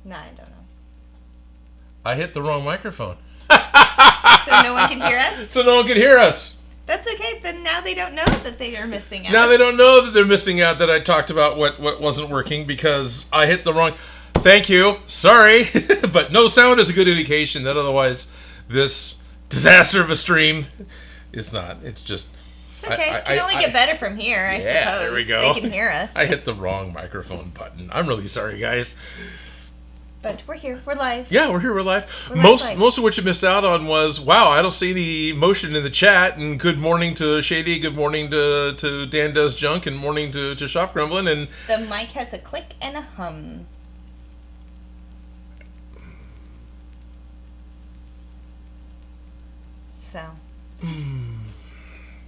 No, I don't know. I hit the wrong microphone. So no one can hear us? So no one can hear us. That's okay. Then now they don't know that they are missing out. Now they don't know that they're missing out that I talked about what wasn't working because I hit the wrong... Thank you. Sorry. But no sound is a good indication that otherwise this disaster of a stream is not. It's just... It's okay. It can only get better from here, I suppose. Yeah, there we go. They can hear us. I hit the wrong microphone button. I'm really sorry, guys. But we're here. We're live. Yeah, we're here. We're live. We're Most live. of what you missed out on was, wow, I don't see any motion in the chat. And good morning to Shady. Good morning to Dan Does Junk. And morning to Shop Grumbling. And The mic has a click and a hum. So...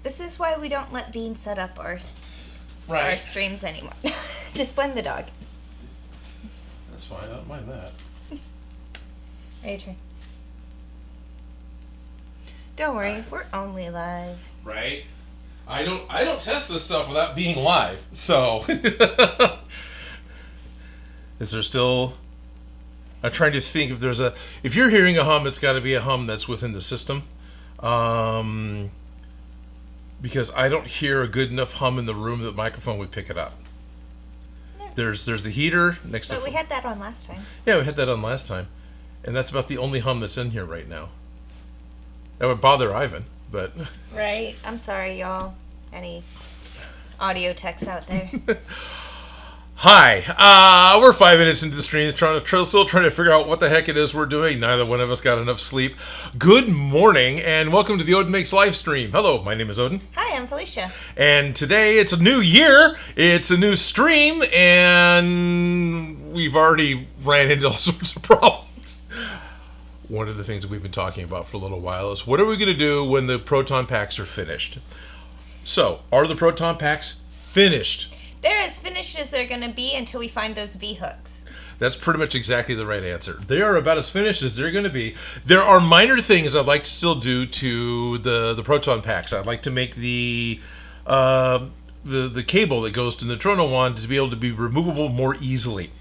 This is why we don't let Bean set up our streams anymore. Just blame the dog. That's fine. I don't mind that. Your turn. Don't worry, we're only live. Right? I don't test this stuff without being live. So is there still... I'm trying to think if there's a... If you're hearing a hum, it's got to be a hum that's within the system. Because I don't hear a good enough hum in the room that the microphone would pick it up. Yeah. There's the heater next to... But we had that on last time. Yeah, we had that on last time. And that's about the only hum that's in here right now. That would bother Ivan, but... Right. I'm sorry, y'all. Any audio techs out there? Hi. We're 5 minutes into the stream, still trying to figure out what the heck it is we're doing. Neither one of us got enough sleep. Good morning, and welcome to the Odin Makes live stream. Hello, my name is Odin. Hi, I'm Felicia. And today it's a new year, it's a new stream, and we've already ran into all sorts of problems. One of the things that we've been talking about for a little while is what are we going to do when the Proton packs are finished? So, are the Proton packs finished? They're as finished as they're going to be until we find those V-hooks. That's pretty much exactly the right answer. They are about as finished as they're going to be. There are minor things I'd like to still do to the Proton packs. I'd like to make the cable that goes to the neutrino wand to be able to be removable more easily.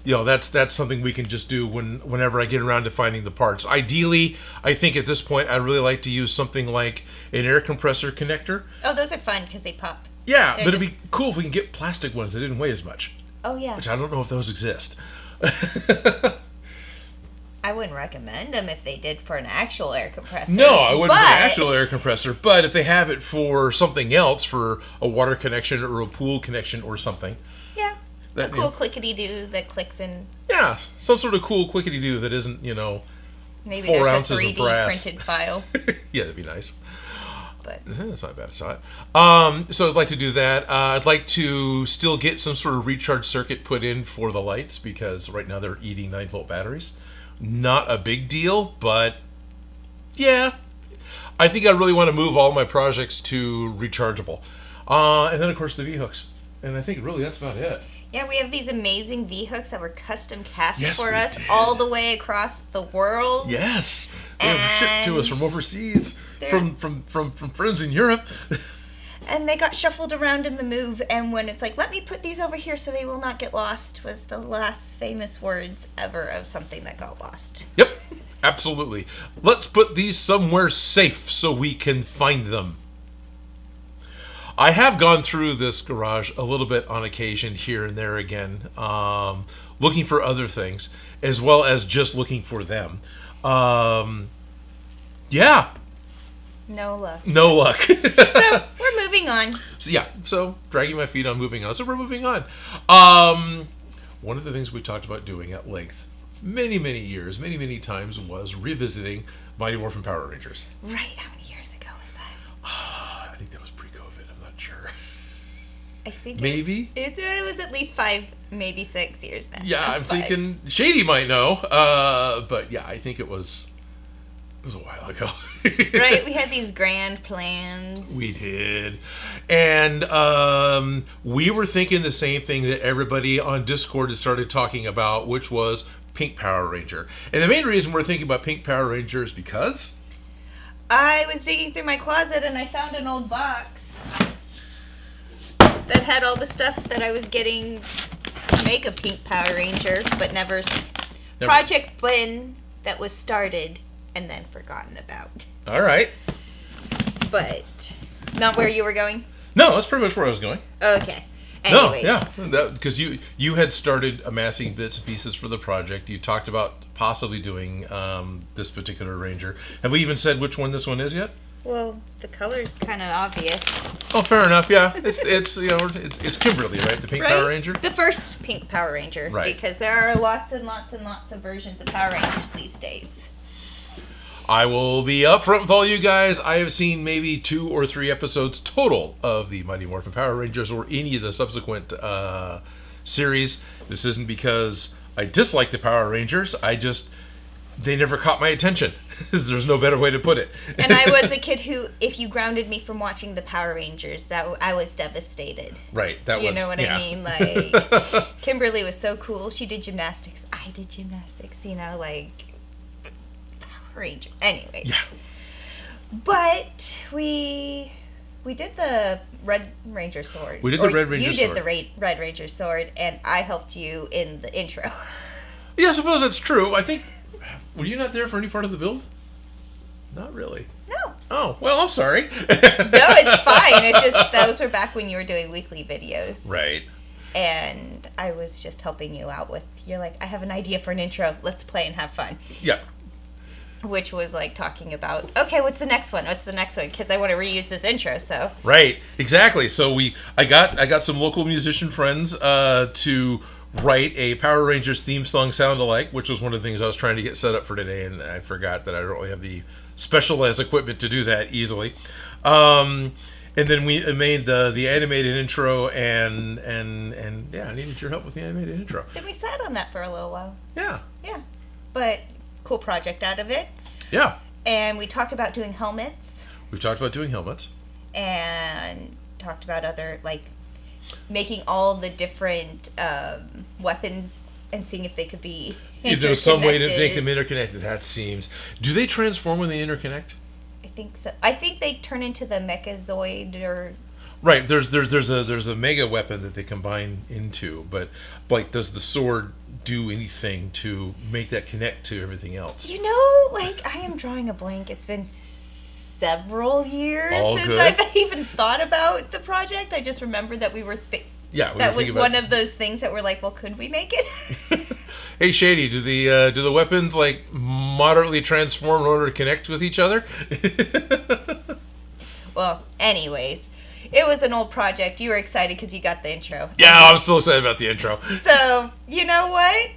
You know, that's something we can just do whenever I get around to finding the parts. Ideally, I think at this point I'd really like to use something like an air compressor connector. Oh, those are fun because they pop. Yeah, but it'd be cool if we can get plastic ones that didn't weigh as much. Oh, yeah. Which I don't know if those exist. I wouldn't recommend them if they did for an actual air compressor. No, I wouldn't for an actual air compressor. But if they have it for something else, for a water connection or a pool connection or something. Yeah. A cool clickety-doo that clicks in. Yeah, some sort of cool clickety-doo that isn't, maybe 4 there's ounces a 3D of brass. printed file. Yeah, that'd be nice. But that's not bad. I saw it. So I'd like to do that. I'd like to still get some sort of recharge circuit put in for the lights because right now they're eating 9-volt batteries. Not a big deal, but yeah. I think I really want to move all my projects to rechargeable. And then, of course, the V-hooks. And I think really that's about it. Yeah, we have these amazing V-hooks that were custom cast for us did. all the way across the world. Yes. They were shipped to us from overseas, from friends in Europe. And they got shuffled around in the move, and when it's like, let me put these over here so they will not get lost, was the last famous words ever of something that got lost. Yep, absolutely. Let's put these somewhere safe so we can find them. I have gone through this garage a little bit on occasion here and there again, looking for other things, as well as just looking for them. Yeah. No luck. No luck. So, we're moving on. So dragging my feet on moving on. So we're moving on. One of the things we talked about doing at length many, many years, many, many times was revisiting Mighty Morphin Power Rangers. Right. How many years ago was that? I think that was pre-COVID. I'm not sure. I think maybe it was at least 5, maybe 6 years now. Yeah, I'm thinking Shady might know. But yeah, I think it was a while ago. Right, we had these grand plans. We did. And we were thinking the same thing that everybody on Discord has started talking about, which was Pink Power Ranger. And the main reason we're thinking about Pink Power Ranger is because I was digging through my closet and I found an old box that had all the stuff that I was getting to make a pink Power Ranger, but never. Project Blinn that was started and then forgotten about. All right. But not where you were going? No, that's pretty much where I was going. Okay. Anyways. No, yeah, because you had started amassing bits and pieces for the project. You talked about possibly doing this particular Ranger. Have we even said which one this one is yet? Well, the color's kind of obvious. Oh, fair enough. Yeah, it's Kimberly, right? The Pink Right? Power Ranger. The first Pink Power Ranger, Right? Because there are lots and lots and lots of versions of Power Rangers these days. I will be upfront with all you guys. I have seen maybe 2 or 3 episodes total of the Mighty Morphin Power Rangers or any of the subsequent series. This isn't because I dislike the Power Rangers. They never caught my attention. There's no better way to put it. And I was a kid who, if you grounded me from watching the Power Rangers, I was devastated. Right. You know what I mean? Like, Kimberly was so cool. She did gymnastics. I did gymnastics. Power Ranger. Anyways. Yeah. But we did the Red Ranger sword. We did the Red Ranger sword. You did the Red Ranger sword, and I helped you in the intro. Yeah, I suppose that's true. I think... Were you not there for any part of the build? Not really. No. Oh, well, I'm sorry. No, it's fine. It's just those were back when you were doing weekly videos. Right. And I was just helping you out with, you're like, I have an idea for an intro. Let's play and have fun. Yeah. Which was like talking about, okay, what's the next one? What's the next one? Because I want to reuse this intro, so. Right. Exactly. So I got some local musician friends to write a Power Rangers theme song sound-alike, which was one of the things I was trying to get set up for today, and I forgot that I don't really have the specialized equipment to do that easily. And then we made the animated intro, and yeah, I needed your help with the animated intro. Then we sat on that for a little while. Yeah. Yeah. But cool project out of it. Yeah. And we talked about doing helmets. We've talked about doing helmets. And talked about other, like, making all the different weapons and seeing if they could be If there's some way to make them interconnected, that seems. Do they transform when they interconnect? I think so. I think they turn into the Mechazoid or. Right. There's a mega weapon that they combine into, but like, does the sword do anything to make that connect to everything else? Like, I am drawing a blank. It's been several years since good. I've even thought about the project. I just remember that we were that was one of those things that we're like, well, could we make it? Hey, Shady, do the weapons like moderately transform in order to connect with each other? Well, anyways, it was an old project. You were excited because you got the intro. Yeah, I'm so excited about the intro. So, you know what?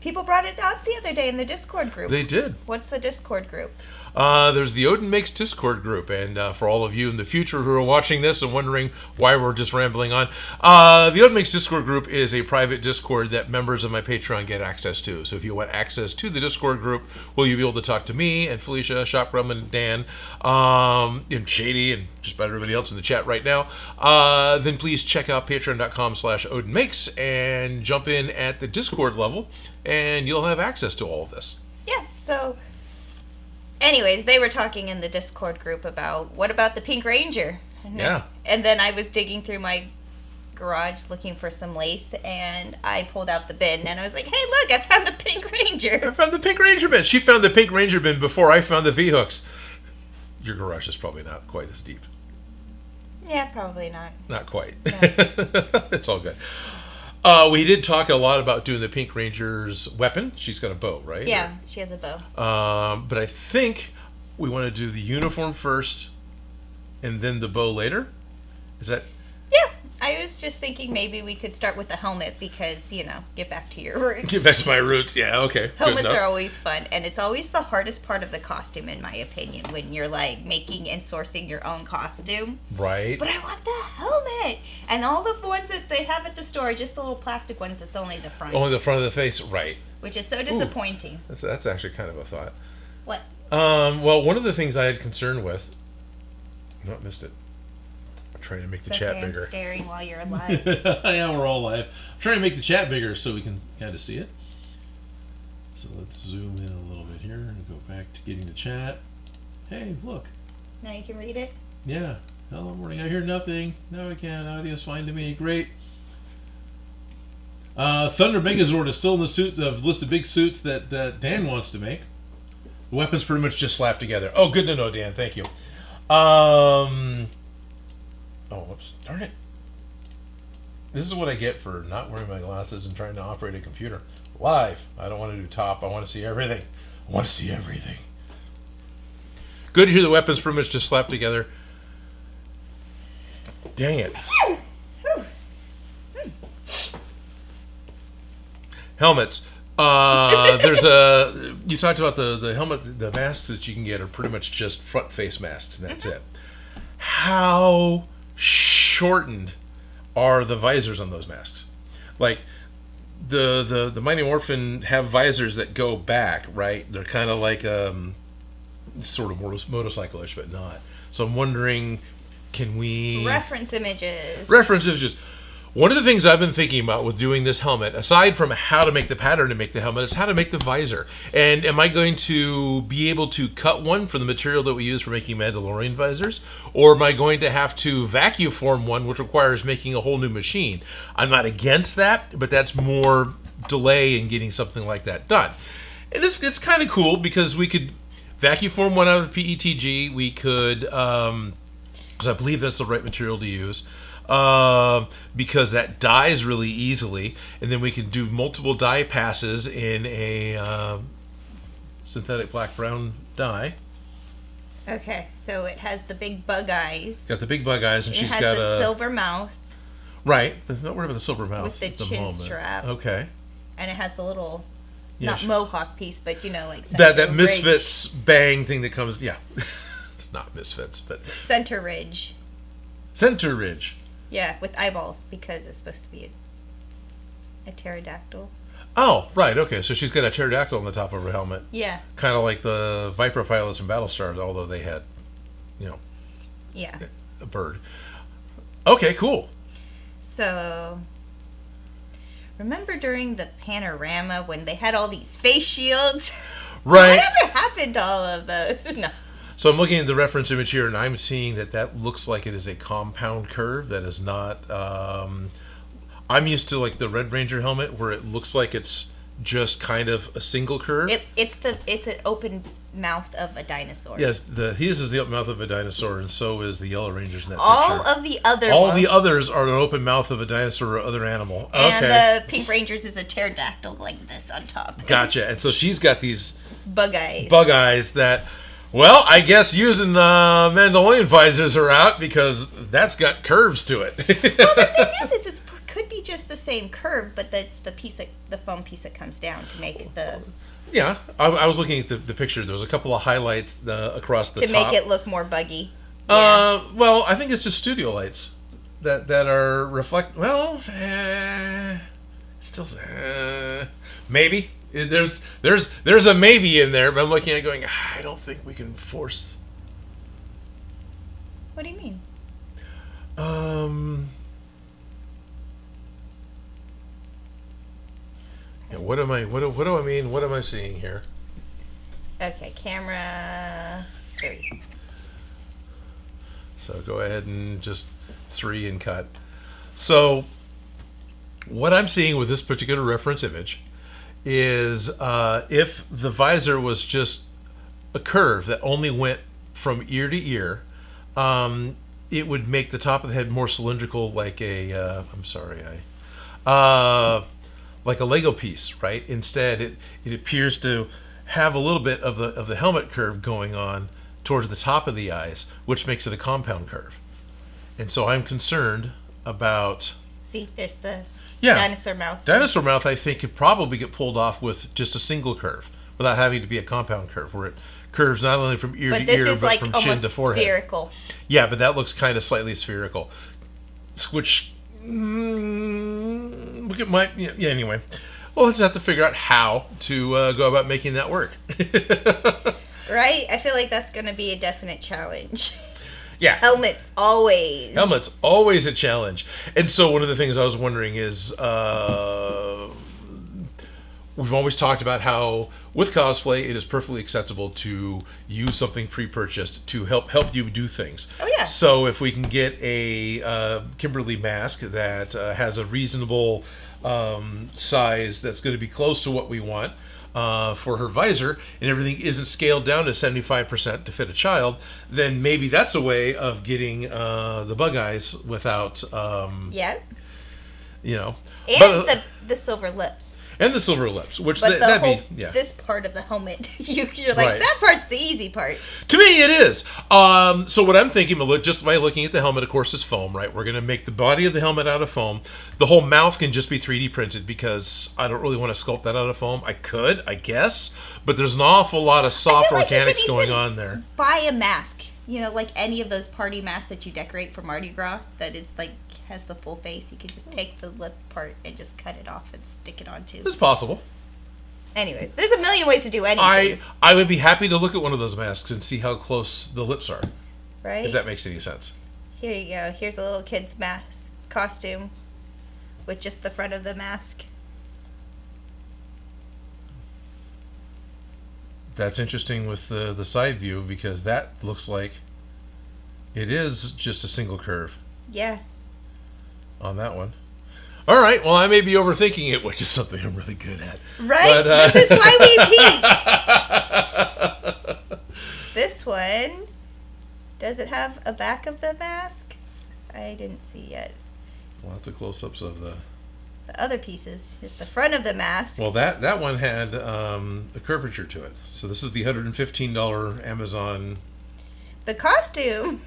People brought it out the other day in the Discord group. They did. What's the Discord group? There's the Odin Makes Discord group, and for all of you in the future who are watching this and wondering why we're just rambling on, the Odin Makes Discord group is a private Discord that members of my Patreon get access to. So if you want access to the Discord group, will you be able to talk to me and Felicia, Shop Rum, and Dan, and Shady, and just about everybody else in the chat right now, then please check out patreon.com/OdinMakes and jump in at the Discord level, and you'll have access to all of this. Yeah, so anyways, they were talking in the Discord group about, what about the Pink Ranger? And then I was digging through my garage looking for some lace, and I pulled out the bin, and I was like, hey, look, I found the Pink Ranger. I found the Pink Ranger bin. She found the Pink Ranger bin before I found the V-hooks. Your garage is probably not quite as deep. Yeah, probably not. Not quite. No. It's all good. We did talk a lot about doing the Pink Ranger's weapon. She's got a bow, right? Yeah, she has a bow. But I think we want to do the uniform first and then the bow later. Is that... Yeah, I was just thinking maybe we could start with the helmet because, get back to your roots. Get back to my roots. Yeah, okay. Helmets are always fun, and it's always the hardest part of the costume, in my opinion, when you're, like, making and sourcing your own costume. Right. But I want the helmet! And all the ones that they have at the store, just the little plastic ones, it's only the front. Only the front of the face, right. Which is so disappointing. Ooh, that's actually kind of a thought. What? Well, one of the things I had concern with... No, I missed it. I'm trying to make the chat bigger. I'm staring while you're live. Yeah, we're all live. I'm trying to make the chat bigger so we can kind of see it. So let's zoom in a little bit here and go back to getting the chat. Hey, look. Now you can read it? Yeah. Hello, morning. I hear nothing. No, I can. Audio's fine to me. Great. Thunder Megazord is still in the suit of list of big suits that Dan wants to make. The weapons pretty much just slapped together. Oh, good to know, Dan. Thank you. Oh, whoops. Darn it. This is what I get for not wearing my glasses and trying to operate a computer. Live. I don't want to do top. I want to see everything. I want to see everything. Good to hear the weapons pretty much just slapped together. Dang it. Helmets. There's a. You talked about the helmet. The masks that you can get are pretty much just front face masks, and that's it. How shortened are the visors on those masks? Like the Mighty Morphin have visors that go back, right? They're kind of like sort of motorcycle-ish, but not. So I'm wondering, can we reference images? One of the things I've been thinking about with doing this helmet, aside from how to make the pattern to make the helmet, is how to make the visor. And am I going to be able to cut one for the material that we use for making Mandalorian visors? Or am I going to have to vacuum form one, which requires making a whole new machine? I'm not against that, but that's more delay in getting something like that done. And it's kind of cool because we could vacuum form one out of the PETG. We could, because I believe that's the right material to use. Because that dies really easily, and then we can do multiple dye passes in a synthetic black brown dye. Okay, so it has the big bug eyes. Got the big bug eyes, and she's got the silver mouth. Right, not worried about the silver mouth with the chin moment. strap. Okay. And it has the little, not mohawk piece, but like that Misfits bang thing that comes. Yeah, it's not Misfits, but center ridge. Center ridge. Yeah, with eyeballs, because it's supposed to be a pterodactyl. Oh, right, okay. So she's got a pterodactyl on the top of her helmet. Yeah. Kind of like the Viper pilots in Battlestar, although they had, yeah, a bird. Okay, cool. So, remember during the panorama when they had all these face shields? Right. Whatever happened to all of those? No. So I'm looking at the reference image here, and I'm seeing that looks like it is a compound curve. That is not. I'm used to like the Red Ranger helmet, where it looks like it's just kind of a single curve. It's an open mouth of a dinosaur. Yes, his is the open mouth of a dinosaur, and so is the Yellow Rangers in that all picture. All the others are an open mouth of a dinosaur or other animal. And okay. the Pink Rangers is a pterodactyl like this on top. Gotcha. And so she's got these bug eyes. That. Well, I guess using Mandalorian visors are out because that's got curves to it. Well, the thing is it could be just the same curve, but that's the foam piece that comes down to make it the. Yeah, I was looking at the picture. There was a couple of highlights across the top. To make it look more buggy. Yeah. Well, I think it's just studio lights that are reflect. Well, still maybe. There's a maybe in there, but I'm looking at it going, I don't think we can force. What do you mean? Yeah, what do I mean? What am I seeing here? Okay, camera 3. So go ahead and just 3 and cut. So what I'm seeing with this particular reference image is if the visor was just a curve that only went from ear to ear, it would make the top of the head more cylindrical, like a like a Lego piece, right? Instead, it appears to have a little bit of the helmet curve going on towards the top of the eyes, which makes it a compound curve. And so I'm concerned about. See, there's the. Yeah. Dinosaur mouth. Dinosaur mouth, I think, could probably get pulled off with just a single curve without having to be a compound curve, where it curves not only from ear to ear, but from chin to forehead. Spherical. Yeah, but that looks kind of slightly spherical. Which, anyway. We'll just have to figure out how to go about making that work. Right? I feel like that's going to be a definite challenge. Yeah. Helmets always a challenge. And so one of the things I was wondering is, we've always talked about how with cosplay it is perfectly acceptable to use something pre-purchased to help you do things. Oh yeah. So if we can get a Kimberly mask that has a reasonable size that's going to be close to what we want for her visor, and everything isn't scaled down to 75% to fit a child, then maybe that's a way of getting the bug eyes without Yeah. you know, And the silver lips. and the silver lips, which But yeah. this part of the helmet, you're like, Right. that part's the easy part. To me, it is. So what I'm thinking, just by looking at the helmet, of course, is foam, right? We're going to make the body of the helmet out of foam. The whole mouth can just be 3D printed because I don't really want to sculpt that out of foam. I could, I guess, but there's an awful lot of soft organics going on there. Buy a mask, like any of those party masks that you decorate for Mardi Gras, that is like has the full face. You could just take the lip part and just cut it off and stick it onto. It's possible. Anyways, there's a million ways to do anything. I would be happy to look at one of those masks and see how close the lips are. Right? If that makes any sense. Here you go. Here's a little kid's mask costume with just the front of the mask. That's interesting with the side view because that looks like it is just a single curve. Yeah. On that one. All right. Well, I may be overthinking it, which is something I'm really good at. Right? But, this is why we peek. This one, does it have a back of the mask? I didn't see yet. Lots of close-ups of the other pieces. Just the front of the mask. Well, that one had a curvature to it. So this is the $115 Amazon. The costume.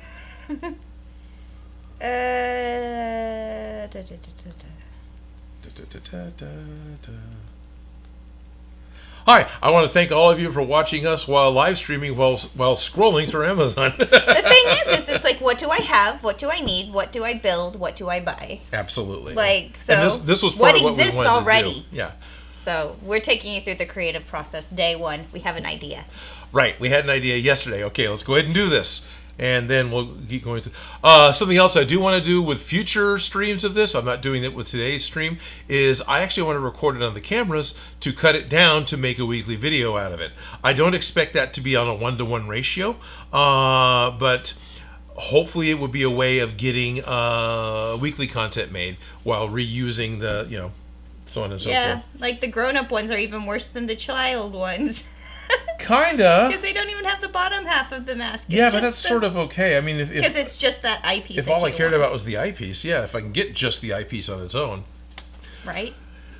Hi, I want to thank all of you for watching us while live streaming while scrolling through Amazon. The thing is, it's like, what do I have? What do I need? What do I build? What do I buy? Absolutely. Like, so and this was part of what we wanted already. To do. Yeah. So we're taking you through the creative process. Day one, we have an idea. Right. We had an idea yesterday. Okay, let's go ahead and do this. And then we'll keep going through. Something else I do want to do with future streams of this, I'm not doing it with today's stream, is I actually want to record it on the cameras to cut it down to make a weekly video out of it. I don't expect that to be on a 1-to-1 ratio, but hopefully it would be a way of getting weekly content made while reusing the, so on and so forth. Yeah, like the grown-up ones are even worse than the child ones. Kinda. Because they don't even have the bottom half of the mask. Yeah, but that's sort of okay. I mean, because it's just that eyepiece. If all I cared about was the eyepiece, yeah, if I can get just the eyepiece on its own. Right.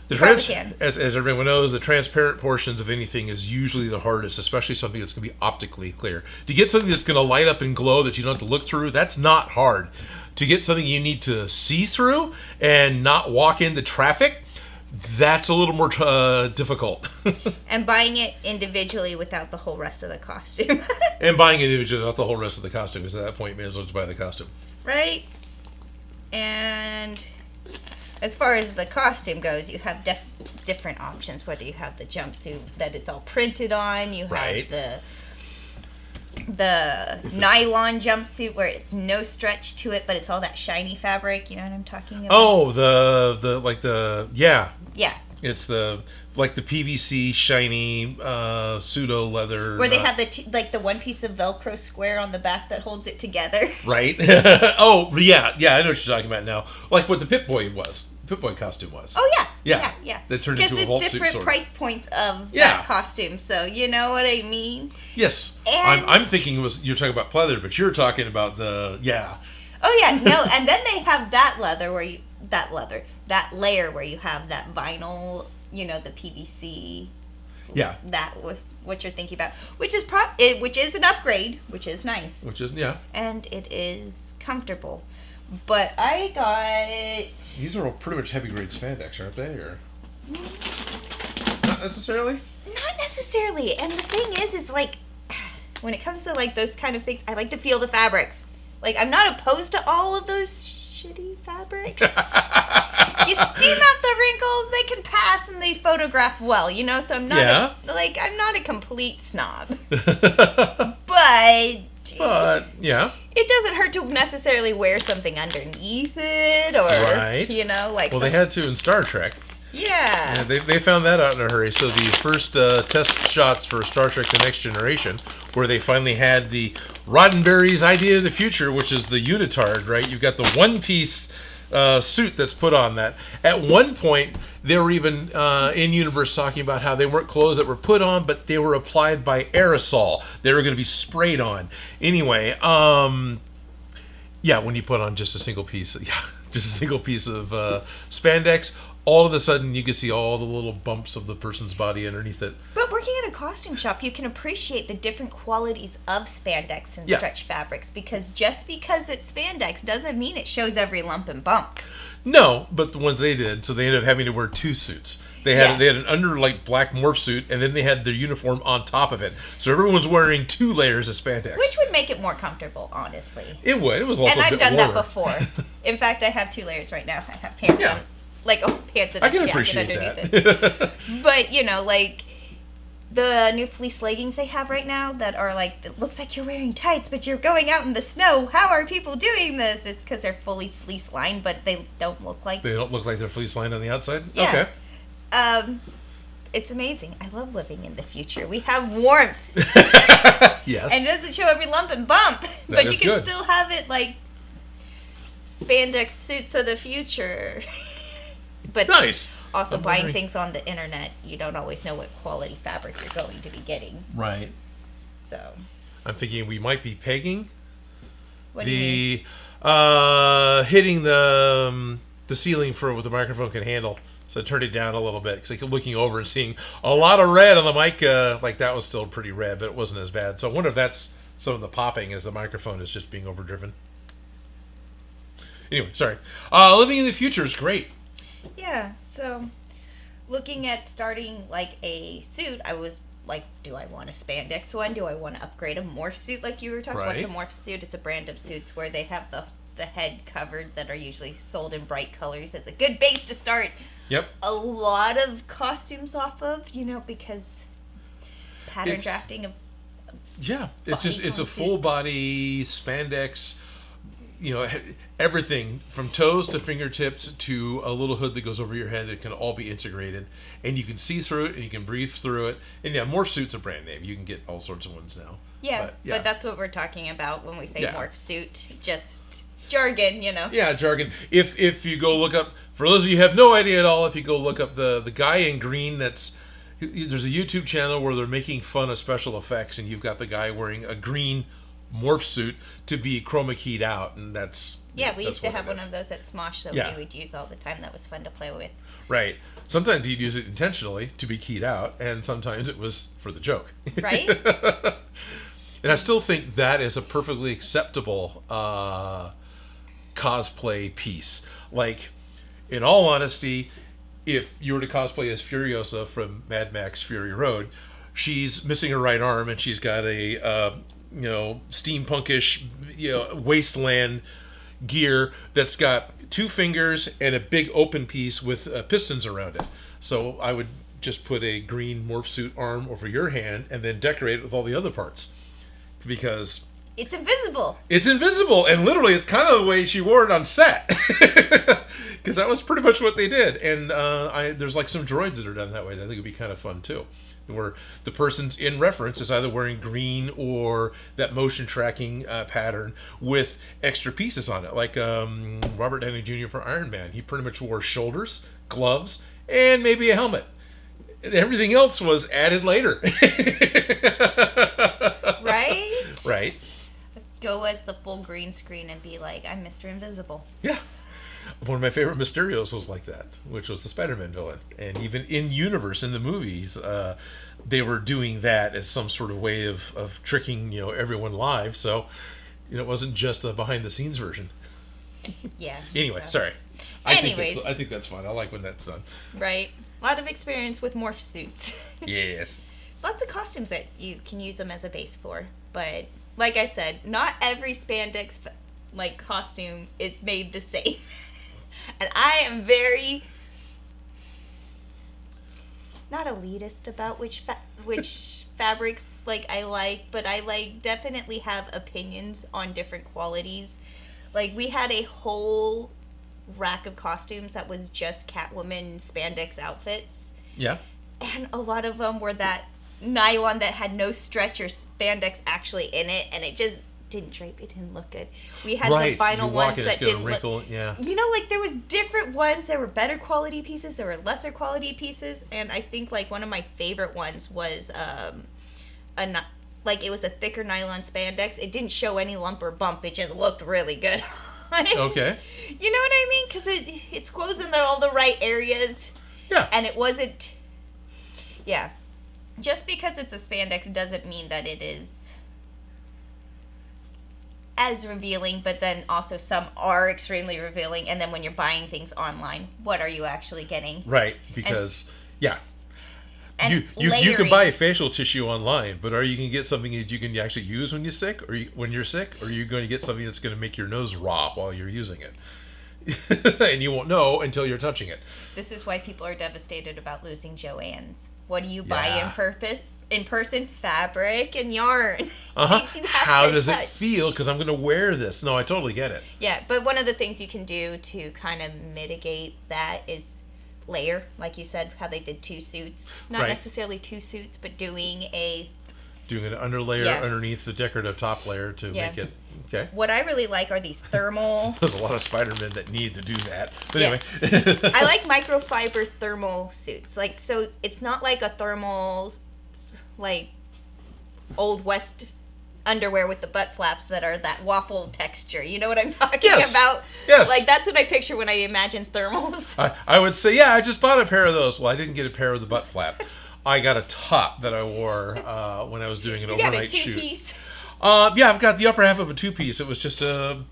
As everyone knows, the transparent portions of anything is usually the hardest, especially something that's going to be optically clear. To get something that's going to light up and glow that you don't have to look through, that's not hard. To get something you need to see through and not walk into traffic, that's a little more difficult. And buying it individually without the whole rest of the costume. And buying it individually without the whole rest of the costume, because at that point, you may as well just buy the costume. Right. And as far as the costume goes, you have different options, whether you have the jumpsuit that it's all printed on, you have the nylon jumpsuit where it's no stretch to it, but it's all that shiny fabric. You know what I'm talking about? Oh, yeah. It's the PVC shiny pseudo leather. Where they have the one piece of Velcro square on the back that holds it together. Right. Oh yeah, I know what you're talking about now. Like what the Pip-Boy costume was. Oh yeah. That turned into a vault suit. Because it's different price points of that that costume, so you know what I mean. Yes. And I'm thinking you're talking about pleather, but you're talking about the Oh yeah, no, and then they have that layer where you have that vinyl, the PVC. Yeah. That with what you're thinking about, which is an upgrade, which is nice. Which is and it is comfortable. But I got... These are all pretty much heavy grade spandex, aren't they? Or not necessarily? Not necessarily. And the thing is like, when it comes to like those kind of things, I like to feel the fabrics. Like, I'm not opposed to all of those shitty fabrics. You steam out the wrinkles, they can pass, and they photograph well, so I'm not I'm not a complete snob. But yeah, it doesn't hurt to necessarily wear something underneath it, or right. like. Well, they had to in Star Trek. Yeah. They found that out in a hurry. So the first test shots for Star Trek The Next Generation, where they finally had the Roddenberry's idea of the future, which is the unitard, right? You've got the one-piece suit that's put on that. At one point, they were even in-universe talking about how they weren't clothes that were put on, but they were applied by aerosol. They were going to be sprayed on. Anyway, yeah, when you put on just a single piece, of spandex, all of a sudden you can see all the little bumps of the person's body underneath it. But working in a costume shop, you can appreciate the different qualities of spandex and stretch fabrics, because just because it's spandex doesn't mean it shows every lump and bump. No, but the ones they did, so they ended up having to wear two suits. They had an under black morph suit, and then they had their uniform on top of it. So everyone's wearing 2 layers of spandex, which would make it more comfortable, honestly. It would. It was also and a bit I've done warmer. that before. In fact, I have 2 layers right now. I have pants on, pants and a jacket underneath it. But the new fleece leggings they have right now that are it looks like you're wearing tights, but you're going out in the snow. How are people doing this? It's because they're fully fleece lined, but they don't look like they're fleece lined on the outside. Yeah. Okay. It's amazing. I love living in the future. We have warmth. Yes. And it doesn't show every lump and bump, but you can still have it spandex suits of the future. But nice. Also, buying things on the internet, you don't always know what quality fabric you're going to be getting. Right. So. I'm thinking we might be pegging. What do you mean? Hitting the ceiling with the microphone can handle. So I turned it down a little bit because looking over and seeing a lot of red on the mic, that was still pretty red, but it wasn't as bad. So I wonder if that's some of the popping as the microphone is just being overdriven. Anyway, sorry. Living in the future is great. Yeah, so looking at starting a suit, I was do I want a spandex one? Do I want to upgrade a morph suit like you were talking about? What's a morph suit? It's a brand of suits where they have the head covered that are usually sold in bright colors as a good base to start a lot of costumes off of, because pattern drafting of it's a full body spandex, everything from toes to fingertips to a little hood that goes over your head that can all be integrated, and you can see through it and you can breathe through it. And morph suit's a brand name. You can get all sorts of ones now. But that's what we're talking about when we say morph suit. Just jargon, Yeah, jargon. If you go look up, for those of you who have no idea at all, if you go look up the guy in green, there's a YouTube channel where they're making fun of special effects, and you've got the guy wearing a green morph suit to be chroma keyed out, and that's we used to have one of those at Smosh that we would use all the time. That was fun to play with. Right. Sometimes you'd use it intentionally to be keyed out, and sometimes it was for the joke. Right. And I still think that is a perfectly acceptable cosplay piece. In all honesty, if you were to cosplay as Furiosa from Mad Max Fury Road, she's missing her right arm, and she's got a steampunkish wasteland gear that's got 2 fingers and a big open piece with pistons around it. So I would just put a green morph suit arm over your hand and then decorate it with all the other parts, because it's invisible. It's invisible, and literally it's kind of the way she wore it on set, because that was pretty much what they did. And there's some droids that are done that way that I think would be kind of fun too, where the person's in reference is either wearing green or that motion tracking pattern with extra pieces on it. Robert Downey Jr. for Iron Man, he pretty much wore shoulders, gloves, and maybe a helmet. Everything else was added later. Right. Go as the full green screen and be I'm Mr. Invisible. Yeah. One of my favorite Mysterios was like that, which was the Spider-Man villain. And even in universe, in the movies, they were doing that as some sort of way of tricking, everyone live. So, it wasn't just a behind-the-scenes version. Yeah. Anyway, sorry. I think that's fun. I like when that's done. Right. A lot of experience with morph suits. Yes. Lots of costumes that you can use them as a base for. But, like I said, not every spandex costume is made the same. And I am very not elitist about which fabrics I like, but I definitely have opinions on different qualities. We had a whole rack of costumes that was just Catwoman spandex outfits. Yeah. And a lot of them were that nylon that had no stretch or spandex actually in it, and it just didn't drape. It didn't look good. We had the vinyl ones that didn't look. Yeah. You know, like there was different ones. There were better quality pieces. There were lesser quality pieces, and I think like one of my favorite ones was it was a thicker nylon spandex. It didn't show any lump or bump. It just looked really good on it. Okay. You know what I mean? Because it's closed in all the right areas. Yeah. And it wasn't. Yeah. Just because it's a spandex doesn't mean that it is as revealing, but then also some are extremely revealing, and then when you're buying things online, what are you actually getting? Right, because yeah. And you can buy facial tissue online, but are you going to get something that you can actually use when you're sick, when you're sick, or are you going to get something that's going to make your nose raw while you're using it? And you won't know until you're touching it. This is why people are devastated about losing Joann's. What do you buy in person? Fabric and yarn. How does it feel? Because I'm going to wear this. No, I totally get it. Yeah, but one of the things you can do to kind of mitigate that is layer, like you said, how they did 2 suits. Not necessarily 2 suits, but doing an underlayer underneath the decorative top layer to make it. Okay. What I really like are these thermal. There's a lot of Spider-Men that need to do that. But anyway. I like microfiber thermal suits. Like, so it's not like a thermal, like, Old West underwear with the butt flaps that are that waffle texture. You know what I'm talking about? Yes. Like, that's what I picture when I imagine thermals. I would say, I just bought a pair of those. Well, I didn't get a pair of the butt flap. I got a top that I wore when I was doing an overnight shoot. You got a 2-piece. I've got the upper half of a 2-piece. It was just a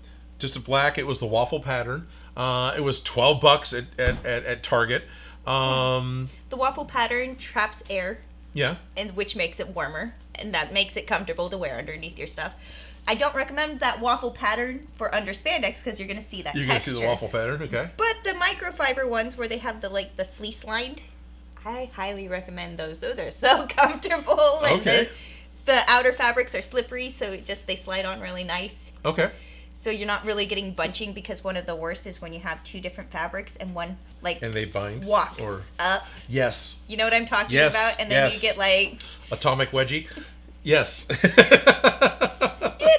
black. It was the waffle pattern. It was $12 at Target. The waffle pattern traps air. Yeah. And which makes it warmer, and that makes it comfortable to wear underneath your stuff. I don't recommend that waffle pattern for under spandex because you're going to see that texture. You're going to see the waffle pattern, okay. But the microfiber ones where they have the fleece lined, I highly recommend those. Those are so comfortable. Okay. And the outer fabrics are slippery, so they slide on really nice. Okay. So you're not really getting bunching, because one of the worst is when you have 2 different fabrics and one and they bind walks up. Yes. You know what I'm talking about? And then you get atomic wedgie. Yes. You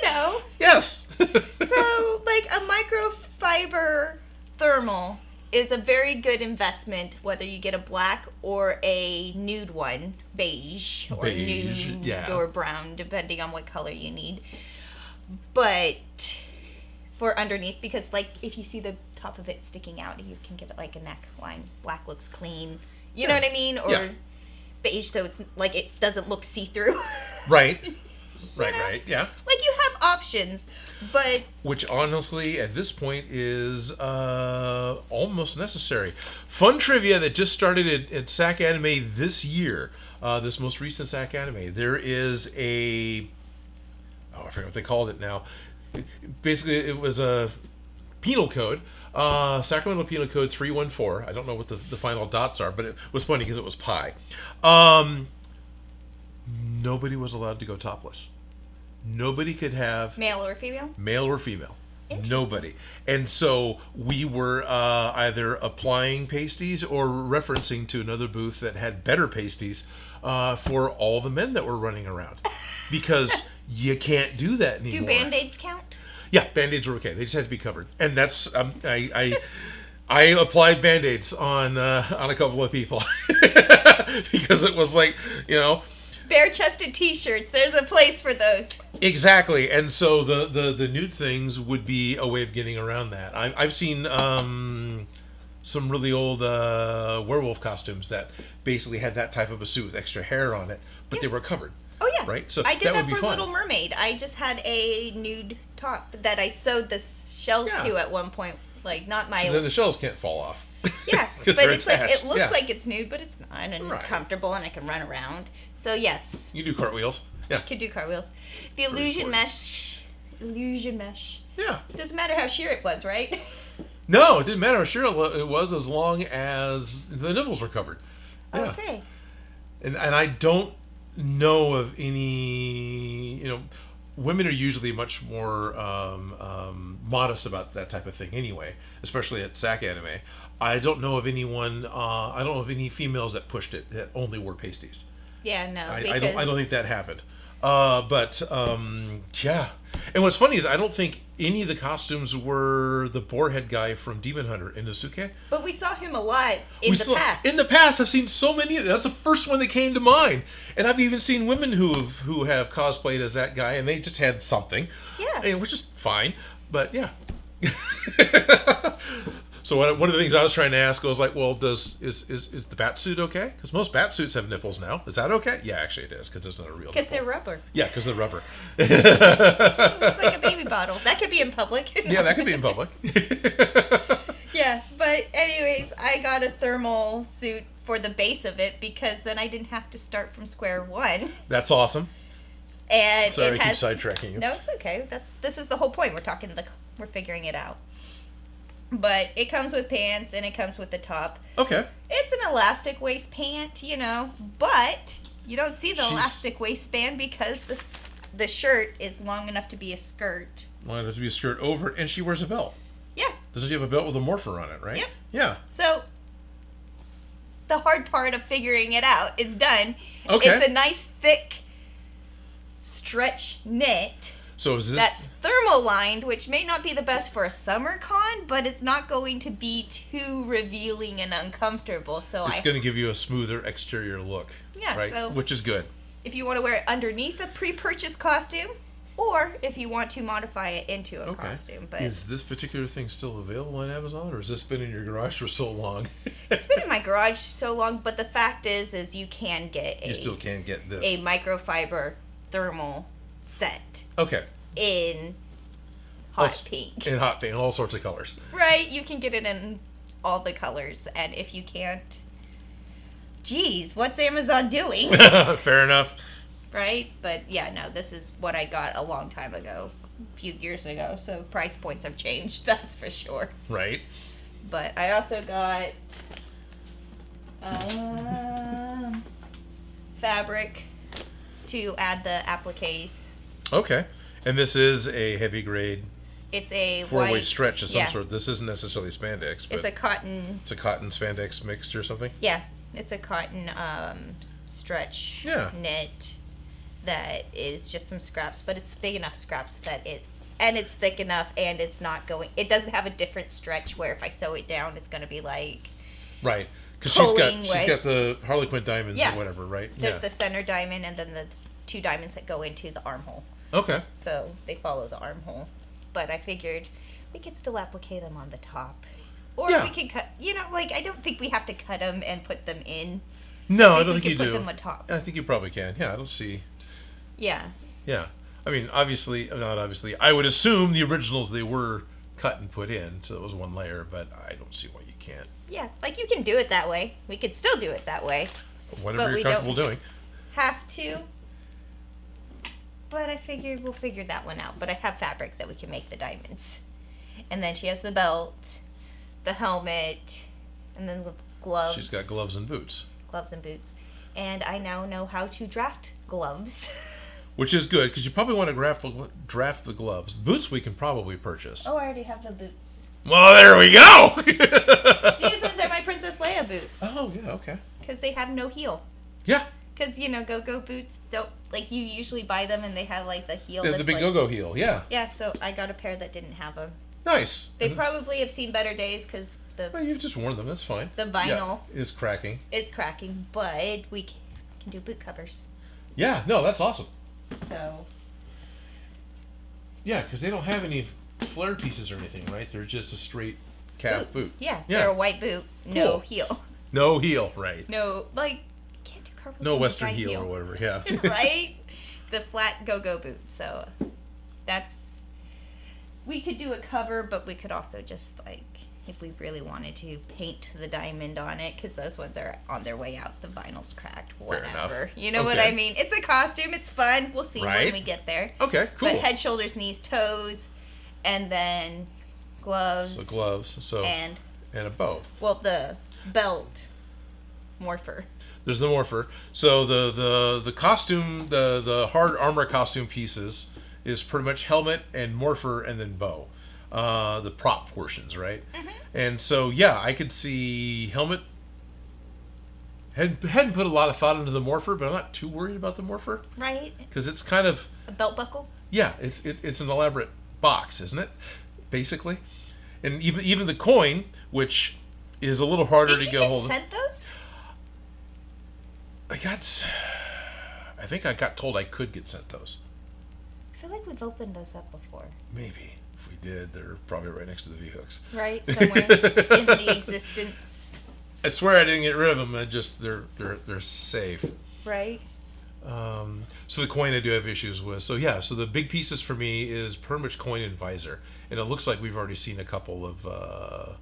know. Yes. So a microfiber thermal is a very good investment, whether you get a black or a nude one, beige or nude or brown, depending on what color you need. But for underneath, because if you see the top of it sticking out, you can give it a neckline. Black looks clean. You know what I mean? Or beige, so it's it doesn't look see-through. Right. Right, yeah. You have options, but... Which, honestly, at this point is almost necessary. Fun trivia that just started at SAC Anime this year, this most recent SAC Anime. There is I forget what they called it now. Basically, it was a penal code, Sacramento Penal Code 314. I don't know what the final dots are, but it was funny because it was pi. Nobody was allowed to go topless. Nobody could have... Male or female? Male or female. Nobody. And so we were either applying pasties or referencing to another booth that had better pasties for all the men that were running around. Because you can't do that anymore. Do Band-Aids count? Yeah, Band-Aids are okay. They just have to be covered. And that's... I applied Band-Aids on a couple of people. Because it was bare-chested t-shirts. There's a place for those. Exactly. And so the nude things would be a way of getting around that. I've seen some really old werewolf costumes that basically had that type of a suit with extra hair on it, but they were covered. Oh, yeah. Right? So I did that would be for fun. Little Mermaid. I just had a nude top that I sewed the shells to at one point. Not my... So then the shells can't fall off. Yeah, but it's attached. it looks like it's nude, but it's not, and it's comfortable, and I can run around. So yes. You do cartwheels. Yeah. Could do cartwheels. The illusion mesh. Yeah. It doesn't matter how sheer it was, right? No, it didn't matter how sheer it was as long as the nipples were covered. Yeah. Okay. And I don't know of any, women are usually much more modest about that type of thing anyway, especially at SAC Anime. I don't know of anyone. I don't know of any females that pushed it that only wore pasties. Yeah, no. I don't think that happened. Yeah. And what's funny is I don't think any of the costumes were the boarhead guy from Demon Hunter, Inosuke. But we saw him a lot in the past. In the past, I've seen so many. That's the first one that came to mind. And I've even seen women who have cosplayed as that guy, and they just had something. Yeah. Which is fine. But yeah. So one of the things I was trying to ask was like, well, is the bat suit okay? Because most bat suits have nipples now. Is that okay? Yeah, actually it is, because it's not a real nipple. Because they're rubber. Yeah, because they're rubber. It's like a baby bottle. That could be in public. Yeah, that could be in public. Yeah, but anyways, I got a thermal suit for the base of it because then I didn't have to start from square one. That's awesome. And Sorry, it has, I keep sidetracking you. No, it's okay. This is the whole point. We're figuring it out. But it comes with pants and it comes with the top. Okay. It's an elastic waist pant, but you don't see the elastic waistband because the shirt is long enough to be a skirt. Long enough to be a skirt over it, and she wears a belt. Yeah. Doesn't she have a belt with a morpher on it, right? Yep. Yeah. So the hard part of figuring it out is done. Okay. It's a nice thick stretch knit. So is this... That's thermal lined, which may not be the best for a summer con, but it's not going to be too revealing and uncomfortable. So it's going to give you a smoother exterior look. Yeah, right? so which is good. If you want to wear it underneath a pre-purchase costume, or if you want to modify it into a costume. But is this particular thing still available on Amazon, or has this been in your garage for so long? It's been in my garage so long, but the fact is you can get you still can get this a microfiber thermal set. Okay. In hot pink. In hot pink, all sorts of colors. Right, you can get it in all the colors, and if you can't, geez, what's Amazon doing? Fair enough. Right, but yeah, no, this is what I got a long time ago, a few years ago, so price points have changed, that's for sure. Right. But I also got fabric to add the appliques. Okay. And this is a heavy grade. It's a four-way stretch of some sort. This isn't necessarily spandex, but it's a cotton. It's a cotton spandex mixed or something. Yeah, it's a cotton stretch knit that is just some scraps, but it's big enough scraps that it's thick enough, and it's not going. It doesn't have a different stretch where if I sew it down, it's going to be like. Right. Because she's got the Harley Quinn diamonds or whatever, right? There's the center diamond, and then the 2 diamonds that go into the armhole. Okay. So they follow the armhole. But I figured we could still applique them on the top. Or we could cut, I don't think we have to cut them and put them in. No, I don't think you do. Put them on top. I think you probably can. Yeah, I don't see. Yeah. Yeah. I mean, not obviously. I would assume the originals, they were cut and put in, so it was one layer, but I don't see why you can't. Yeah, you can do it that way. We could still do it that way. Whatever you're comfortable doing. Have to. But I figured we'll figure that one out. But I have fabric that we can make the diamonds. And then she has the belt, the helmet, and then the gloves. She's got gloves and boots. Gloves and boots. And I now know how to draft gloves. Which is good, because you probably want to draft the gloves. Boots we can probably purchase. Oh, I already have the boots. Well, there we go! These ones are my Princess Leia boots. Oh, yeah, okay. Because they have no heel. Yeah. Because, go-go boots don't, you usually buy them and they have, the heel. The big go-go heel, yeah. Yeah, so I got a pair that didn't have them. Nice. They probably have seen better days because Well, you've just worn them, that's fine. The vinyl is cracking. But we can do boot covers. Yeah, no, that's awesome. So. Yeah, because they don't have any flare pieces or anything, right? They're just a straight calf boot. Yeah, they're a white boot, no heel. No heel, right. No, can't do carpal no Western heel or whatever, yeah. Right? The flat go-go boot. So we could do a cover, but we could also just, if we really wanted to, paint the diamond on it, because those ones are on their way out. The vinyl's cracked, whatever. Fair enough. You know what I mean? It's a costume. It's fun. We'll see when we get there. Okay, cool. But head, shoulders, knees, toes, and then gloves. So gloves, and a bow. Well, the belt, morpher. There's the morpher. So the costume, the hard armor costume pieces, is pretty much helmet and morpher and then bow. The prop portions, right? Mm-hmm. And so, yeah, I could see helmet. Hadn't put a lot of thought into the morpher, but I'm not too worried about the morpher. Right. Because it's kind of... a belt buckle? Yeah, it's an elaborate box, isn't it? Basically. And even the coin, which is a little harder to get hold of. Did you get sent those? I think I got told I could get sent those. I feel like we've opened those up before. Maybe. If we did, they're probably right next to the V-hooks. Right, somewhere in the existence. I swear I didn't get rid of them. They're safe. Right. So the coin I do have issues with. So yeah, so the big pieces for me is pretty much coin and visor. And it looks like we've already seen a couple of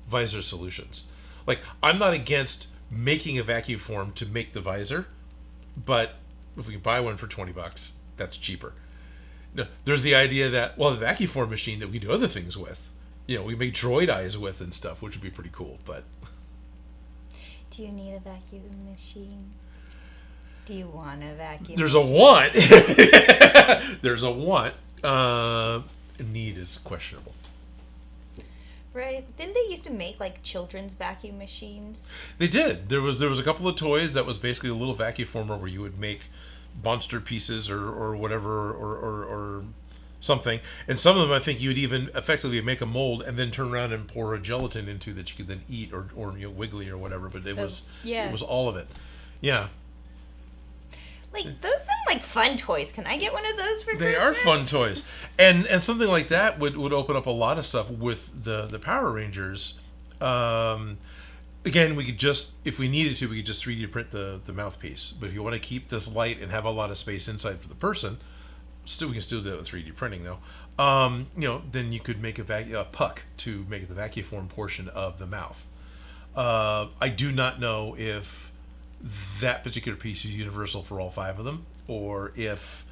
visor solutions. Like, I'm not against making a vacuum form to make the visor, but if we can buy one for $20, that's cheaper. No, there's the idea that, well, the vacuum form machine that we do other things with, we make droid eyes with and stuff, which would be pretty cool, but... Do you need a vacuum machine? Do you want a vacuum There's machine? A want. There's a want. Need is questionable. Right. Didn't they used to make, like, children's vacuum machines? They did. There was a couple of toys that was basically a little vacuum former where you would make monster pieces or whatever or something. And some of them, I think, you'd even effectively make a mold and then turn around and pour a gelatin into that you could then eat or wiggly or whatever. But it was all of it. Yeah. Like, those sound like fun toys. Can I get one of those for Christmas? They are fun toys. And something like that would open up a lot of stuff with the Power Rangers. Again, we could just, if we needed to, we could just 3D print the mouthpiece. But if you want to keep this light and have a lot of space inside for the person, we can still do it with 3D printing, though. Then you could make a puck to make the vacuum form portion of the mouth. I do not know if that particular piece is universal for all 5 of them, or if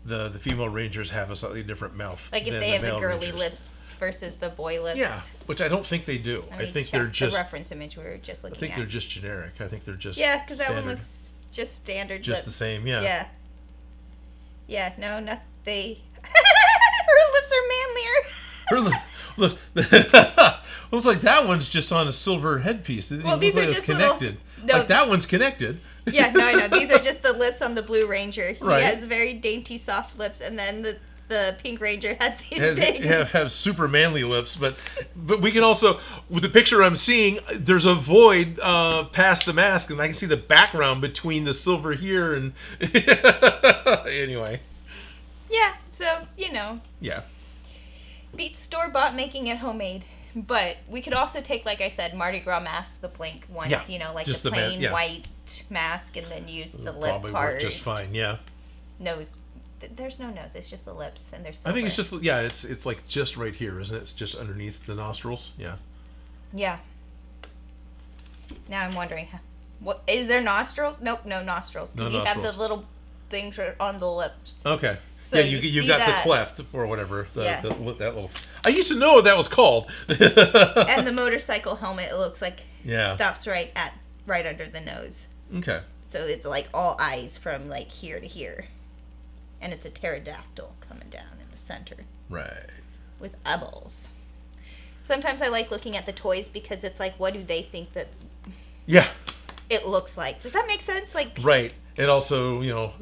the female Rangers have a slightly different mouth. Like if than they have the girly Rangers. lips versus the boy lips. Yeah, which I don't think they do. I think they're just... the reference image we were just looking at. I think they're just generic. I think they're just because that one looks just standard. Just the same, yeah. Yeah. Yeah, no, not they... Her lips are manlier. Looks like that one's just on a silver headpiece. It didn't look like it was connected. Like that one's connected. Yeah, no, I know. These are just the lips on the Blue Ranger. He right. has very dainty, soft lips, and then the Pink Ranger had these big... have super manly lips, but we can also, with the picture I'm seeing, there's a void past the mask, and I can see the background between the silver here and... Anyway. Yeah, so, Yeah. Beats store-bought, making it homemade. But we could also take, like I said, Mardi Gras masks, the blank ones, like just the plain white mask, and then use the lip probably part. Work just fine, yeah. Nose. There's no nose. It's just the lips, and there's silver. I think it's just, it's like just right here, isn't it? It's just underneath the nostrils, yeah. Yeah. Now I'm wondering, what is there nostrils? Nope, no nostrils. Because you have the little things on the lips. Okay. So yeah, you've got that. the cleft or whatever. That little. I used to know what that was called. And the motorcycle helmet, it looks like, stops right under the nose. Okay. So it's like all eyes from like here to here, and it's a pterodactyl coming down in the center. Right. With eyeballs. Sometimes I like looking at the toys because it's like, what do they think that? Yeah. It looks like. Does that make sense? Like. Right, and also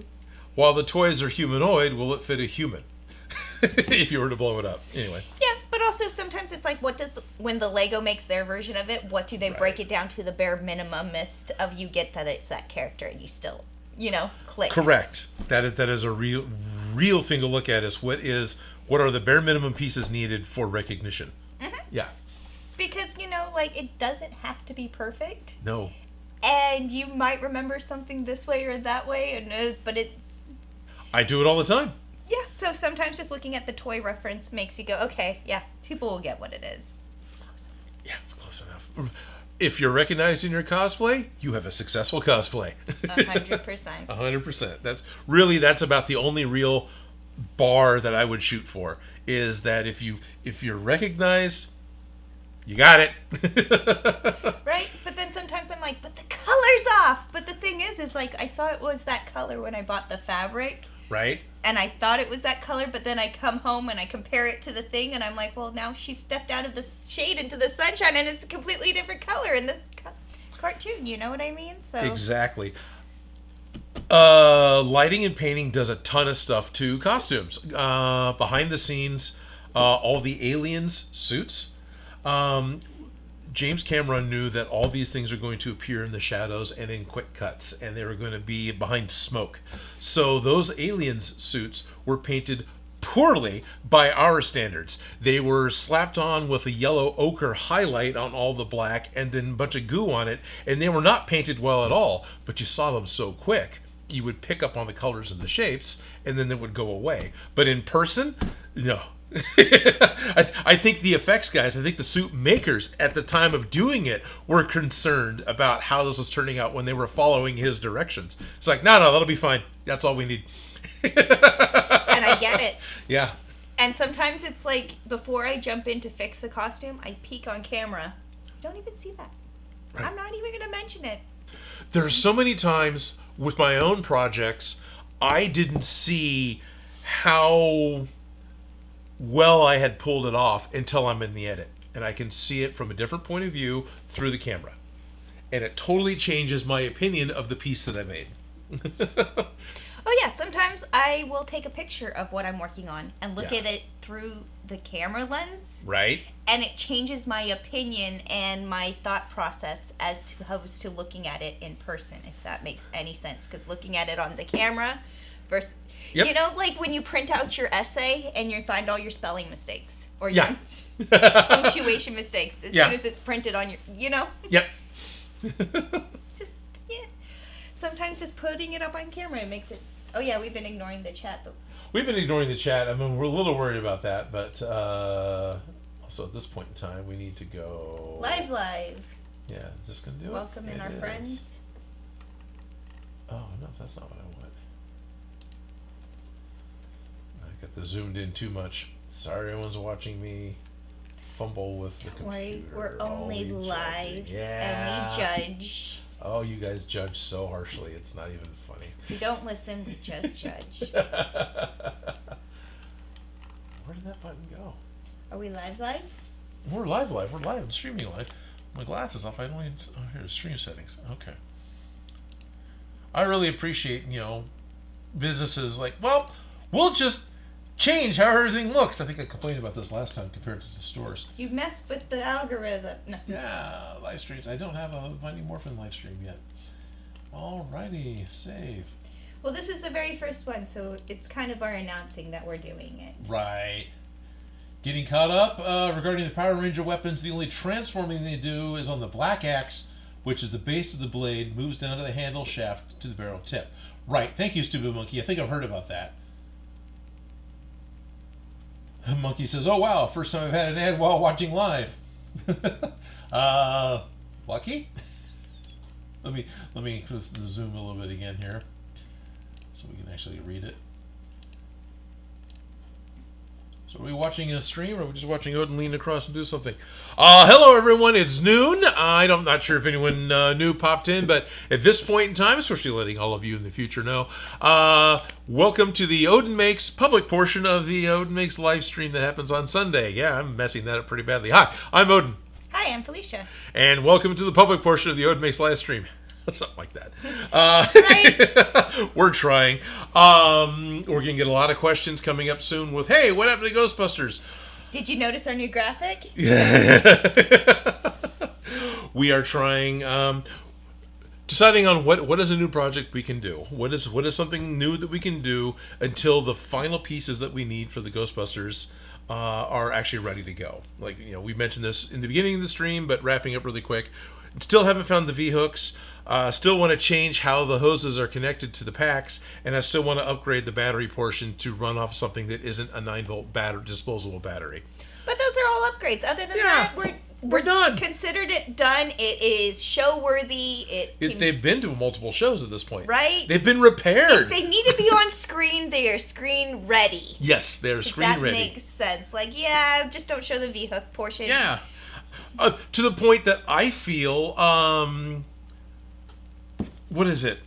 while the toys are humanoid, will it fit a human? If you were to blow it up. Anyway. Yeah, but also sometimes it's like, when the Lego makes their version of it, what do they break it down to the bare minimumist of you get that it's that character and you still, clicks. Correct. That is a real thing to look at is what are the bare minimum pieces needed for recognition. Mm-hmm. Yeah. Because, it doesn't have to be perfect. No. And you might remember something this way or that way, but it's... I do it all the time. Yeah, so sometimes just looking at the toy reference makes you go, okay, yeah, people will get what it is. It's close enough. Yeah, it's close enough. If you're recognized in your cosplay, you have a successful cosplay. 100%. 100%. That's about the only real bar that I would shoot for, is that if you're recognized, you got it. Right? But then sometimes I'm like, but the color's off. But the thing is like, I saw it was that color when I bought the fabric. Right. and I thought it was that color, but then I come home and I compare it to the thing, and I'm like, well, now she stepped out of the shade into the sunshine, and it's a completely different color in the cartoon. You know what I mean? So exactly. Lighting and painting does a ton of stuff to costumes. Behind the scenes, all the aliens suits. James Cameron knew that all these things are going to appear in the shadows and in quick cuts, and they were going to be behind smoke. So those aliens suits were painted poorly by our standards. They were slapped on with a yellow ochre highlight on all the black and then a bunch of goo on it, and they were not painted well at all, but you saw them so quick. You would pick up on the colors and the shapes, and then they would go away. But in person, no. I think the effects guys, I think the suit makers at the time of doing it were concerned about how this was turning out when they were following his directions. It's like, no, that'll be fine. That's all we need. And I get it. Yeah. And sometimes it's like, before I jump in to fix a costume, I peek on camera. You don't even see that. Right. I'm not even going to mention it. There's so many times with my own projects, I didn't see how well I had pulled it off until I'm in the edit, and I can see it from a different point of view through the camera, and it totally changes my opinion of the piece that I made. Oh yeah, sometimes I will take a picture of what I'm working on and look at it through the camera lens, right? And it changes my opinion and my thought process as to opposed to looking at it in person, if that makes any sense. Because looking at it on the camera versus you know, like when you print out your essay and you find all your spelling mistakes or your punctuation mistakes as soon as it's printed on your, you know? Yep. Sometimes just putting it up on camera, it makes it, oh yeah, we've been ignoring the chat. But we've been ignoring the chat. I mean, we're a little worried about that, but also at this point in time, we need to go... Live. Yeah, just going to do Welcome in our friends. Oh, no, that's not what I want. I got the zoomed in too much. Sorry, everyone's watching me fumble with the computer. We're only live, and we judge. Oh, you guys judge so harshly, it's not even funny. We don't listen, we just judge. Where did that button go? Are we live? We're live. We're live. I'm streaming live. My glasses off. I don't even... Oh, here's stream settings. Okay. I really appreciate, businesses like, well, we'll just change how everything looks. I think I complained about this last time compared to the stores. You messed with the algorithm. No. Yeah, live streams. I don't have a Mighty Morphin live stream yet. Alrighty, save. Well, this is the very first one, so it's kind of our announcing that we're doing it. Right. Getting caught up regarding the Power Ranger weapons. The only transforming they do is on the black axe, which is the base of the blade, moves down to the handle shaft to the barrel tip. Right. Thank you, Stupid Monkey. I think I've heard about that. Monkey says, "Oh wow, first time I've had an ad while watching live." Lucky. Let me just zoom a little bit again here, so we can actually read it. So are we watching a stream, or are we just watching Odin lean across and do something? Hello everyone, it's noon. I'm not sure if anyone new popped in, but at this point in time, especially letting all of you in the future know, welcome to the Odin Makes public portion of the Odin Makes live stream that happens on Sunday. Yeah, I'm messing that up pretty badly. Hi, I'm Odin. Hi, I'm Felicia. And welcome to the public portion of the Odin Makes live stream. Something like that. Right. We're trying. We're going to get a lot of questions coming up soon with, hey, what happened to Ghostbusters? Did you notice our new graphic? We are trying, deciding on what is a new project we can do. What is something new that we can do until the final pieces that we need for the Ghostbusters are actually ready to go. Like, we mentioned this in the beginning of the stream, but wrapping up really quick. Still haven't found the V-hooks. Still want to change how the hoses are connected to the packs, and I still want to upgrade the battery portion to run off something that isn't a 9-volt disposable battery. But those are all upgrades. Other than that, we're done. Considered it done. It is show worthy. They've been to multiple shows at this point. Right? They've been repaired. If they need to be on screen, they are screen ready. Yes, they're screen ready. That makes sense. Like, just don't show the V-hook portion. Yeah. To the point that I feel, what is it?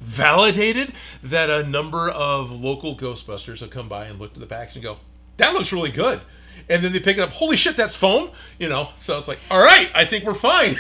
validated that a number of local Ghostbusters have come by and looked at the packs and go, that looks really good. And then they pick it up, holy shit, that's foam? So it's like, all right, I think we're fine.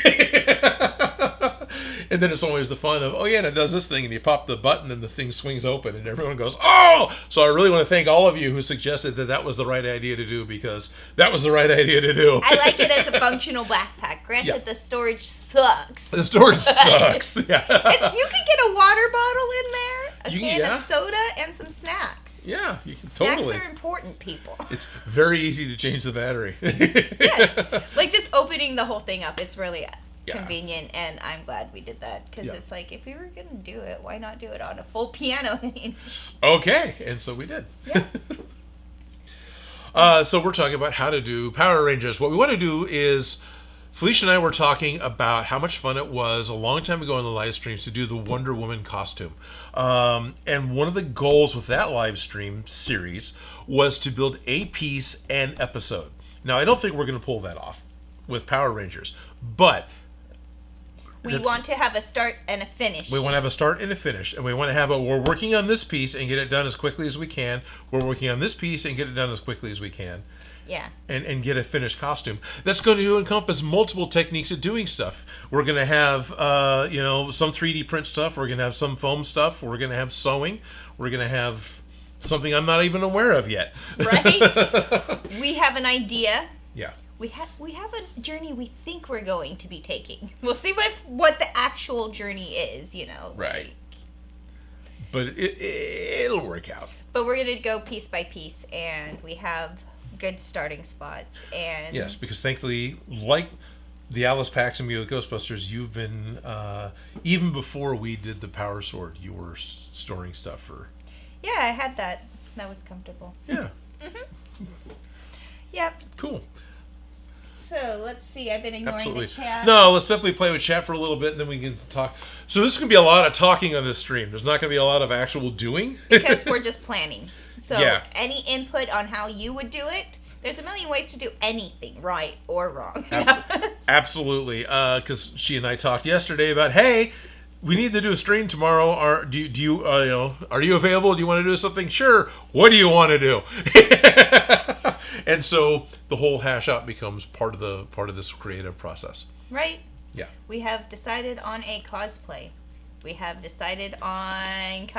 And then it's always the fun of, oh yeah, and it does this thing, and you pop the button and the thing swings open, and everyone goes, oh! So I really want to thank all of you who suggested that was the right idea to do, because that was the right idea to do. I like it as a functional backpack. Granted, the storage sucks. The storage sucks, yeah. You could get a water bottle in there, a can of soda, and some snacks. Yeah, you can totally. Snacks are important, people. It's very easy to change the battery. Yes. Like just opening the whole thing up, it's really convenient, and I'm glad we did that, because it's like, if we were going to do it, why not do it on a full piano hinge? Okay, and so we did. Yeah. So we're talking about how to do Power Rangers. What we want to do is, Felicia and I were talking about how much fun it was a long time ago in the live streams to do the Wonder Woman costume. And one of the goals with that live stream series was to build a piece and episode. Now, I don't think we're going to pull that off with Power Rangers, but we want to have a start and a finish. We want to have a start and a finish, and we want to have we're working on this piece and get it done as quickly as we can. We're working on this piece and get it done as quickly as we can. Yeah. And get a finished costume. That's going to encompass multiple techniques of doing stuff. We're going to have, some 3D print stuff. We're going to have some foam stuff. We're going to have sewing. We're going to have something I'm not even aware of yet. Right? We have an idea. Yeah. We have a journey we think we're going to be taking. We'll see what the actual journey is, Right. But it'll work out. But we're going to go piece by piece, and we have good starting spots. And yes, because thankfully, like the Alice packs and me with Ghostbusters, you've been, even before we did the Power Sword, you were storing stuff for... Yeah, I had that. That was comfortable. Yeah. Mm-hmm. Yep. Cool. So, let's see. I've been ignoring the chat. No, let's definitely play with chat for a little bit, and then we can talk. So this is going to be a lot of talking on this stream. There's not going to be a lot of actual doing. Because we're just planning. So, any input on how you would do it, there's a million ways to do anything, right or wrong. Absolutely. Because she and I talked yesterday about, hey, we need to do a stream tomorrow. Are you available? Do you want to do something? Sure. What do you want to do? And so the whole hash out becomes part of this creative process. Right. Yeah. We have decided on a cosplay. We have decided on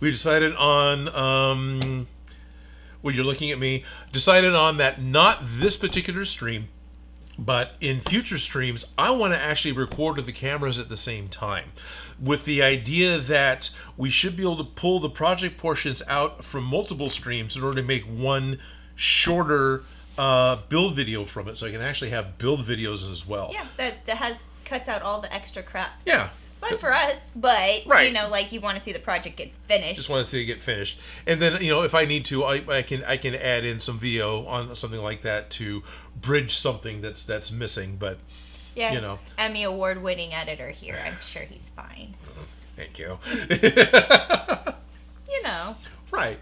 We decided on. Well, you're looking at me. Decided on that, not this particular stream, but in future streams, I want to actually record with the cameras at the same time, with the idea that we should be able to pull the project portions out from multiple streams in order to make one shorter build video from it, so I can actually have build videos as well. Yeah, that cuts out all the extra crap. Yeah. It's fun for us, but, right. You want to see the project get finished. Just want to see it get finished. And then, if I need to, I can add in some video on something like that to bridge something that's missing, but, Emmy award-winning editor here. I'm sure he's fine. Thank you. Right.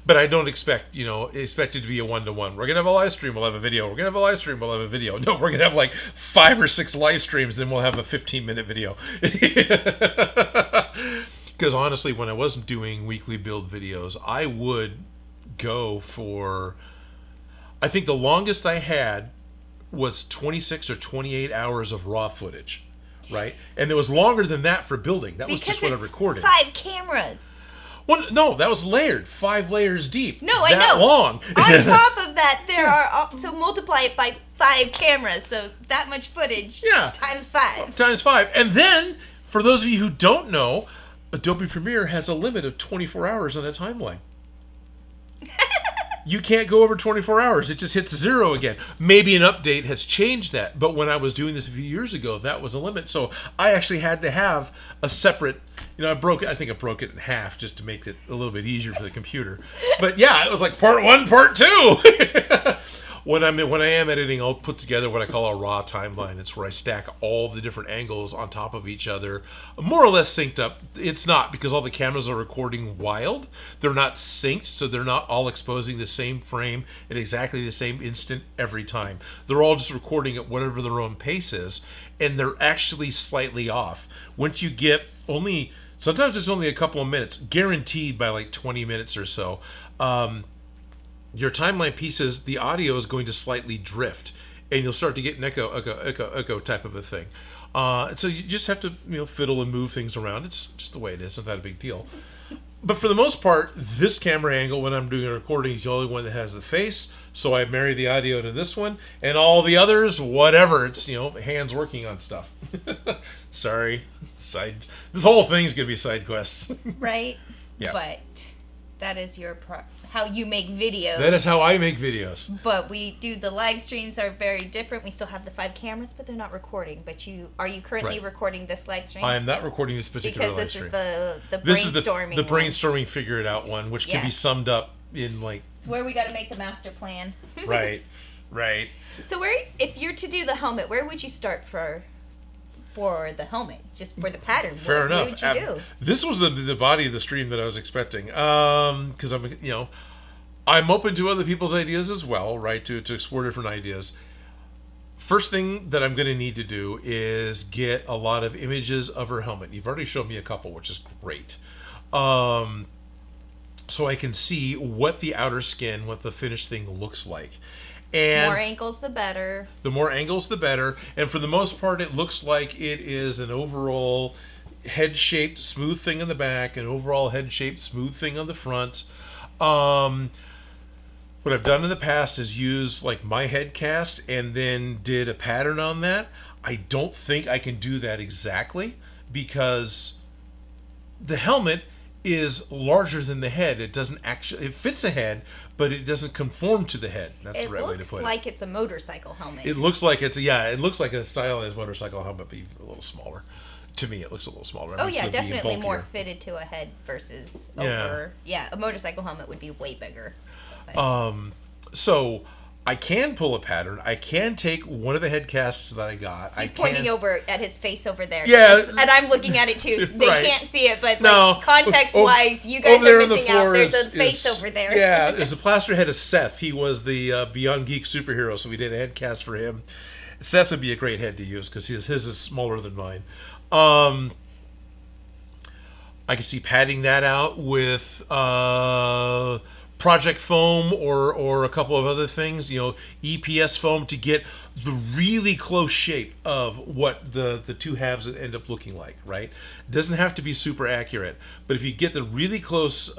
But I don't expect it to be a one-to-one. We're going to have a live stream, we'll have a video. We're going to have a live stream, we'll have a video. No, we're going to have like 5 or 6 live streams, then we'll have a 15-minute video. Because honestly, when I wasn't doing weekly build videos, I would go for... I think the longest I had was 26 or 28 hours of raw footage, right? And it was longer than that for building. That was just what I recorded. 5 cameras. Well, no, that was layered. 5 layers deep. No, I know. That long. On top of that, there are... So multiply it by 5 cameras. So that much footage. Yeah. Times 5. Times 5. And then, for those of you who don't know, Adobe Premiere has a limit of 24 hours on a timeline. You can't go over 24 hours. It just hits 0 again. Maybe an update has changed that. But when I was doing this a few years ago, that was a limit. So I actually had to have a separate... I think I broke it in half just to make it a little bit easier for the computer. But yeah, it was like part 1, part 2. When I am editing, I'll put together what I call a raw timeline. It's where I stack all the different angles on top of each other, more or less synced up. It's not, because all the cameras are recording wild. They're not synced, so they're not all exposing the same frame at exactly the same instant every time. They're all just recording at whatever their own pace is, and they're actually slightly off. Once you get only Sometimes it's only a couple of minutes, guaranteed by like 20 minutes or so. Your timeline pieces, the audio is going to slightly drift, and you'll start to get an echo type of a thing. So you just have to fiddle and move things around. It's just the way it is. It's not that a big deal. But for the most part, this camera angle when I'm doing a recording is the only one that has the face. So I marry the audio to this one, and all the others, whatever. It's hands working on stuff. Sorry, this whole thing's gonna be side quests. Right. Yeah. But that is how you make videos. That is how I make videos. But the live streams are very different. We still have the 5 cameras, but they're not recording. But are you currently recording this live stream? I am not recording this particular live stream. Because this is the brainstorming the brainstorming figure it out one, which can be summed up in like... It's where we got to make the master plan. Right. So if you're to do the helmet, where would you start for the helmet? Just for the pattern? Fair enough. What would you do? This was the body of the stream that I was expecting. Because I'm open to other people's ideas as well, right? To explore different ideas. First thing that I'm going to need to do is get a lot of images of her helmet. You've already shown me a couple, which is great. So I can see what the outer skin, what the finished thing looks like. And more angles, the better. The more angles, the better. And for the most part, it looks like it is an overall head-shaped, smooth thing in the back, an overall head-shaped, smooth thing on the front. What I've done in the past is use like my head cast and then did a pattern on that. I don't think I can do that exactly because the helmet is larger than the head. It fits the head, but it doesn't conform to the head. That's the right way to put it. It looks like it's a motorcycle helmet. It looks like it looks like a stylized motorcycle helmet, but a little smaller. To me, it looks a little smaller. Definitely more fitted to a head versus over. Yeah, a motorcycle helmet would be way bigger. So I can pull a pattern. I can take one of the head casts that I got. He's pointing over at his face over there. Yeah. And I'm looking at it too. They can't see it, but context-wise, you guys are missing out. There's a face over there. Yeah, there's a plaster head of Seth. He was the Beyond Geek superhero, so we did a head cast for him. Seth would be a great head to use because his is smaller than mine. I can see padding that out with... Project foam or a couple of other things, EPS foam to get the really close shape of what the two halves end up looking like, right? It doesn't have to be super accurate, but if you get the really close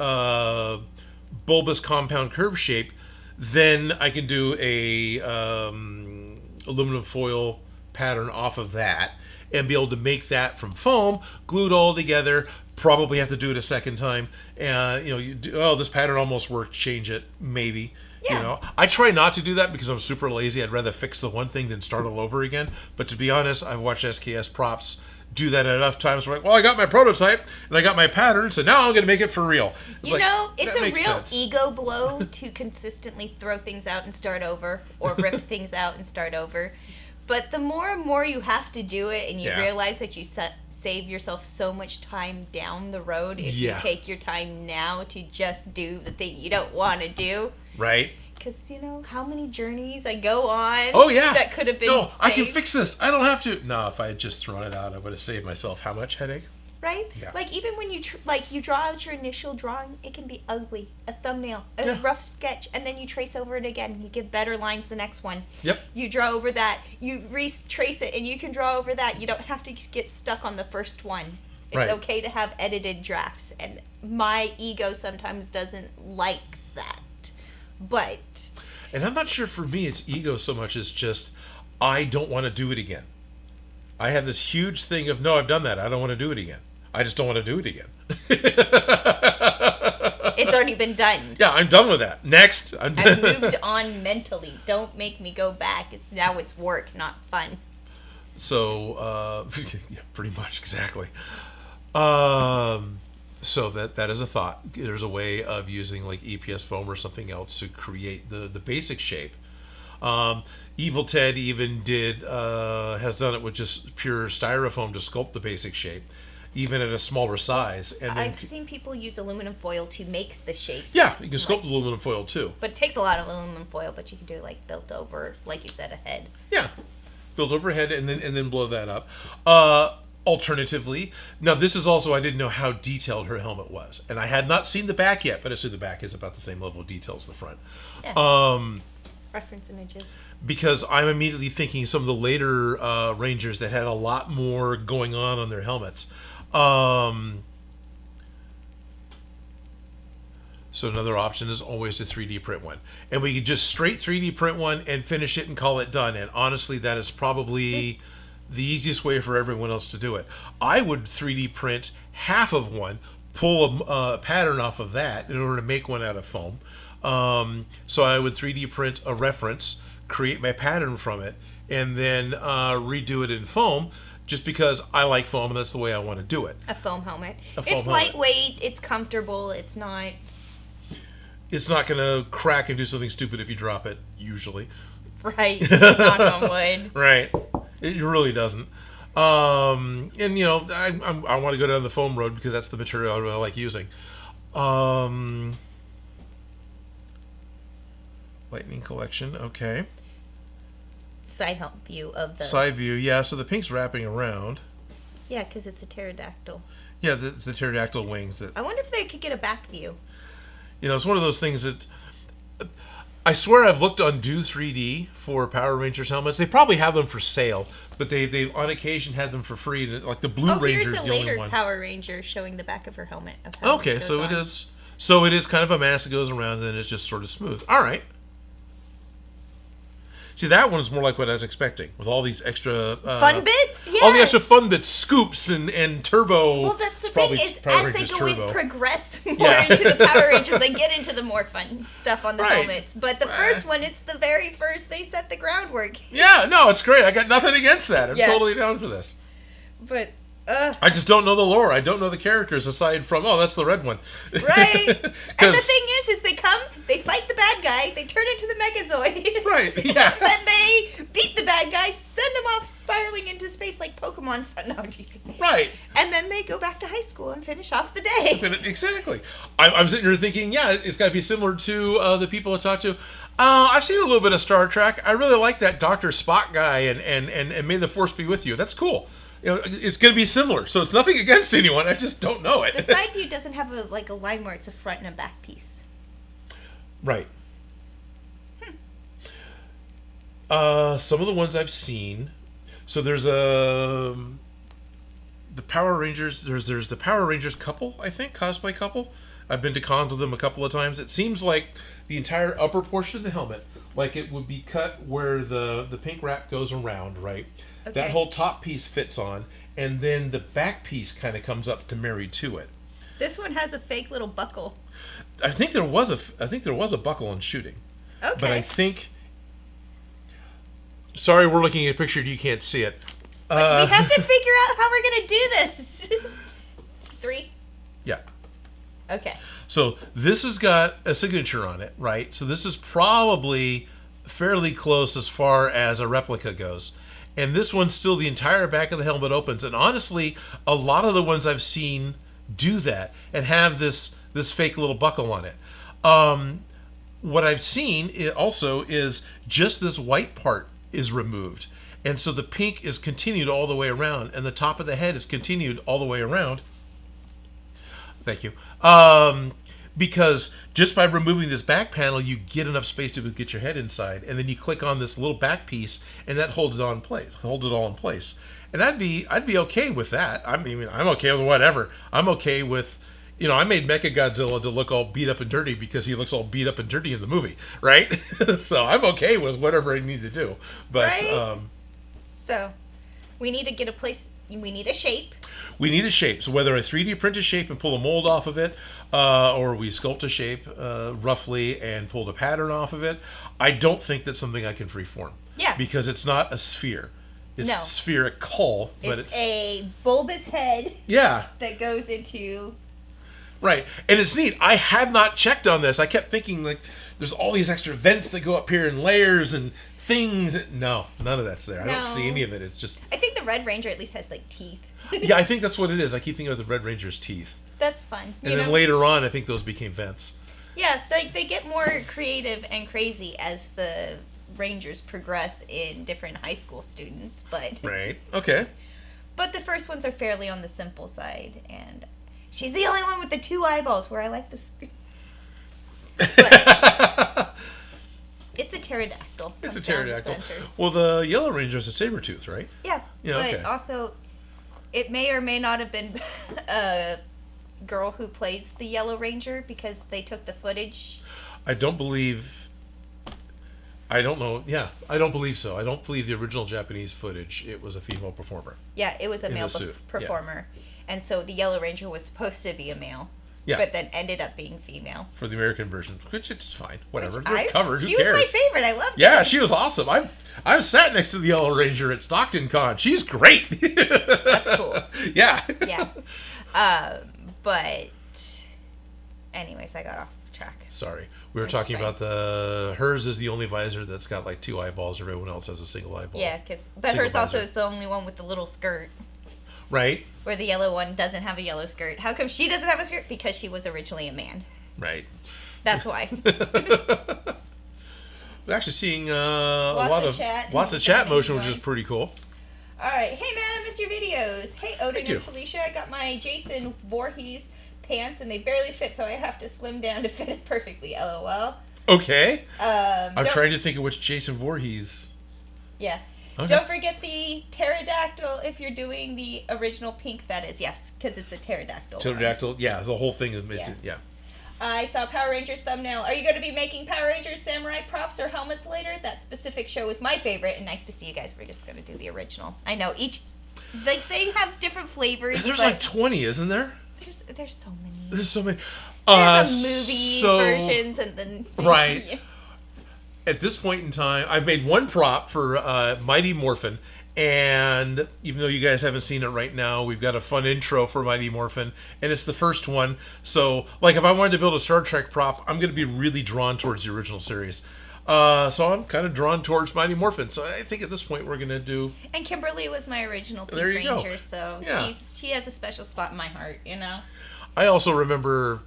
bulbous compound curve shape, then I can do a aluminum foil pattern off of that and be able to make that from foam, glued all together. Probably have to do it a second time. This pattern almost worked. Change it, maybe. Yeah. I try not to do that because I'm super lazy. I'd rather fix the one thing than start all over again. But to be honest, I've watched SKS props do that enough times. We're like, well, I got my prototype and I got my pattern, so now I'm going to make it for real. It's a real ego blow to consistently throw things out and start over, or rip things out and start over. But the more and more you have to do it, and you realize that you save yourself so much time down the road if you take your time now to just do the thing you don't want to do. Right. Because, how many journeys I go on that could have been saved. I can fix this. I don't have to. No, if I had just thrown it out, I would have saved myself how much headache? Right? Yeah. Like, even when you you draw out your initial drawing, it can be ugly. A thumbnail, a rough sketch, and then you trace over it again. You give better lines the next one. Yep. You draw over that. You retrace it, and you can draw over that. You don't have to get stuck on the first one. It's okay to have edited drafts, and my ego sometimes doesn't like that. But... And I'm not sure for me it's ego so much as just, I don't want to do it again. I have this huge thing of, no, I've done that. I don't want to do it again. I just don't want to do it again. It's already been done. Yeah, I'm done with that. Next. I've moved on mentally. Don't make me go back. Now it's work, not fun. So, yeah, pretty much, exactly. So that is a thought. There's a way of using like EPS foam or something else to create the basic shape. Evil Ted even has done it with just pure styrofoam to sculpt the basic shape, even at a smaller size. And then I've seen people use aluminum foil to make the shape. Yeah, you can sculpt aluminum foil too. But it takes a lot of aluminum foil, but you can do like built over, like you said, a head. Yeah, built over a head and then blow that up. Alternatively, now this is also, I didn't know how detailed her helmet was, and I had not seen the back yet, but I assume the back is about the same level of detail as the front. Yeah. Reference images. Because I'm immediately thinking some of the later Rangers that had a lot more going on their helmets. So another option is always to 3D print one. And we could just straight 3D print one and finish it and call it done. And honestly, that is probably the easiest way for everyone else to do it. I would 3D print half of one, pull a pattern off of that in order to make one out of foam. So I would 3D print a reference, create my pattern from it, and then redo it in foam, just because I like foam and that's the way I want to do it. A foam helmet. It's lightweight, it's comfortable, it's not going to crack and do something stupid if you drop it, usually. Right. Knock on wood. Right. It really doesn't. And, you know, I want to go down the foam road because that's the material I really like using. Lightning collection, okay. Side view of the... Side view, yeah, so the pink's wrapping around. Yeah, because it's a pterodactyl. Yeah, the pterodactyl wings. That I wonder if they could get a back view. You know, it's one of those things that... I swear I've looked on Do 3D for Power Rangers helmets. They probably have them for sale, but they've on occasion had them for free. Like the Blue Ranger is the only one. Here's a later Power Ranger showing the back of her helmet. Okay, so it is. So it is kind of a mass that goes around, and then it's just sort of smooth. All right. See, that one's more like what I was expecting, with all these extra... fun bits? Yeah. All the extra fun bits, scoops and turbo... Well, that's the thing, is as they go and progress more into the Power Rangers, they get into the more fun stuff on the helmets. But the first one, it's the very first, they set the groundwork. Yeah, no, it's great. I got nothing against that. I'm totally down for this. But... I just don't know the lore. I don't know the characters aside from, oh, that's the red one. Right. And the thing is they come, they fight the bad guy, they turn into the Megazord. Right, yeah. Then they beat the bad guy, send him off spiraling into space like Pokemon style. No, right. And then they go back to high school and finish off the day. Exactly. I'm sitting here thinking, yeah, it's got to be similar to the people I talked to. I've seen a little bit of Star Trek. I really like that Dr. Spock guy and May the Force be with you. That's cool. You know, it's going to be similar, so it's nothing against anyone. I just don't know it. The side view doesn't have a line where it's a front and a back piece. Right. Some of the ones I've seen. So there's the Power Rangers. There's the Power Rangers couple, I think, cosplay couple. I've been to cons with them a couple of times. It seems like the entire upper portion of the helmet, like it would be cut where the pink wrap goes around, right? Okay. That whole top piece fits on, and then the back piece kind of comes up to marry to it. This one has a fake little buckle. I think there was a buckle on shooting. Okay. But I think... Sorry, we're looking at a picture and you can't see it. We have to figure out how we're going to do this. 3? Yeah. Okay. So this has got a signature on it, right? So this is probably fairly close as far as a replica goes. And this one's still the entire back of the helmet opens. And honestly, a lot of the ones I've seen do that and have this fake little buckle on it. What I've seen also is just this white part is removed. And so the pink is continued all the way around, and the top of the head is continued all the way around. Thank you. Because just by removing this back panel, you get enough space to get your head inside, and then you click on this little back piece, and that holds it all in place. And I'd be okay with that. I mean, I'm okay with whatever. I'm okay with, you know, I made Mechagodzilla to look all beat up and dirty because he looks all beat up and dirty in the movie, right? So I'm okay with whatever I need to do. But right? So we need to get a place. We need a shape. We need a shape. So whether I 3D print a shape and pull a mold off of it, or we sculpt a shape roughly and pull the pattern off of it, I don't think that's something I can freeform. Yeah. Because it's not a sphere. It's spherical. But it's a bulbous head. Yeah. That goes into... Right. And it's neat. I have not checked on this. I kept thinking, like, there's all these extra vents that go up here in layers and things. No, none of that's there. No. I don't see any of it. It's just... I think the Red Ranger at least has, like, teeth. Yeah, I think that's what it is. I keep thinking of the Red Ranger's teeth. That's fun. And then later on, I think those became vents. Yeah, they get more creative and crazy as the Rangers progress in different high school students, but... Right. Okay. But the first ones are fairly on the simple side, and she's the only one with the 2 eyeballs, where I like the screen. But it's a pterodactyl. It's a pterodactyl. Well, the Yellow Ranger is a saber-tooth, right? Yeah, but also, it may or may not have been a girl who plays the Yellow Ranger, because they took the footage. I don't know. Yeah, I don't believe so. I don't believe the original Japanese footage, it was a female performer. Yeah, it was a male performer. Yeah. And so the Yellow Ranger was supposed to be a male. Yeah. But then ended up being female. For the American version, which it's fine. Whatever. We're covered. Who cares? She was my favorite. I loved her. Yeah, she was awesome. I've sat next to the Yellow Ranger at Stockton Con. She's great. That's cool. Yeah. Yeah. But anyways, I got off track. Sorry. We were talking about hers is the only visor that's got like 2 eyeballs. Everyone else has a single eyeball. Yeah, but hers also is the only one with the little skirt. Right. Where the yellow one doesn't have a yellow skirt. How come she doesn't have a skirt? Because she was originally a man. Right. That's why. We're actually seeing lots of chat motion, which is pretty cool. All right. Hey, man, I miss your videos. Hey, Odin and Felicia, I got my Jason Voorhees pants, and they barely fit, so I have to slim down to fit it perfectly. LOL. Okay. I'm trying to think of which Jason Voorhees. Yeah. Okay. Don't forget the pterodactyl if you're doing the original pink, that is. Yes, because it's a pterodactyl. Pterodactyl, yeah. The whole thing is, yeah. I saw Power Rangers thumbnail. Are you going to be making Power Rangers samurai props or helmets later? That specific show was my favorite, and nice to see you guys. We're just going to do the original. I know they have different flavors. There's like 20, isn't there? There's so many. There's so many. There's movies, versions, and then right. Yeah. At this point in time, I've made one prop for Mighty Morphin, and even though you guys haven't seen it right now, we've got a fun intro for Mighty Morphin, and it's the first one. So, like, if I wanted to build a Star Trek prop, I'm going to be really drawn towards the original series. So I'm kind of drawn towards Mighty Morphin. So I think at this point we're going to do... And Kimberly was my original Pink Ranger, so she has a special spot in my heart, you know? I also remember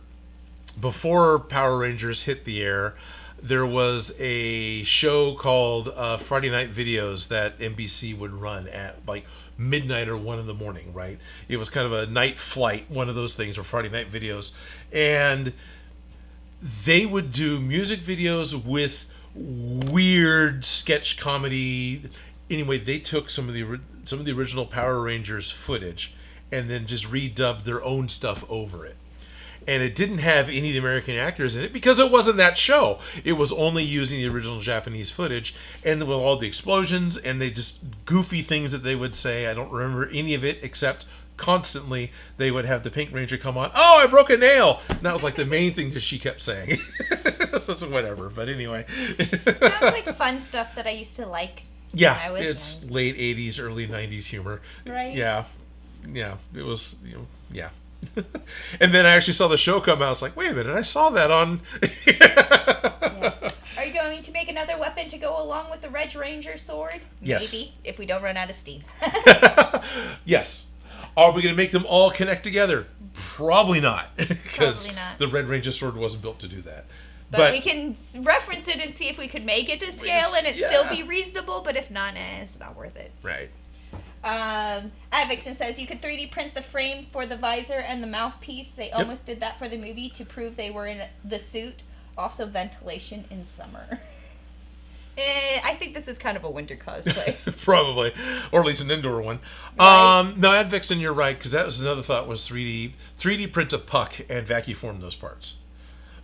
before Power Rangers hit the air, there was a show called Friday Night Videos that NBC would run at like midnight or 1 in the morning, right? It was kind of a night flight, one of those things, or Friday Night Videos. And they would do music videos with weird sketch comedy. Anyway, they took some of the original Power Rangers footage and then just redubbed their own stuff over it. And it didn't have any of the American actors in it because it wasn't that show. It was only using the original Japanese footage and with all the explosions and they just goofy things that they would say. I don't remember any of it except constantly they would have the Pink Ranger come on. Oh, I broke a nail. And that was like the main thing that she kept saying. So whatever. But anyway. Sounds like fun stuff that I used to like. Yeah, when I was it's young. Late 80s, early 90s humor. Right. Yeah. Yeah. It was, yeah. And then I actually saw the show come out. I was like, wait a minute, I saw that on... Yeah. Are you going to make another weapon to go along with the Red Ranger sword? Yes. Maybe, if we don't run out of steam. Yes. Are we going to make them all connect together? Probably not. Because the Red Ranger sword wasn't built to do that. But we can reference it and see if we could make it to scale and it still be reasonable. But if not, it's not worth it. Right. Avixen says you could 3D print the frame for the visor and the mouthpiece. They almost did that for the movie to prove they were in the suit. Also, ventilation in summer. I think this is kind of a winter cosplay. Probably. Or at least an indoor one. Right. No, Advixen, you're right, because that was another thought was 3D print a puck and vacuum form those parts.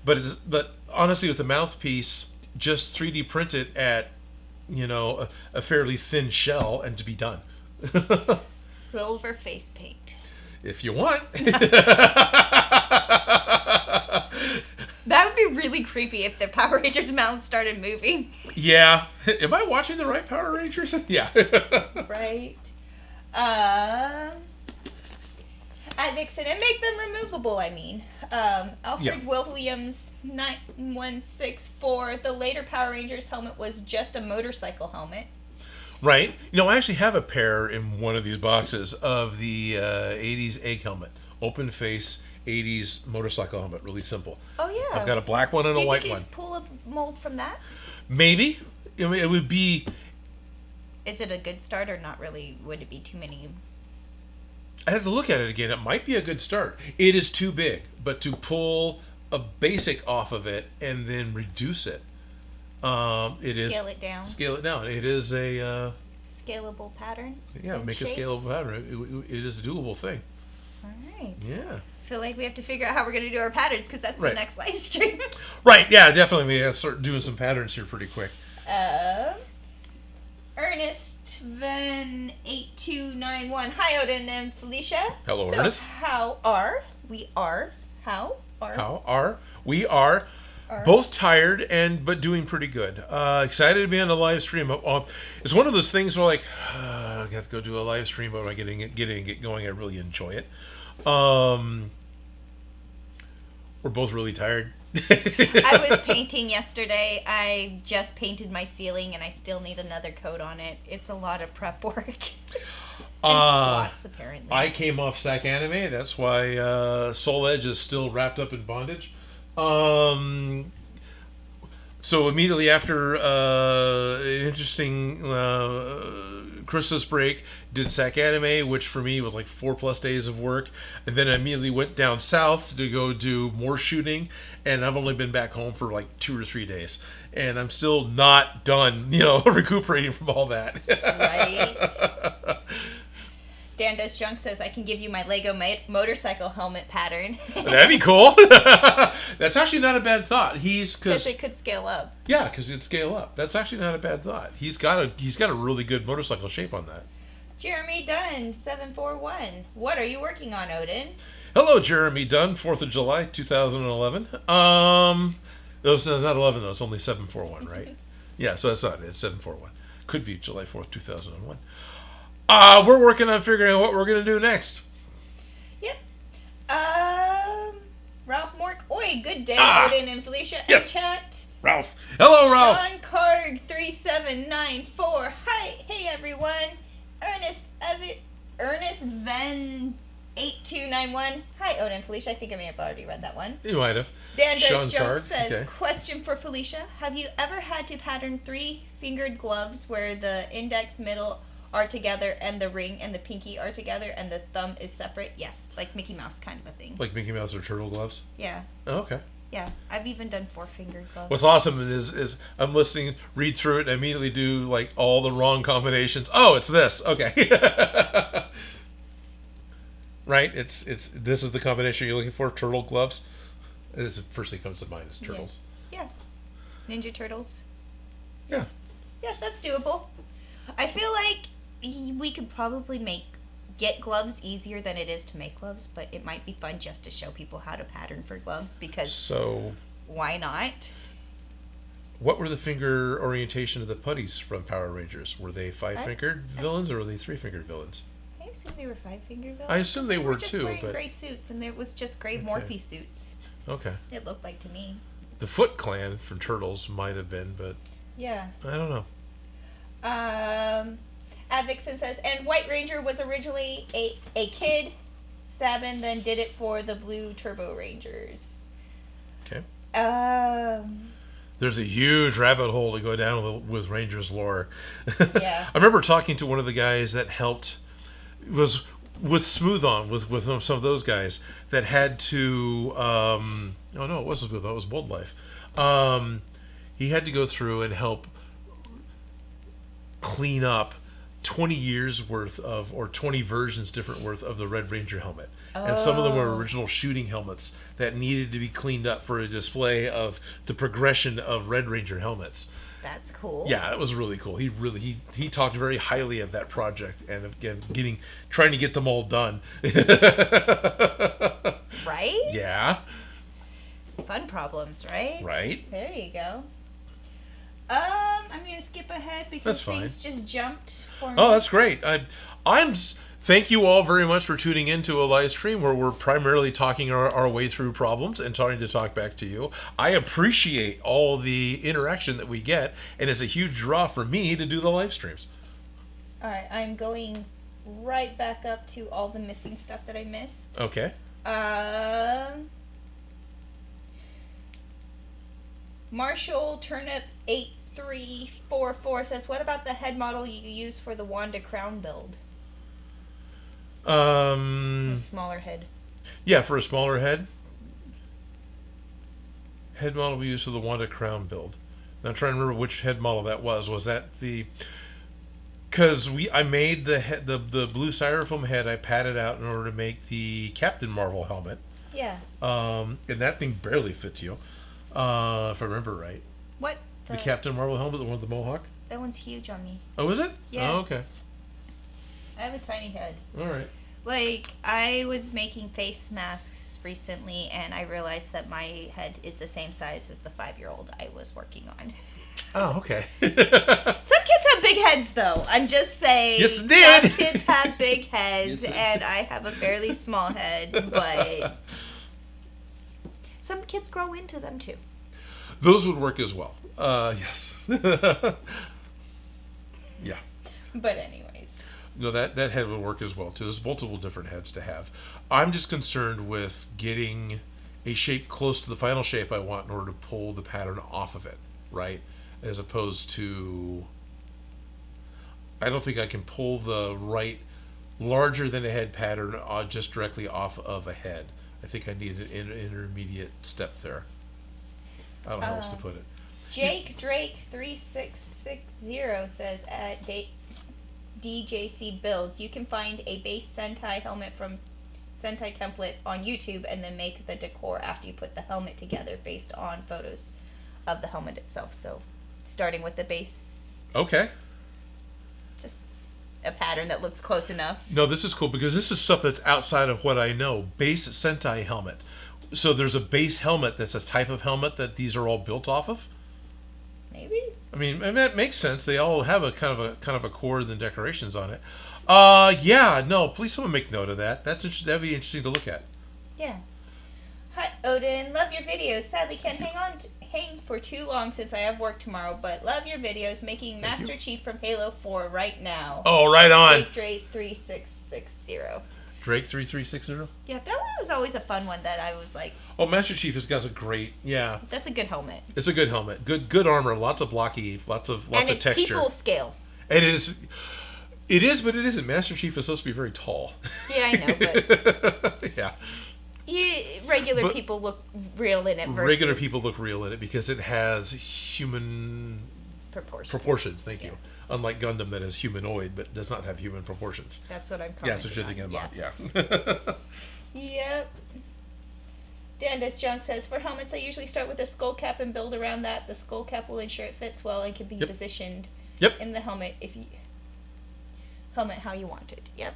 But honestly, with the mouthpiece, just 3D print it at, a fairly thin shell and to be done. Silver face paint. If you want. That would be really creepy if the Power Rangers mouths started moving. Yeah. Am I watching the right Power Rangers? Yeah. Right. Advixen, and make them removable, I mean. Alfred Williams 9164, the later Power Rangers helmet was just a motorcycle helmet. Right. I actually have a pair in one of these boxes of the 80s egg helmet. Open face 80s motorcycle helmet. Really simple. Oh, yeah. I've got a black one and a white one. Do you think you could pull a mold from that? Maybe. It would be... Is it a good start or not really? Would it be too many I have to look at it again. It might be a good start. It is too big, but to pull a basic off of it and then reduce it, it is scale it down. Scale it down. It is a scalable pattern. Yeah, make shape. a scalable pattern. It is a doable thing. All right. Yeah. I feel like we have to figure out how we're going to do our patterns because that's right. the next live stream. Right. Yeah, definitely. We gotta start doing some patterns here pretty quick. Ernest Van 8291. Hi, Odin and Felicia. Hello, Ernest. How are we? Both tired but doing pretty good. Excited to be on the live stream. It's one of those things where I have to go do a live stream, but when I get going, I really enjoy it. We're both really tired. I was painting yesterday. I just painted my ceiling, and I still need another coat on it. It's a lot of prep work. And squats, apparently. I came off SAC Anime. That's why Soul Edge is still wrapped up in bondage. So immediately after an interesting Christmas break, did SAC Anime, which for me was like 4+ days of work, and then I immediately went down south to go do more shooting, and I've only been back home for like 2 or 3 days, and I'm still not done, recuperating from all that. Right. Dan Does Junk says, I can give you my Lego motorcycle helmet pattern. That'd be cool. That's actually not a bad thought. Because it could scale up. Yeah, because it'd scale up. That's actually not a bad thought. He's got a really good motorcycle shape on that. Jeremy Dunn, 741. What are you working on, Odin? Hello, Jeremy Dunn, 4th of July, 2011. It's not 11, though. It's only 741, right? Yeah, so that's not it. It's 741. Could be July 4th, 2001. We're working on figuring out what we're going to do next. Yep. Ralph Mork. Oi, good day, Odin and Felicia. Yes. And chat. Ralph. Hello, Ralph. John Card 3794. Hi. Hey, everyone. Ernest Van 8291. Hi, Odin and Felicia. I think I may have already read that one. You might have. Dan Does Jump Card. says, Okay. Question for Felicia. Have you ever had to pattern 3-fingered gloves where the index, middle are together and the ring and the pinky are together and the thumb is separate? Yes, like Mickey Mouse kind of a thing. Like Mickey Mouse or turtle gloves? Yeah. Oh, okay. Yeah, I've even done 4-fingered gloves. What's awesome is I'm listening, read through it, and immediately do like all the wrong combinations. Oh, it's this. Okay. Right? It's this is the combination you're looking for, turtle gloves. It's the first thing that comes to mind is turtles. Yeah. Ninja Turtles. Yeah. Yeah, that's doable. I feel like we could probably get gloves easier than it is to make gloves, but it might be fun just to show people how to pattern for gloves because why not? What were the finger orientation of the putties from Power Rangers? Were they 5-fingered villains or were they 3-fingered villains? I assume they were 5-fingered villains. I assume they were just too, wearing but gray suits, and there was just gray Morphe suits. Okay. It looked like to me. The Foot Clan from Turtles might have been, but yeah, I don't know. Advixen says, and White Ranger was originally a kid. Sabin then did it for the Blue Turbo Rangers. Okay. There's a huge rabbit hole to go down with Rangers lore. Yeah. I remember talking to one of the guys that helped, was with Smooth On, with some of those guys that had to, oh no, it wasn't Smooth On, it was Bold Life. He had to go through and help clean up 20 years worth of, or 20 versions different worth of the Red Ranger helmet. And some of them were original shooting helmets that needed to be cleaned up for a display of the progression of Red Ranger helmets. That's cool. Yeah, that was really cool. He talked very highly of that project, and again, trying to get them all done. Right? Yeah. Fun problems, right? Right. There you go. I'm gonna skip ahead because things just jumped for me. Oh, that's great. Thank you all very much for tuning into a live stream where we're primarily talking our way through problems and trying to talk back to you. I appreciate all the interaction that we get, and it's a huge draw for me to do the live streams. All right, I'm going right back up to all the missing stuff that I missed. Okay. Marshall Turnip 8344 says, what about the head model you used for the Wanda Crown build? A smaller head. Yeah, for a smaller head. Head model we used for the Wanda Crown build. Now I'm trying to remember which head model that was. Was that the... Because I made the blue styrofoam head, I padded out in order to make the Captain Marvel helmet. Yeah. And that thing barely fits you, if I remember right. What? The Captain Marvel helmet, the one with the mohawk? That one's huge on me. Oh, is it? Yeah. Oh, okay. I have a tiny head. All right. Like, I was making face masks recently, and I realized that my head is the same size as the 5-year-old I was working on. Oh, okay. Some kids have big heads, though. I'm just saying. Yes, it did. Some kids have big heads, and I have a fairly small head, but some kids grow into them, too. Those would work as well. Yes. Yeah. But anyways. No, that head would work as well, too. There's multiple different heads to have. I'm just concerned with getting a shape close to the final shape I want in order to pull the pattern off of it, right? As opposed to... I don't think I can pull the right larger than a head pattern just directly off of a head. I think I need an intermediate step there. I don't know how else to put it. Jake Drake 3660 says at DJC Builds, you can find a base Sentai helmet from Sentai template on YouTube and then make the decor after you put the helmet together based on photos of the helmet itself. So starting with the base. Okay. Just a pattern that looks close enough. No, this is cool because this is stuff that's outside of what I know. Base Sentai helmet. So there's a base helmet that's a type of helmet that these are all built off of? Maybe. I mean, that makes sense. They all have a kind of a core and decorations on it. Yeah, no, please someone make note of that. That'd be interesting to look at. Yeah. Hi, Odin. Love your videos. Sadly, can't hang for too long since I have work tomorrow, but love your videos. Making Master Chief from Halo 4 right now. Oh, right on. Drake 3660. Drake 3360? Yeah, that one was always a fun one that I was like... Oh, Master Chief has got a great... Yeah. That's a good helmet. It's a good helmet. Good armor. Lots of blocky. Lots of texture. And it's people scale. And it is, but it isn't. Master Chief is supposed to be very tall. Yeah, I know, but... Yeah. Regular people look real in it versus... Regular people look real in it because it has human... Proportions, thank you. Unlike Gundam that is humanoid but does not have human proportions. That's what I'm calling. Yeah, that's what you're thinking about, yeah. Yep. Dandas Junk says, for helmets, I usually start with a skull cap and build around that. The skull cap will ensure it fits well and can be positioned in the helmet how you want it. Yep.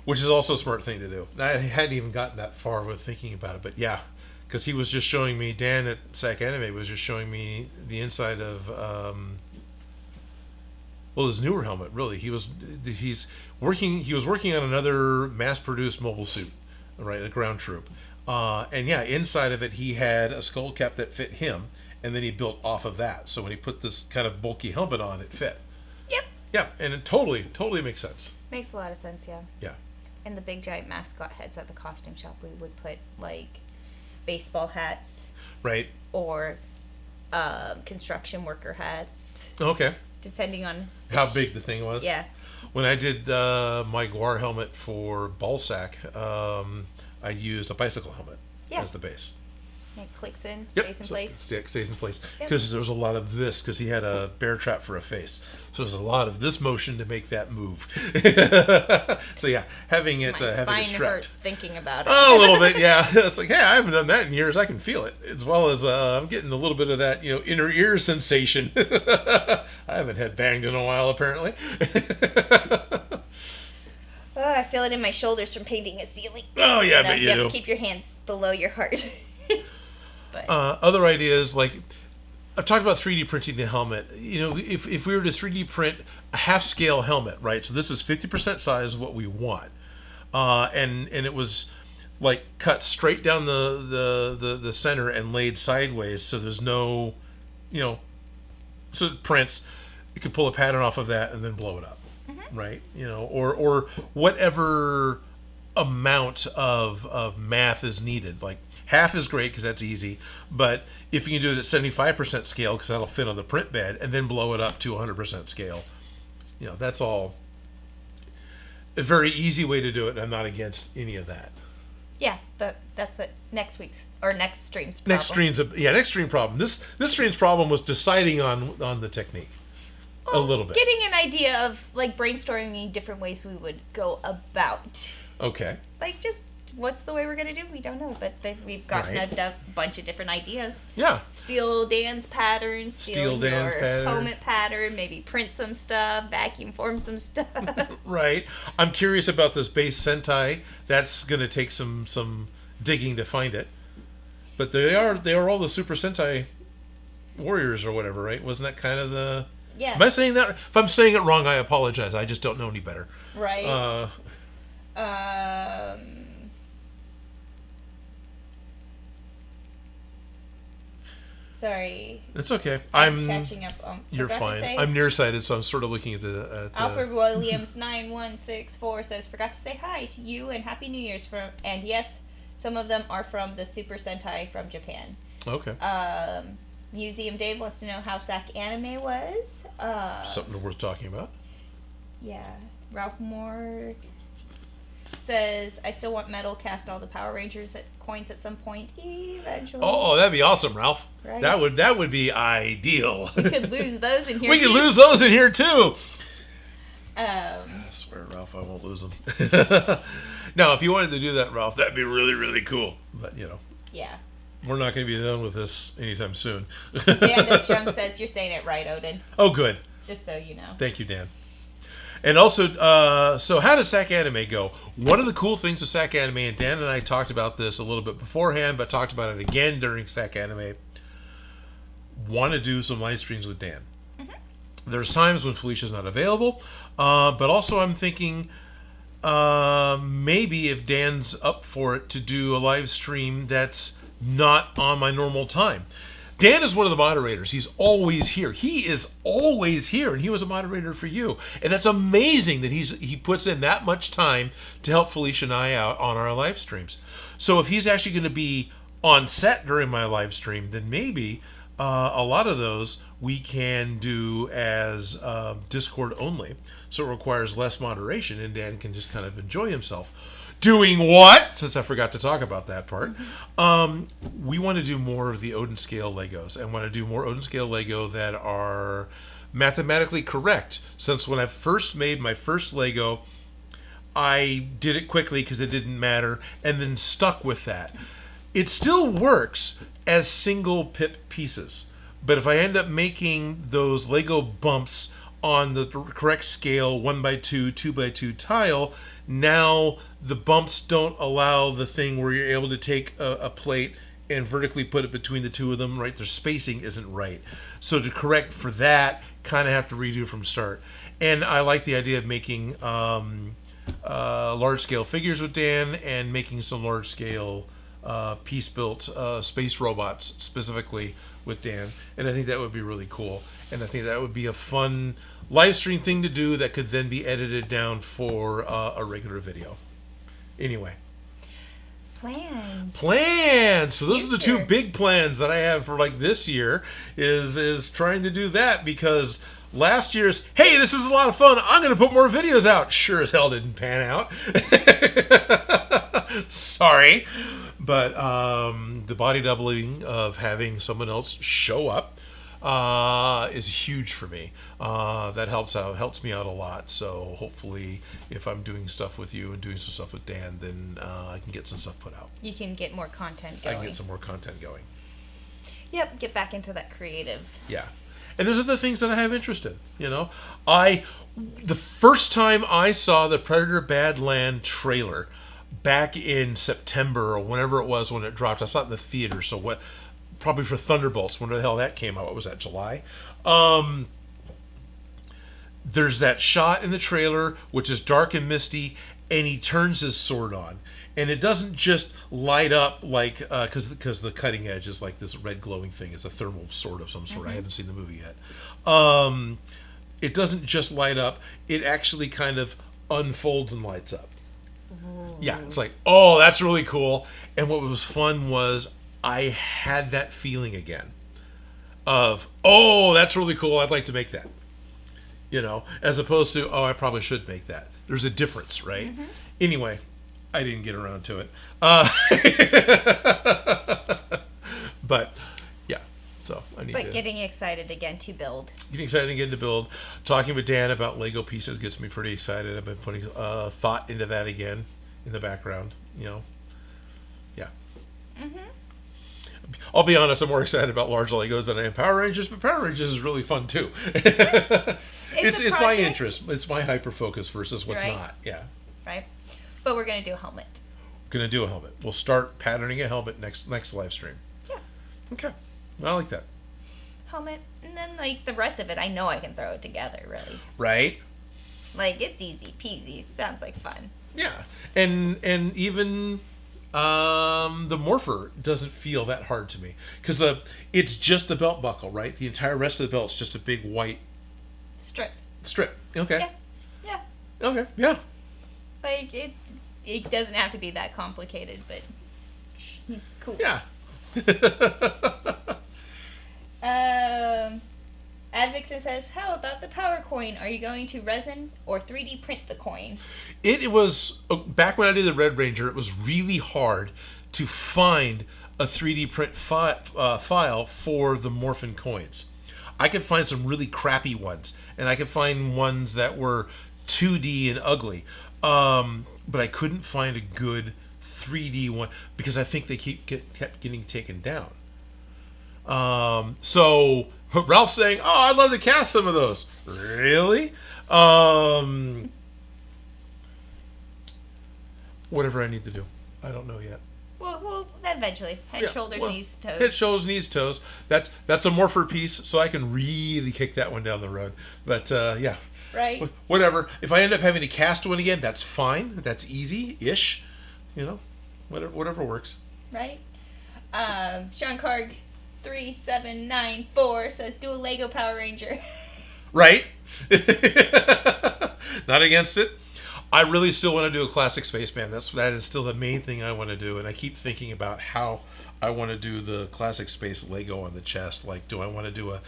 Which is also a smart thing to do. I hadn't even gotten that far with thinking about it, but yeah. Because he was just showing me, Dan at SAC Anime was just showing me the inside of... his newer helmet, really. He was working on another mass-produced mobile suit, right, a ground troop. And yeah, inside of it, he had a skull cap that fit him, and then he built off of that. So when he put this kind of bulky helmet on, it fit. Yep. Yeah, and it totally makes sense. Makes a lot of sense, yeah. Yeah. And the big giant mascot heads at the costume shop, we would put, like, baseball hats. Right. Or construction worker hats. Okay. Depending on how big the thing was. Yeah. When I did my Guar helmet for Ballsack, I used a bicycle helmet as the base. It clicks in, stays in place. Stays in place. Because there was a lot of this, because he had a bear trap for a face. So there's a lot of this motion to make that move. So yeah, having it My having it spine hurts thinking about it. Oh, a little bit, yeah. It's like, hey, I haven't done that in years. I can feel it. As well as I'm getting a little bit of that, inner ear sensation. I haven't had banged in a while, apparently. Oh, I feel it in my shoulders from painting a ceiling. Oh, yeah, but you have to keep your hands below your heart. But. Other ideas, like I've talked about 3D printing the helmet. If we were to 3D print a half-scale helmet, right? So this is 50% size of what we want, and it was like cut straight down the center and laid sideways, so there's no, so it prints. You could pull a pattern off of that and then blow it up, right? Or whatever amount of math is needed, like. Half is great because that's easy, but if you can do it at 75% scale, because that'll fit on the print bed, and then blow it up to 100% scale, that's all. a very easy way to do it. And I'm not against any of that. Yeah, but that's what next stream's problem. Next stream problem. This stream's problem was deciding on the technique. A little bit. Getting an idea of, like, brainstorming different ways we would go about. Okay. Like, just what's the way we're going to do? We don't know, but we've gotten a bunch of different ideas. Yeah. Steal Dan's pattern, steal Dan's helmet pattern, maybe print some stuff, vacuum form some stuff. Right. I'm curious about this base Sentai. That's going to take some digging to find it. But they are all the Super Sentai warriors or whatever, right? Wasn't that kind of the... Yeah. Am I saying that? If I'm saying it wrong, I apologize. I just don't know any better. Right. Sorry. It's okay. I'm catching up. You're fine. I'm nearsighted, so I'm sort of looking at the Alfred Williams 9164 says, "Forgot to say hi to you and Happy New Year's and yes, some of them are from the Super Sentai from Japan." Okay. Museum Dave wants to know how SAC Anime was. Something worth talking about. Yeah. Ralph Moore says, "I still want metal cast all the Power Rangers coins at some point eventually." Oh, that'd be awesome, Ralph. Right? That would be ideal. We could lose those in here. We could lose those in here too. I swear, Ralph, I won't lose them. Now, if you wanted to do that, Ralph, that'd be really, really cool. But yeah. We're not going to be done with this anytime soon. Candace Jung says, "You're saying it right, Odin." Oh, good. Just so you know. Thank you, Dan. And also, so how does SAC Anime go? One of the cool things with SAC Anime, and Dan and I talked about this a little bit beforehand, but talked about it again during SAC Anime, want to do some live streams with Dan. Mm-hmm. There's times when Felicia's not available, but also I'm thinking maybe if Dan's up for it to do a live stream that's not on my normal time. Dan is one of the moderators. He's always here. He is always here, and he was a moderator for you. And that's amazing that he puts in that much time to help Felicia and I out on our live streams. So if he's actually going to be on set during my live stream, then maybe a lot of those we can do as Discord only. So it requires less moderation, and Dan can just kind of enjoy himself. Doing what? Since I forgot to talk about that part. We want to do more of the Odin scale Legos and want to do more Odin scale Lego that are mathematically correct. Since when I first made my first Lego, I did it quickly because it didn't matter and then stuck with that. It still works as single pip pieces. But if I end up making those Lego bumps on the correct scale, 1x2, 2x2 tile, now the bumps don't allow the thing where you're able to take a plate and vertically put it between the two of them, right? Their spacing isn't right. So to correct for that, kind of have to redo from start. And I like the idea of making large-scale figures with Dan and making some large-scale piece-built space robots specifically with Dan. And I think that would be really cool. And I think that would be a fun live stream thing to do that could then be edited down for a regular video. Anyway. Plans. So those are the two big plans that I have for like this year is trying to do that, because last year's, hey, this is a lot of fun, I'm going to put more videos out, sure as hell didn't pan out. Sorry. But the body doubling of having someone else show up is huge for me. That helps me out a lot. So hopefully, if I'm doing stuff with you and doing some stuff with Dan, then I can get some stuff put out. You can get more content going. I can get some more content going. Yep, get back into that creative. Yeah, and there's other things that I have interest in. The first time I saw the Predator Badland trailer back in September or whenever it was when it dropped, I saw it in the theater. So probably for Thunderbolts, when the hell that came out. What was that, July? There's that shot in the trailer, which is dark and misty, and he turns his sword on. And it doesn't just light up like, because the cutting edge is like this red glowing thing. It's a thermal sword of some sort. I haven't seen the movie yet. It doesn't just light up. It actually kind of unfolds and lights up. Ooh. Yeah, it's like, oh, that's really cool. And what was fun was I had that feeling again of, oh, that's really cool. I'd like to make that. you know, as opposed to, oh, I probably should make that. There's a difference, right? Mm-hmm. Anyway, I didn't get around to it. But yeah, so I need to. But getting excited again to build. Getting excited again to build. Talking with Dan about Lego pieces gets me pretty excited. I've been putting thought into that again in the background, you know. Yeah. Mm-hmm. I'll be honest, I'm more excited about large Legos than I am Power Rangers, but Power Rangers is really fun too. It's my interest. It's my hyper focus versus what's not. Yeah. Right. But we're gonna do a helmet. Gonna do a helmet. We'll start patterning a helmet next live stream. Yeah. Okay. I like that. Helmet, and then like the rest of it, I know I can throw it together. Really. Right. Like it's easy peasy. It sounds like fun. Yeah, and even. The morpher doesn't feel that hard to me because it's just the belt buckle, right? The entire rest of the belt's just a big white strip. Okay. Yeah. Okay. Yeah. It's like it doesn't have to be that complicated, but he's cool. Yeah. Advixen says, how about the power coin? Are you going to resin or 3D print the coin? It was, back when I did the Red Ranger, it was really hard to find a 3D print file for the Morphin coins. I could find some really crappy ones, and I could find ones that were 2D and ugly. But I couldn't find a good 3D one because I think they kept getting taken down. So Ralph's saying, "Oh, I'd love to cast some of those." Really? Whatever I need to do, I don't know yet. Well, eventually, head, shoulders, knees, toes. Head, shoulders, knees, toes. That's a morpher piece, so I can really kick that one down the road. But yeah. Right. Whatever. If I end up having to cast one again, that's fine. That's easy-ish. You know, whatever works. Right. Sean Carg 3794 says, do a Lego Power Ranger. Right. Not against it. I really still want to do a classic spaceman. That is still the main thing I want to do, and I keep thinking about how I want to do the classic space Lego on the chest. Like, do I want to do a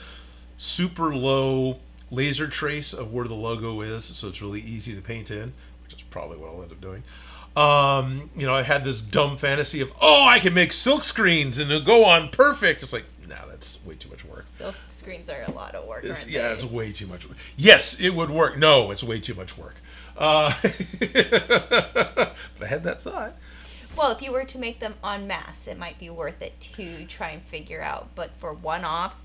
super low laser trace of where the logo is, so it's really easy to paint in, which is probably what I'll end up doing. You know, I had this dumb fantasy of, I can make silk screens and it'll go on perfect. It's like, no, that's way too much work. Silk screens are a lot of work. It's way too much work. Yes, it would work. No, it's way too much work. But I had that thought. Well, if you were to make them en masse, it might be worth it to try and figure out. But for one-off,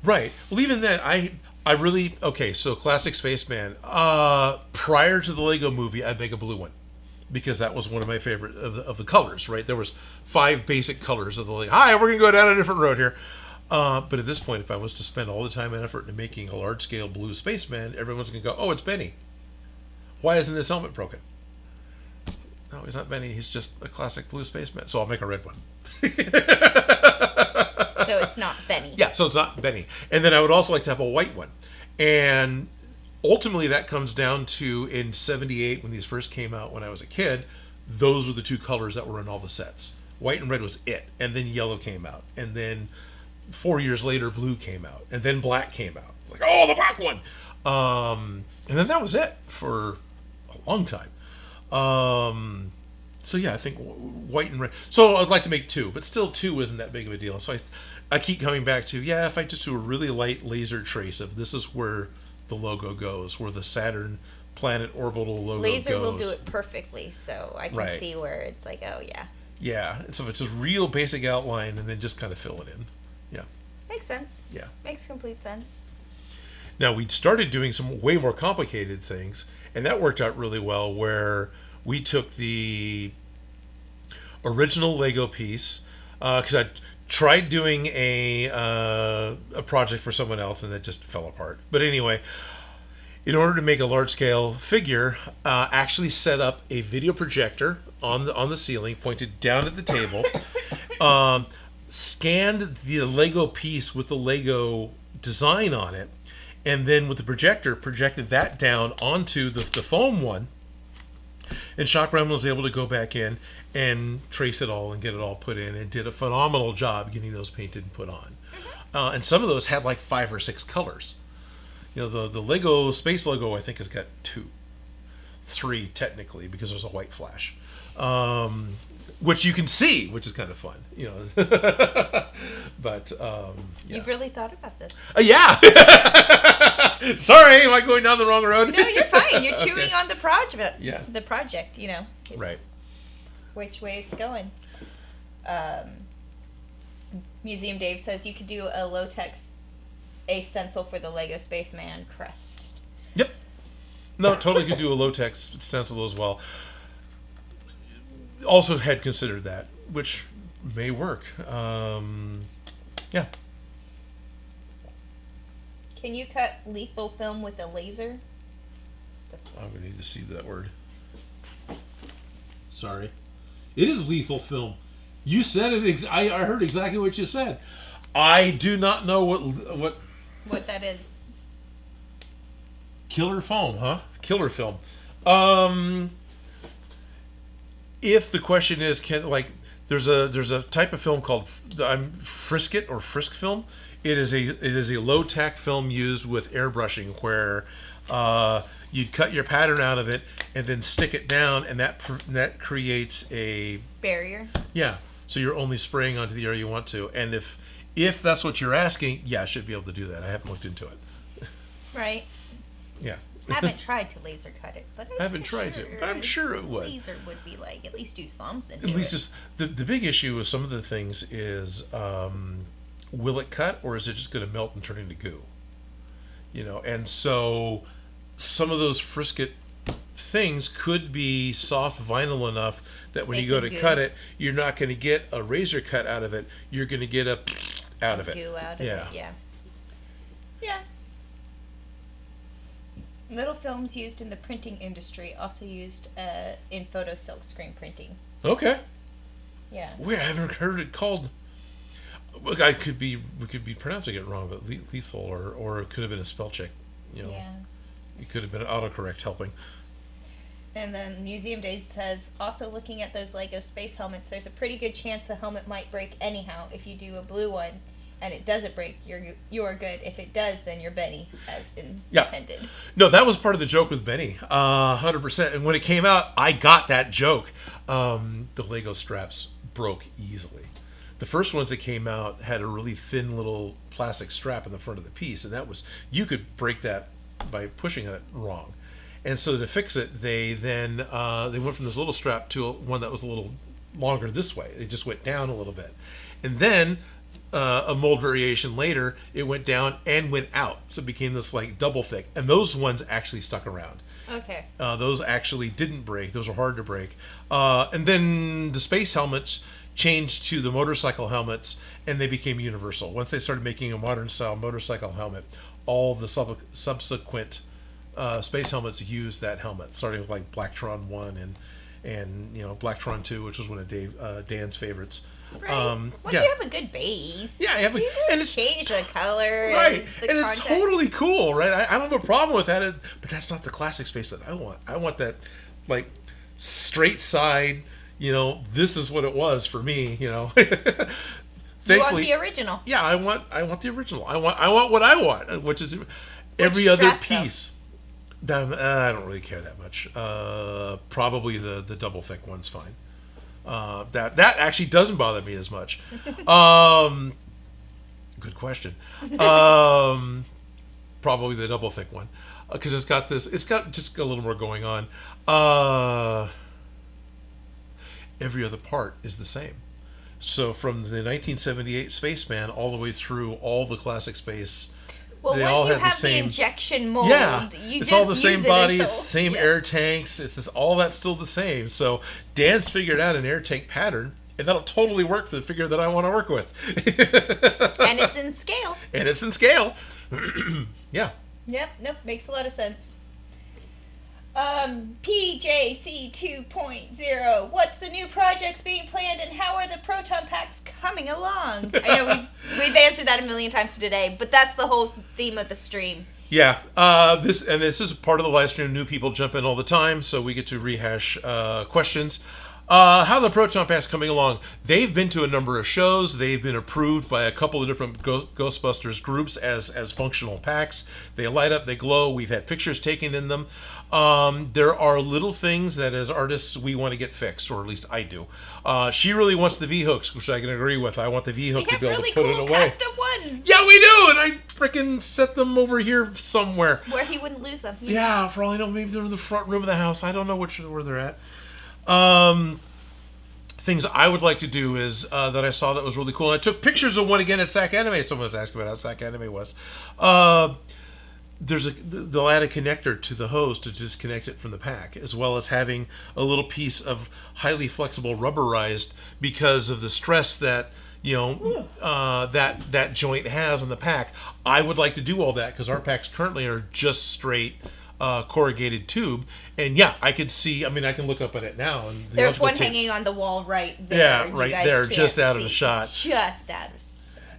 right? Well, even then, I really so classic spaceman. Prior to the Lego Movie, I'd make a blue one because that was one of my favorite of the colors. Right? There was 5 basic colors of the Lego. Hi, we're gonna go down a different road here. But at this point, if I was to spend all the time and effort into making a large-scale blue spaceman, everyone's gonna go, "Oh, it's Benny. Why isn't his helmet broken?" No, he's not Benny. He's just a classic blue spaceman. So I'll make a red one. So it's not Benny. Yeah, so it's not Benny. And then I would also like to have a white one. And ultimately that comes down to, in 78, when these first came out when I was a kid, those were the 2 colors that were in all the sets. White and red was it. And then yellow came out. And then 4 years later, blue came out. And then black came out. Like, the black one! And then that was it for a long time. So yeah, I think white and red. So I'd like to make 2, but still 2 isn't that big of a deal. So I keep coming back to, if I just do a really light laser trace of this is where the logo goes, where the Saturn planet orbital logo goes. Laser will do it perfectly, so I can see where it's like, Yeah, so it's a real basic outline and then just kind of fill it in. Yeah. Makes sense. Yeah. Makes complete sense. Now, we started doing some way more complicated things, and that worked out really well, where we took the original Lego piece, because I tried doing a project for someone else, and it just fell apart. But anyway, in order to make a large-scale figure, actually set up a video projector on the ceiling, pointed down at the table, scanned the Lego piece with the Lego design on it, and then with the projector, projected that down onto the foam one. And Shock Brown was able to go back in and trace it all and get it all put in, and did a phenomenal job getting those painted and put on. And some of those had like 5 or 6 colors. the Lego space logo, I think, has got 3 technically, because there's a white flash, which you can see, which is kind of fun, But yeah. You've really thought about this. Yeah. Sorry, am I going down the wrong road? No, you're fine. You're chewing Okay. on the project. Yeah. The project, Right. It's which way it's going. Museum Dave says you could do a a stencil for the Lego Spaceman crest. Yep. No, totally could do a low-tech stencil as well. Also had considered that, which may work. Yeah. Can you cut lethal film with a laser? I'm going to need to see that word. Sorry. It is lethal film. You said it. I heard exactly what you said. I do not know what that is. Killer foam, huh? Killer film. If the question is, there's a type of film called frisket or frisk film. It is a low tack film used with airbrushing where you'd cut your pattern out of it and then stick it down, and that creates a barrier. Yeah, so you're only spraying onto the area you want to, and if that's what you're asking, yeah, I should be able to do that. I haven't looked into it. Right. Yeah. I haven't tried to laser cut it, but but I'm sure it would. Laser would be at least do something. At least just the big issue with some of the things is, will it cut, or is it just going to melt and turn into goo? And so some of those frisket things could be soft vinyl enough that when you go to cut it, you're not going to get a razor cut out of it. You're going to get out of it. Goo out of it. Yeah. Yeah. Little films used in the printing industry, also used in photo silk screen printing. Okay. Yeah. Weird. I haven't heard it called. We could be pronouncing it wrong, but lethal, or it could have been a spell check. Yeah. It could have been autocorrect helping. And then Museum Dave says, also looking at those Lego space helmets, there's a pretty good chance the helmet might break anyhow. If you do a blue one and it doesn't break, you're good. If it does, then you're Benny, as intended. Yeah. No, that was part of the joke with Benny, 100%. And when it came out, I got that joke. The Lego straps broke easily. The first ones that came out had a really thin little plastic strap in the front of the piece, and you could break that by pushing it wrong. And so to fix it, they went from this little strap to one that was a little longer this way. It just went down a little bit. And then a mold variation later, it went down and went out. So it became this double thick. And those ones actually stuck around. Okay. Those actually didn't break. Those were hard to break. And then the space helmets changed to the motorcycle helmets, and they became universal. Once they started making a modern style motorcycle helmet, all the subsequent space helmets used that helmet, starting with Blacktron 1 and Blacktron 2, which was one of Dan's favorites. Right. Once you have a good base, yeah, and it's change the color, right? And it's totally cool, right? I don't have a problem with that, but that's not the classic space that I want. I want that straight side. This is what it was for me. Thankfully, you want the original. Yeah, I want the original. I want what I want, which is every other piece. I don't really care that much. Probably the double thick one's fine. That actually doesn't bother me as much. Good question. Probably the double thick one, because it's got just a little more going on. Every other part is the same. So from the 1978 Spaceman all the way through all the classic space, they all once you have have the same injection mold. Yeah, it's all the same body, it's the same air tanks. All that's still the same. So Dan's figured out an air tank pattern, and that'll totally work for the figure that I want to work with. And it's in scale. Yeah. Yep. Nope. Makes a lot of sense. PJC 2.0. What's the new projects being planned, and how are the Proton packs coming along? I know we've answered that a million times today, but that's the whole theme of the stream. Yeah. This is part of the live stream. New people jump in all the time, so we get to rehash questions. How the Proton Pack's coming along? They've been to a number of shows. They've been approved by a couple of different Ghostbusters groups as functional packs. They light up, they glow. We've had pictures taken in them. There are little things that as artists we want to get fixed, or at least I do. She really wants the V-hooks, which I can agree with. I want the V-hook to be able to put it away. We have really cool custom ones. Yeah, we do, and I freaking set them over here somewhere. Where he wouldn't lose them. Yeah, for all I know, maybe they're in the front room of the house. I don't know where they're at. Things I would like to do is that I saw that was really cool. And I took pictures of one again at SAC Anime. Someone was asking about how SAC Anime was. They'll add a connector to the hose to disconnect it from the pack, as well as having a little piece of highly flexible rubberized because of the stress that that joint has on the pack. I would like to do all that because our packs currently are just straight corrugated tube, and yeah, I could see. I mean, I can look up at it now. And there's one hanging on the wall right there. Yeah, right there, just out of the shot. Just out of.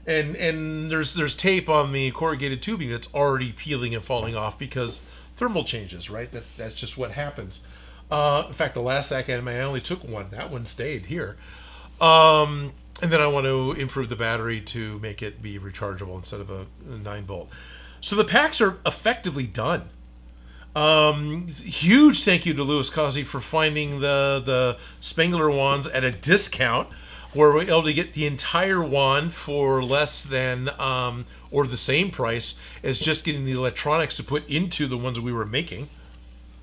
And there's tape on the corrugated tubing that's already peeling and falling off because thermal changes. Right, that's just what happens. In fact, the last SAC Anime I only took one. That one stayed here. And then I want to improve the battery to make it be rechargeable instead of a 9-volt. So the packs are effectively done. Huge thank you to Louis Causey for finding the Spengler wands at a discount where we're able to get the entire wand for less than or the same price as just getting the electronics to put into the ones we were making.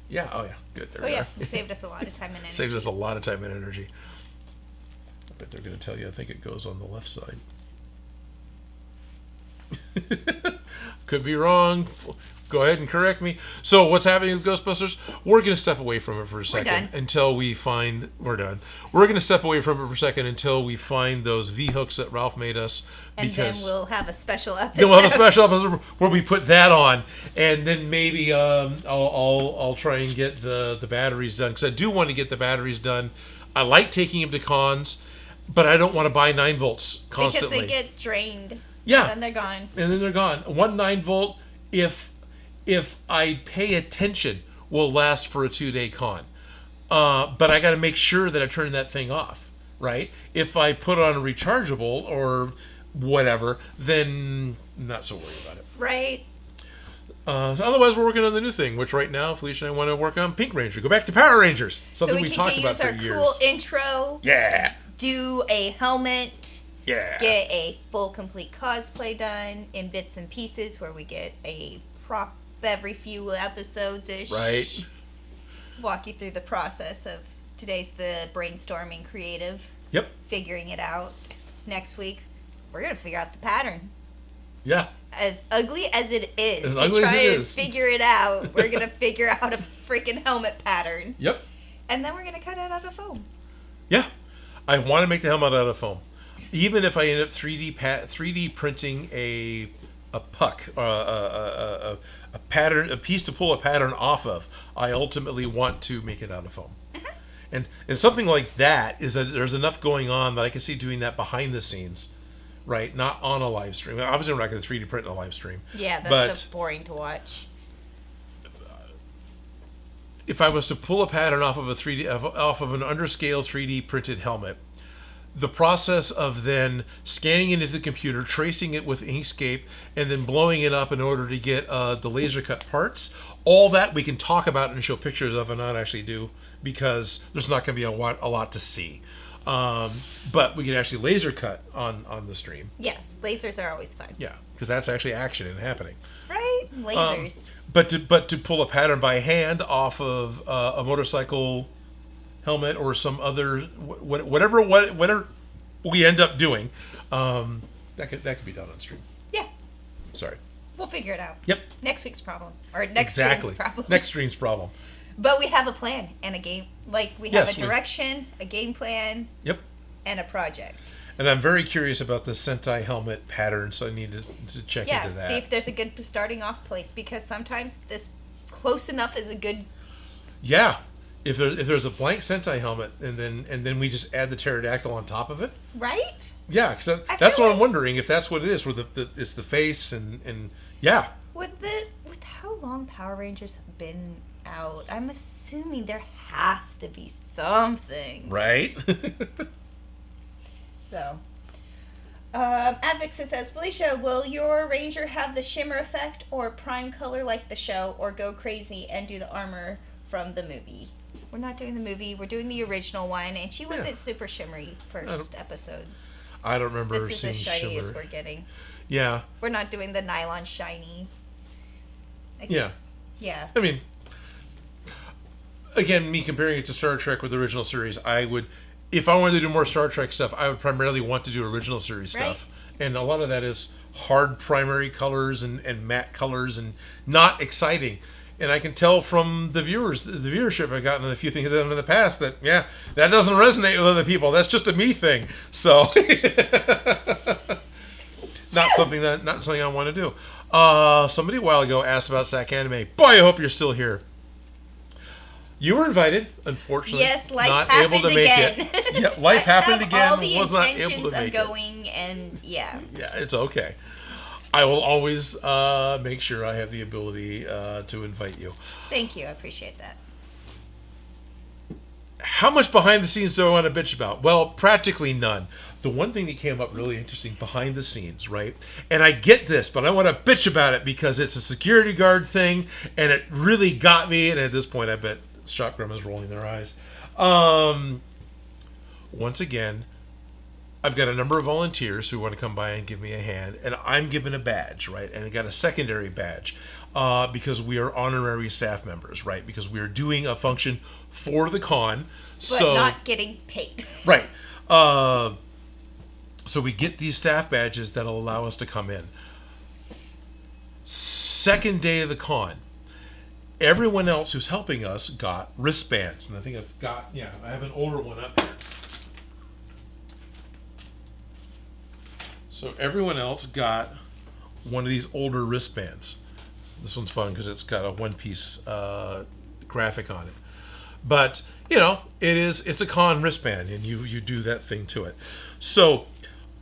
Yeah, oh yeah, good. There we are. It saved us a lot of time and energy. Saved us a lot of time and energy. I bet they're going to tell you I think it goes on the left side. Could be wrong. Go ahead and correct me. So what's happening with Ghostbusters? We're going to step away from it for a second until we find... We're done. We're going to step away from it for a second until we find those V-hooks that Ralph made us. And then we'll have a special episode. Then we'll have a special episode where we put that on. And then maybe I'll try and get the batteries done. Because I do want to get the batteries done. I like taking them to cons, but I don't want to buy 9 volts constantly. Because they get drained. Yeah. And then they're gone. And then they're gone. One 9-volt, if I pay attention, will last for a 2-day con. But I got to make sure that I turn that thing off, right? If I put on a rechargeable or whatever, then I'm not so worried about it. Right. So otherwise, we're working on the new thing, which right now, Felicia and I want to work on Pink Ranger. Go back to Power Rangers. Something we talked about for years. So we can use our cool intro. Yeah. Do a helmet. Yeah. Get a full complete cosplay done in bits and pieces where we get a prop every few episodes-ish. Right. Walk you through the process of today's the brainstorming creative. Yep. Figuring it out. Next week, we're going to figure out the pattern. Yeah. As ugly as it is, as ugly as it is, figure it out, we're going to figure out a freaking helmet pattern. Yep. And then we're going to cut it out of foam. Yeah. I want to make the helmet out of foam. Even if I end up 3D printing a puck, a pattern, a piece to pull a pattern off of, I ultimately want to make it out of foam. Mm-hmm. And something like that is that there's enough going on that I can see doing that behind the scenes, right? Not on a live stream. Obviously, we're not going to 3D print in a live stream. Yeah, that's boring to watch. If I was to pull a pattern off of an underscale 3D printed helmet, the process of then scanning it into the computer, tracing it with Inkscape, and then blowing it up in order to get the laser cut parts, all that we can talk about and show pictures of and not actually do because there's not going to be a lot to see. But we can actually laser cut on the stream. Yes, lasers are always fun. Yeah, because that's actually action and happening. Right, lasers. But to pull a pattern by hand off of a motorcycle helmet or some other whatever we end up doing, that could be done on stream. Yeah. Sorry. We'll figure it out. Yep. Next week's problem or next stream's problem. Next stream's problem. But we have a plan and a game. Like we have a direction, a game plan. Yep. And a project. And I'm very curious about the Sentai helmet pattern, so I need to check into that. See if there's a good starting off place because sometimes this close enough is a good. Yeah. If there's a blank Sentai helmet and then we just add the pterodactyl on top of it, right? Yeah, because that's what I'm wondering if that's what it is. Where it's the face and yeah. With how how long Power Rangers have been out? I'm assuming there has to be something. Right? So, Advixit says, Felicia, will your Ranger have the shimmer effect or prime color like the show, or go crazy and do the armor from the movie? We're not doing the movie. We're doing the original one, and she wasn't super shimmery first episodes. I don't remember seeing shimmer. This is the shiniest we're getting. Yeah. We're not doing the nylon shiny. Yeah. Yeah. I mean, again, me comparing it to Star Trek with the original series, I would, if I wanted to do more Star Trek stuff, I would primarily want to do original series stuff. And a lot of that is hard primary colors and matte colors and not exciting. And I can tell from the viewership I've gotten and a few things I've done in the past that, yeah, that doesn't resonate with other people. That's just a me thing. So, not something I want to do. Somebody a while ago asked about SAC Anime. Boy, I hope you're still here. You were invited, unfortunately. Yes, life not happened able to again. make it. Yeah, life happened again. All the was not able to intentions make of going, and yeah. Yeah, it's okay. I will always make sure I have the ability to invite you. Thank you. I appreciate that. How much behind the scenes do I want to bitch about? Well, practically none. The one thing that came up really interesting behind the scenes, right? And I get this, but I want to bitch about it because it's a security guard thing, and it really got me. And at this point, I bet Shock Grandma's rolling their eyes. Once again, I've got a number of volunteers who want to come by and give me a hand, and I'm given a badge, right? And I got a secondary badge because we are honorary staff members, right? Because we are doing a function for the con. But not getting paid. Right. So we get these staff badges that'll allow us to come in. Second day of the con, everyone else who's helping us got wristbands. And I think I have an older one up here. So everyone else got one of these older wristbands. This one's fun because it's got a one-piece graphic on it. But, it's a con wristband, and you do that thing to it. So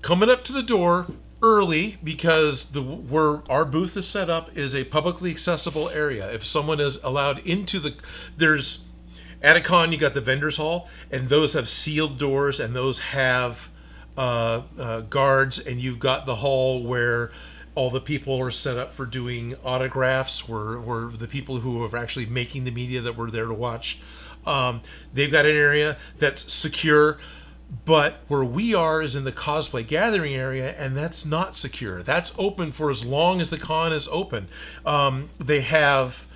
coming up to the door early, because where our booth is set up is a publicly accessible area. If someone is allowed into at a con, you got the vendors hall, and those have sealed doors, and those have guards, and you've got the hall where all the people are set up for doing autographs, where the people who are actually making the media that we're there to watch. They've got an area that's secure, but where we are is in the cosplay gathering area, and that's not secure. That's open for as long as the con is open. They have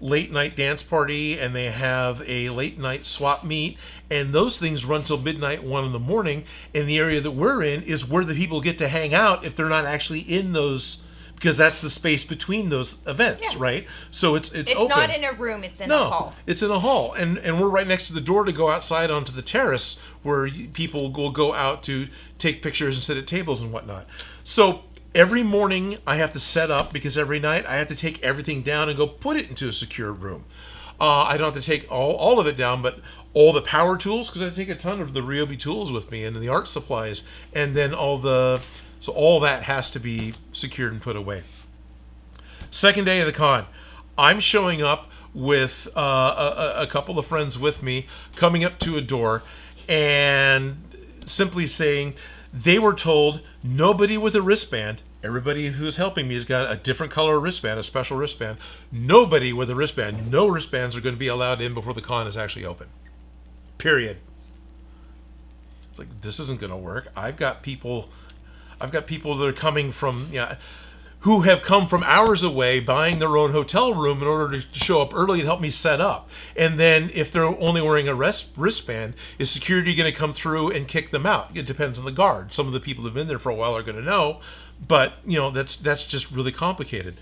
late night dance party, and they have a late night swap meet, and those things run till midnight, 1 a.m. And the area that we're in is where the people get to hang out if they're not actually in those, because that's the space between those events, right? So it's open. It's not in a room, it's in a hall. It's in a hall, and we're right next to the door to go outside onto the terrace where people will go out to take pictures and sit at tables and whatnot. So every morning I have to set up, because every night I have to take everything down and go put it into a secure room. I don't have to take all of it down, but all the power tools, because I take a ton of the Ryobi tools with me, and the art supplies, and then all that has to be secured and put away. Second day of the con, I'm showing up with a couple of friends with me, coming up to a door and simply saying they were told nobody with a wristband. Everybody who's helping me has got a different color wristband, a special wristband. Nobody with a wristband, no wristbands are going to be allowed in before the con is actually open. Period. It's like, this isn't going to work. I've got people that are coming from, who have come from hours away buying their own hotel room in order to show up early and help me set up. And then if they're only wearing a wristband, is security going to come through and kick them out? It depends on the guard. Some of the people who've been there for a while are going to know, but that's just really complicated.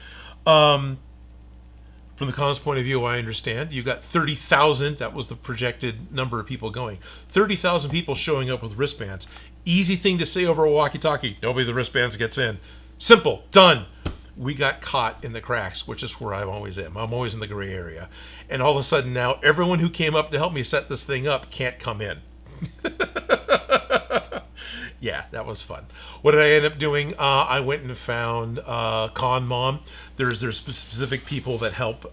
From the con's point of view, I understand. You got 30,000, that was the projected number of people going. 30,000 people showing up with wristbands. Easy thing to say over a walkie-talkie. Nobody with the wristbands gets in. Simple. Done. We got caught in the cracks, which is where I always am. I'm always in the gray area. And all of a sudden now, everyone who came up to help me set this thing up can't come in. Yeah, that was fun. What did I end up doing? I went and found Con Mom. There's specific people that help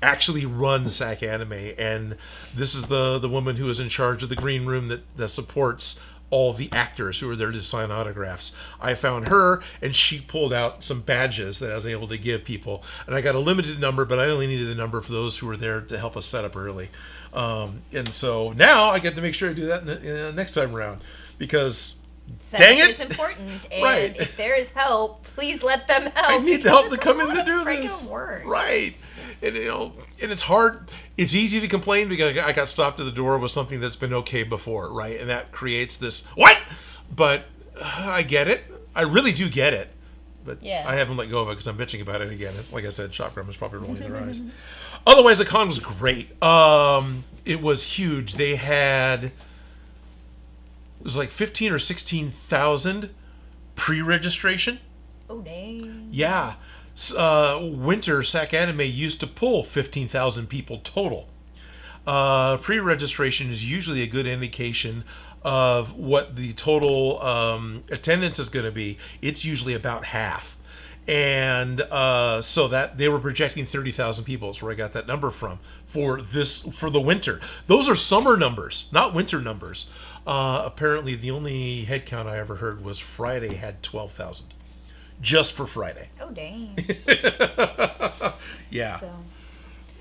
actually run SAC Anime, and this is the woman who is in charge of the green room that supports all the actors who are there to sign autographs. I found her, and she pulled out some badges that I was able to give people. And I got a limited number, but I only needed a number for those who were there to help us set up early. And so now I get to make sure I do that in the next time around, because dang it, it's important. And right. if there is help, please let them help. I need the help to come in to do this. Work. Right. And and it's hard. It's easy to complain because I got stopped at the door with something that's been okay before, right? And that creates this what? But I get it. I really do get it. But I haven't let go of it because I'm bitching about it again. Like I said, shop grandma's probably rolling their eyes. Otherwise, the con was great. It was huge. They had, it was like 15 or 16,000 pre-registration. Oh dang. Yeah. Winter SAC Anime used to pull 15,000 people total. Pre-registration is usually a good indication of what the total attendance is going to be. It's usually about half. And so that they were projecting 30,000 people is where I got that number from for the winter. Those are summer numbers, not winter numbers. Apparently the only head count I ever heard was Friday had 12,000. Just for Friday. Oh, dang. Yeah. So,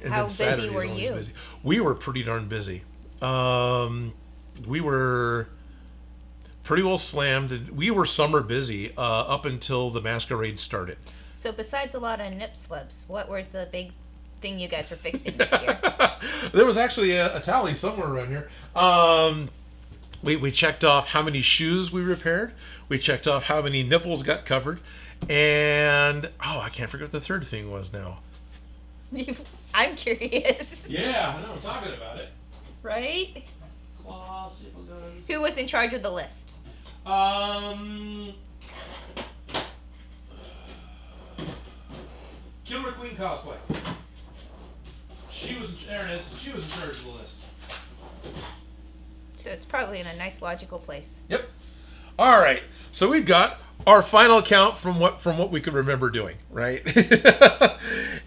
and how busy were you? Busy. We were pretty darn busy. We were pretty well slammed. We were summer busy up until the masquerade started. So besides a lot of nip slips, what was the big thing you guys were fixing this year? There was actually a tally somewhere around here. We checked off how many shoes we repaired. We checked off how many nipples got covered. And, I can't forget what the third thing was now. I'm curious. Yeah, I know, I'm talking about it. Right? Claw, staple guns. Who was in charge of the list? Killer Queen Cosplay. She was in charge of the list. So it's probably in a nice logical place. Yep. All right. So we've got our final count from what we could remember doing, right?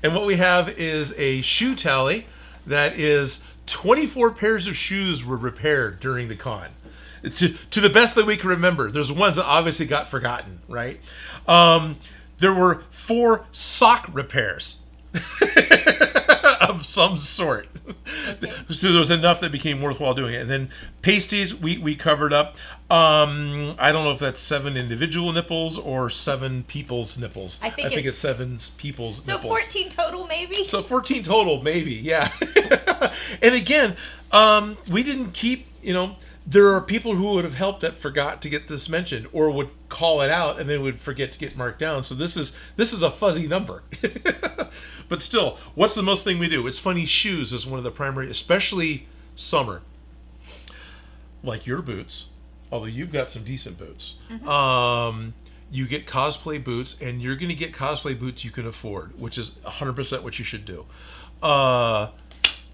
And what we have is a shoe tally that is 24 pairs of shoes were repaired during the con. To the best that we can remember. There's ones that obviously got forgotten, right? There were 4 sock repairs. Of some sort. Okay. So there was enough that became worthwhile doing it. And then pasties we covered up. I don't know if that's 7 individual nipples or 7 people's nipples. I think it's 7 people's nipples. So 14 total maybe? So 14 total maybe, yeah. And again, we didn't keep, there are people who would have helped that forgot to get this mentioned or would call it out and then would forget to get marked down. So this is a fuzzy number. But still, what's the most thing we do? It's funny, shoes is one of the primary, especially summer. Like your boots, although you've got some decent boots. Mm-hmm. You get cosplay boots, and you're going to get cosplay boots you can afford, which is 100% what you should do. And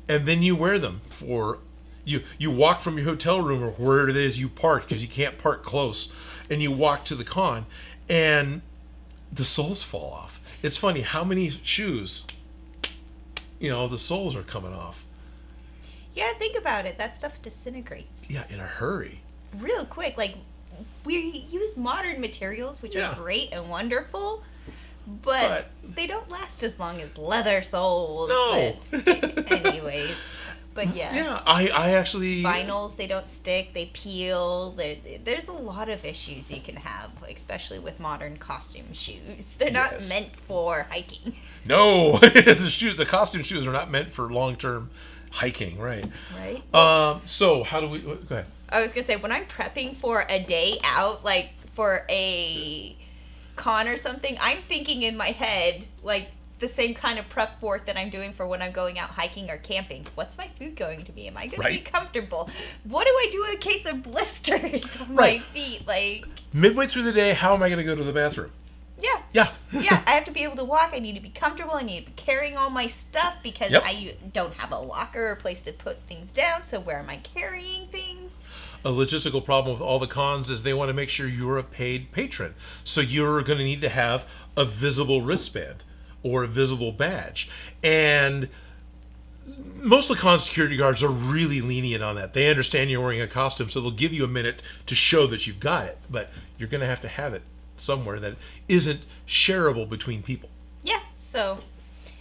then you wear them for... You walk from your hotel room or where it is you park, because you can't park close, and you walk to the con, and the soles fall off. It's funny how many shoes, the soles are coming off. Yeah, think about it. That stuff disintegrates. Yeah, in a hurry. Real quick. Like, we use modern materials, which are great and wonderful, but they don't last as long as leather soles. No. Anyways. But yeah. Yeah, I actually... Vinyls, they don't stick, they peel. There's a lot of issues you can have, especially with modern costume shoes. They're not meant for hiking. No, the costume shoes are not meant for long-term hiking, right? Right. So how do we... Go ahead. I was going to say, when I'm prepping for a day out, like for a con or something, I'm thinking in my head, like, the same kind of prep work that I'm doing for when I'm going out hiking or camping. What's my food going to be? Am I going to be comfortable? What do I do in case of blisters on my feet? Like, midway through the day, how am I going to go to the bathroom? Yeah. Yeah. Yeah, I have to be able to walk. I need to be comfortable. I need to be carrying all my stuff because I don't have a locker or a place to put things down. So where am I carrying things? a logistical problem with all the cons is they want to make sure you're a paid patron. So you're going to need to have a visible wristband or a visible badge. And most of the con security guards are really lenient on that. They understand you're wearing a costume, so they'll give you a minute to show that you've got it. But you're going to have it somewhere that isn't shareable between people. Yeah, so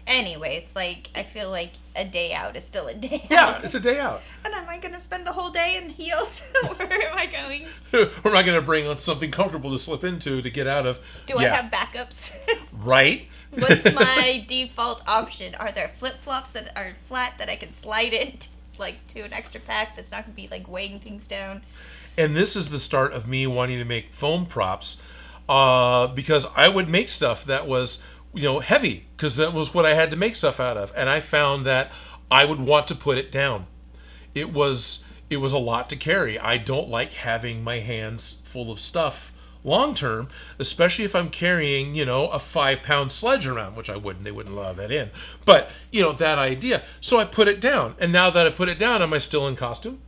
anyways, like, I feel like a day out is still a day out. Yeah, it's a day out. And am I going to spend the whole day in heels? Or am I going? Or am I going to bring on something comfortable to slip into to get out of? Do I have backups? Right. What's my default option? Are there flip-flops that are flat that I can slide it, like, to an extra pack that's not going to be, like, weighing things down? And this is the start of me wanting to make foam props, because I would make stuff that was, heavy, because that was what I had to make stuff out of. And I found that I would want to put it down. It was a lot to carry. I don't like having my hands full of stuff long term, especially if I'm carrying, a 5-pound sledge around, which they wouldn't allow that in. But, that idea. So I put it down. And now that I put it down, am I still in costume?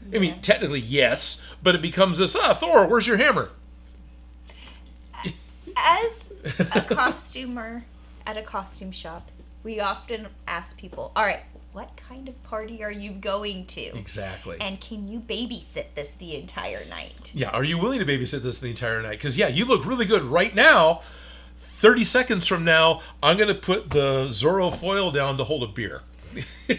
Yeah. I mean, technically, yes, but it becomes this, Thor, where's your hammer? As a costumer at a costume shop, we often ask people, all right, what kind of party are you going to? Exactly. And can you babysit this the entire night? Yeah, are you willing to babysit this the entire night? Because, you look really good right now. 30 seconds from now, I'm going to put the Zorro foil down to hold a beer.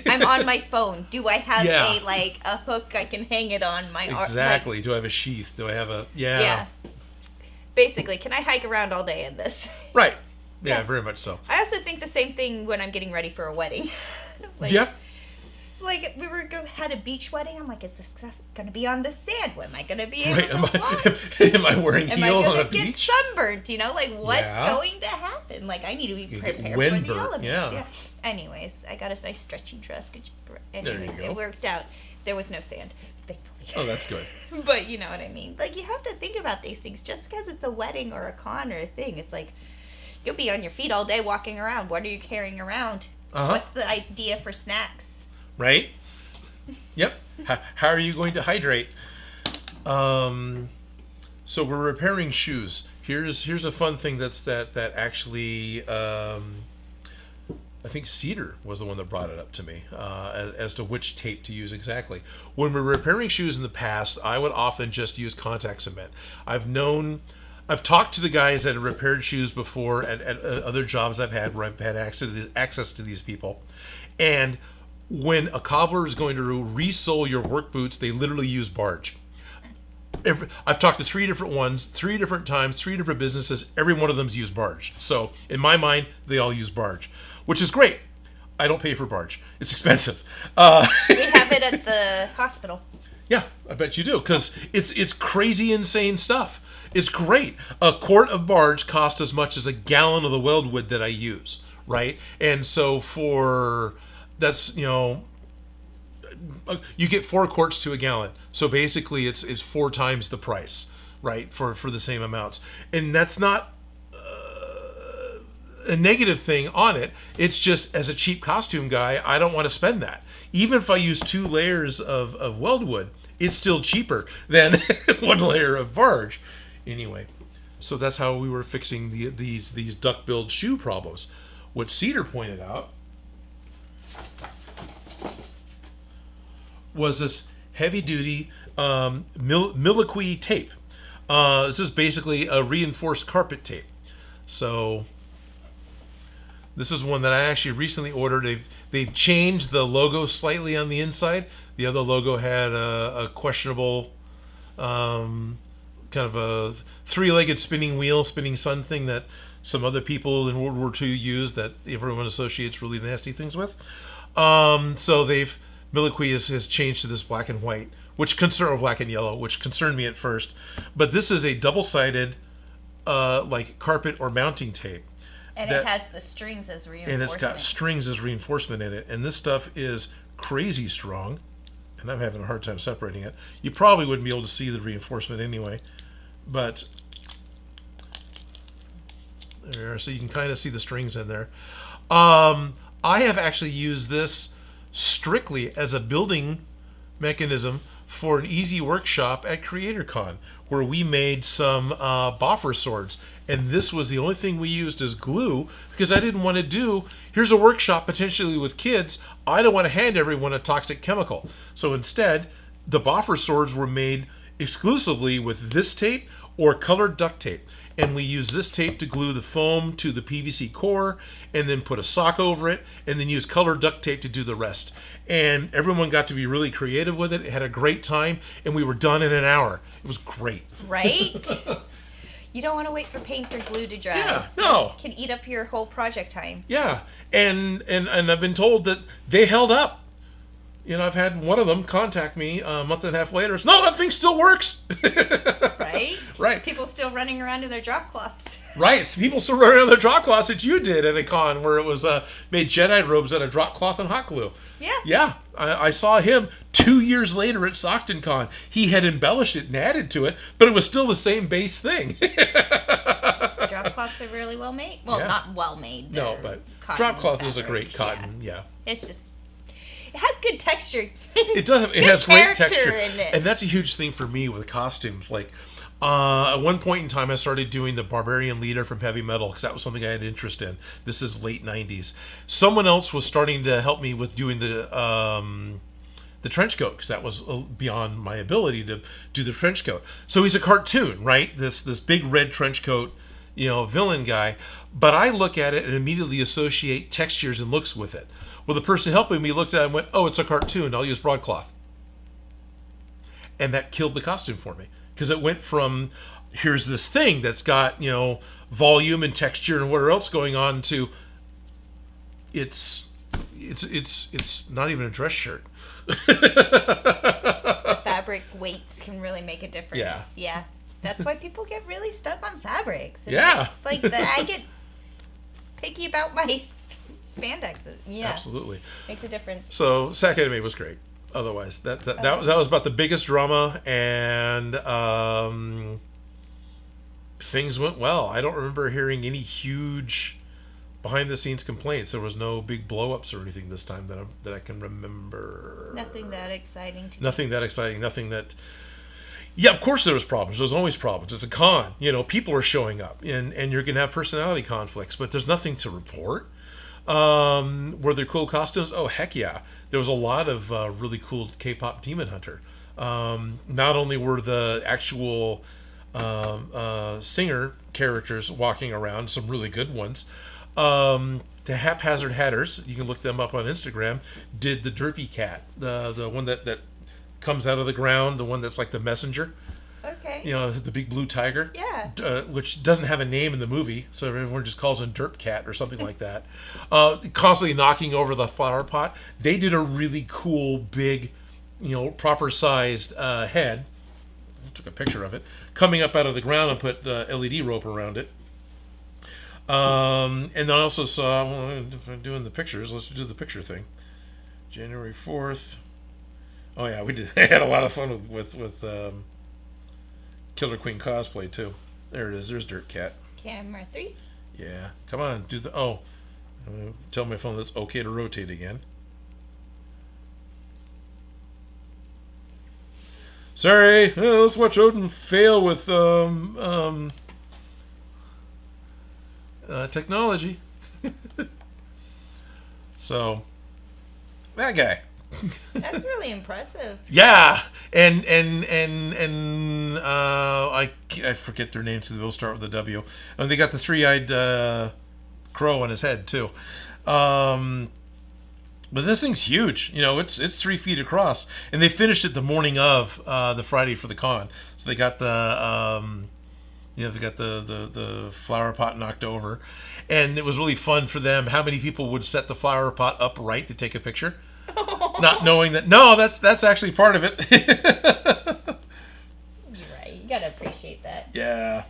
I'm on my phone. Do I have a hook I can hang it on my arm? Exactly. Do I have a sheath? Do I have a... Yeah. Basically, can I hike around all day in this? Right. Yeah, very much so. I also think the same thing when I'm getting ready for a wedding. Yeah. Like, we had a beach wedding. I'm like, is this stuff going to be on the sand? Am I going to be able right. to walk? Am I wearing heels on a beach? Am I going to get sunburned? What's going to happen? Like, I need to be prepared for the elements. Yeah. Anyways, I got a nice stretchy dress. Anyways, it worked out. There was no sand, thankfully. Oh, that's good. But you know what I mean. Like, you have to think about these things. Just because it's a wedding or a con or a thing, it's like, you'll be on your feet all day walking around. What are you carrying around? What's the idea for snacks? Right? Yep. How are you going to hydrate? So we're repairing shoes. Here's a fun thing that actually I think Cedar was the one that brought it up to me as to which tape to use exactly. When we're repairing shoes in the past, I would often just use contact cement. I've talked to the guys that have repaired shoes before at other jobs I've had where I've had access to these people. And when a cobbler is going to resole your work boots, they literally use barge. I've talked to 3 different ones, 3 different times, 3 different businesses. Every one of them's used barge. So in my mind, they all use barge, which is great. I don't pay for barge. It's expensive. We have it at the hospital. Yeah, I bet you do, because it's crazy, insane stuff. It's great. A quart of barge costs as much as a gallon of the weldwood that I use, right? And so you get 4 quarts to a gallon. So basically it's 4 times the price, right, for the same amounts. And that's not a negative thing on it. It's just, as a cheap costume guy, I don't want to spend that. Even if I use 2 layers of weldwood, it's still cheaper than 1 layer of barge. Anyway, so that's how we were fixing these duck-billed shoe problems. What Cedar pointed out was this heavy-duty Milliqué tape. This is basically a reinforced carpet tape. So this is one that I actually recently ordered. They've changed the logo slightly on the inside. The other logo had a questionable kind of a 3-legged spinning sun thing that some other people in World War II used that everyone associates really nasty things with. So Milliqué has changed to this black and white, or black and yellow, which concerned me at first. But this is a double-sided like carpet or mounting tape. And it has the strings as reinforcement. And it's got strings as reinforcement in it. And this stuff is crazy strong. And I'm having a hard time separating it. You probably wouldn't be able to see the reinforcement anyway. But there, so you can kind of see the strings in there. I have actually used this strictly as a building mechanism for an easy workshop at CreatorCon where we made some boffer swords. And this was the only thing we used as glue because I didn't want to do, here's a workshop potentially with kids. I don't want to hand everyone a toxic chemical. So instead, the boffer swords were made exclusively with this tape or colored duct tape. And we use this tape to glue the foam to the PVC core and then put a sock over it and then use colored duct tape to do the rest. And everyone got to be really creative with it. It had a great time and we were done in an hour. It was great. Right? You don't want to wait for paint or glue to dry. Yeah, no. It can eat up your whole project time. Yeah, and I've been told that they held up. You know, I've had one of them contact me a month and a half later. No, that thing still works. Right? Right. People still running around in their drop cloths. Right. So people still running around their drop cloths that you did at a con where it was made Jedi robes out of drop cloth and hot glue. Yeah. Yeah. I saw him 2 years later at Stockton Con. He had embellished it and added to it, but it was still the same base thing. The drop cloths are really well made. Well, Yeah. not well made. No, but cotton drop cloth is a fabric. great cotton. Yeah. It's just, it has good texture. It does. It Good has great character texture, in it. and that's a huge thing for me with costumes. Like at one point in time, I started doing the Barbarian Leader from Heavy Metal because that was something I had interest in. This is late '90s. Someone else was starting to help me with doing the trench coat because that was beyond my ability to do the trench coat. So he's a cartoon, right? This big red trench coat, you know, villain guy. But I look at it and immediately associate textures and looks with it. Well, the person helping me looked at it and went, "Oh, it's a cartoon. I'll use broadcloth." And that killed the costume for me because it went from here's this thing that's got, you know, volume and texture and whatever else going on to it's not even a dress shirt. The fabric weights can really make a difference. Yeah. That's why people get really stuck on fabrics. Yeah. Like I get picky about my spandex. Yeah. Absolutely. Makes a difference. So Sack Anime was great. Otherwise, that was about the biggest drama, and things went well. I don't remember hearing any huge behind the scenes complaints. There was no big blow-ups or anything this time that I can remember. Nothing that exciting to Nothing that exciting. Nothing that. Yeah, of course there was problems. There's always problems. It's a con. You know, people are showing up, and you're gonna have personality conflicts, but there's nothing to report. Were there cool costumes? Oh, heck yeah. There was a lot of really cool K-pop Demon Hunter. Not only were the actual singer characters walking around, some really good ones. The Haphazard Hatters, you can look them up on Instagram, did the Derpy Cat, the one that comes out of the ground, the one that's like the messenger. Okay. You know, the big blue tiger. Yeah. Which doesn't have a name in the movie, so everyone just calls him Derp Cat or something like that. Constantly knocking over the flower pot. They did a really cool, big, you know, proper sized head. I took a picture of it. Coming up out of the ground and put LED rope around it. And then I also saw, well, if I'm doing the pictures, let's do the picture thing. January 4th. Oh yeah, we did. I had a lot of fun with Killer Queen cosplay too. There it is. There's Dirt Cat. Camera 3. Yeah. Come on, do the. Oh, tell my phone that's okay to rotate again. Sorry. Let's watch Odin fail with technology. So that guy. That's really impressive. Yeah, and I forget their names. So they'll start with a W. And they got the three-eyed crow on his head too. But this thing's huge. You know, it's 3 feet across, and they finished it the morning of the Friday for the con. So they got the the flower pot knocked over, and it was really fun for them. How many people would set the flower pot upright to take a picture? Not knowing that that's actually part of it. You're right. You gotta appreciate that. Yeah.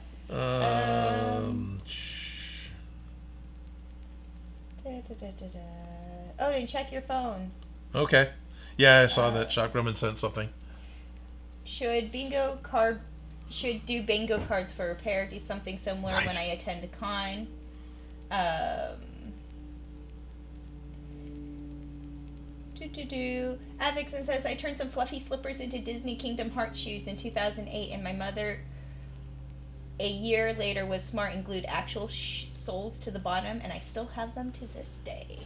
Odin, check your phone. Okay. Yeah, I saw that. Shock Grumman sent something. Should do bingo cards for repair? Do something similar Right. when I attend a con. Advixen says, I turned some fluffy slippers into Disney Kingdom Hearts shoes in 2008, and my mother, a year later, was smart and glued actual soles to the bottom, and I still have them to this day.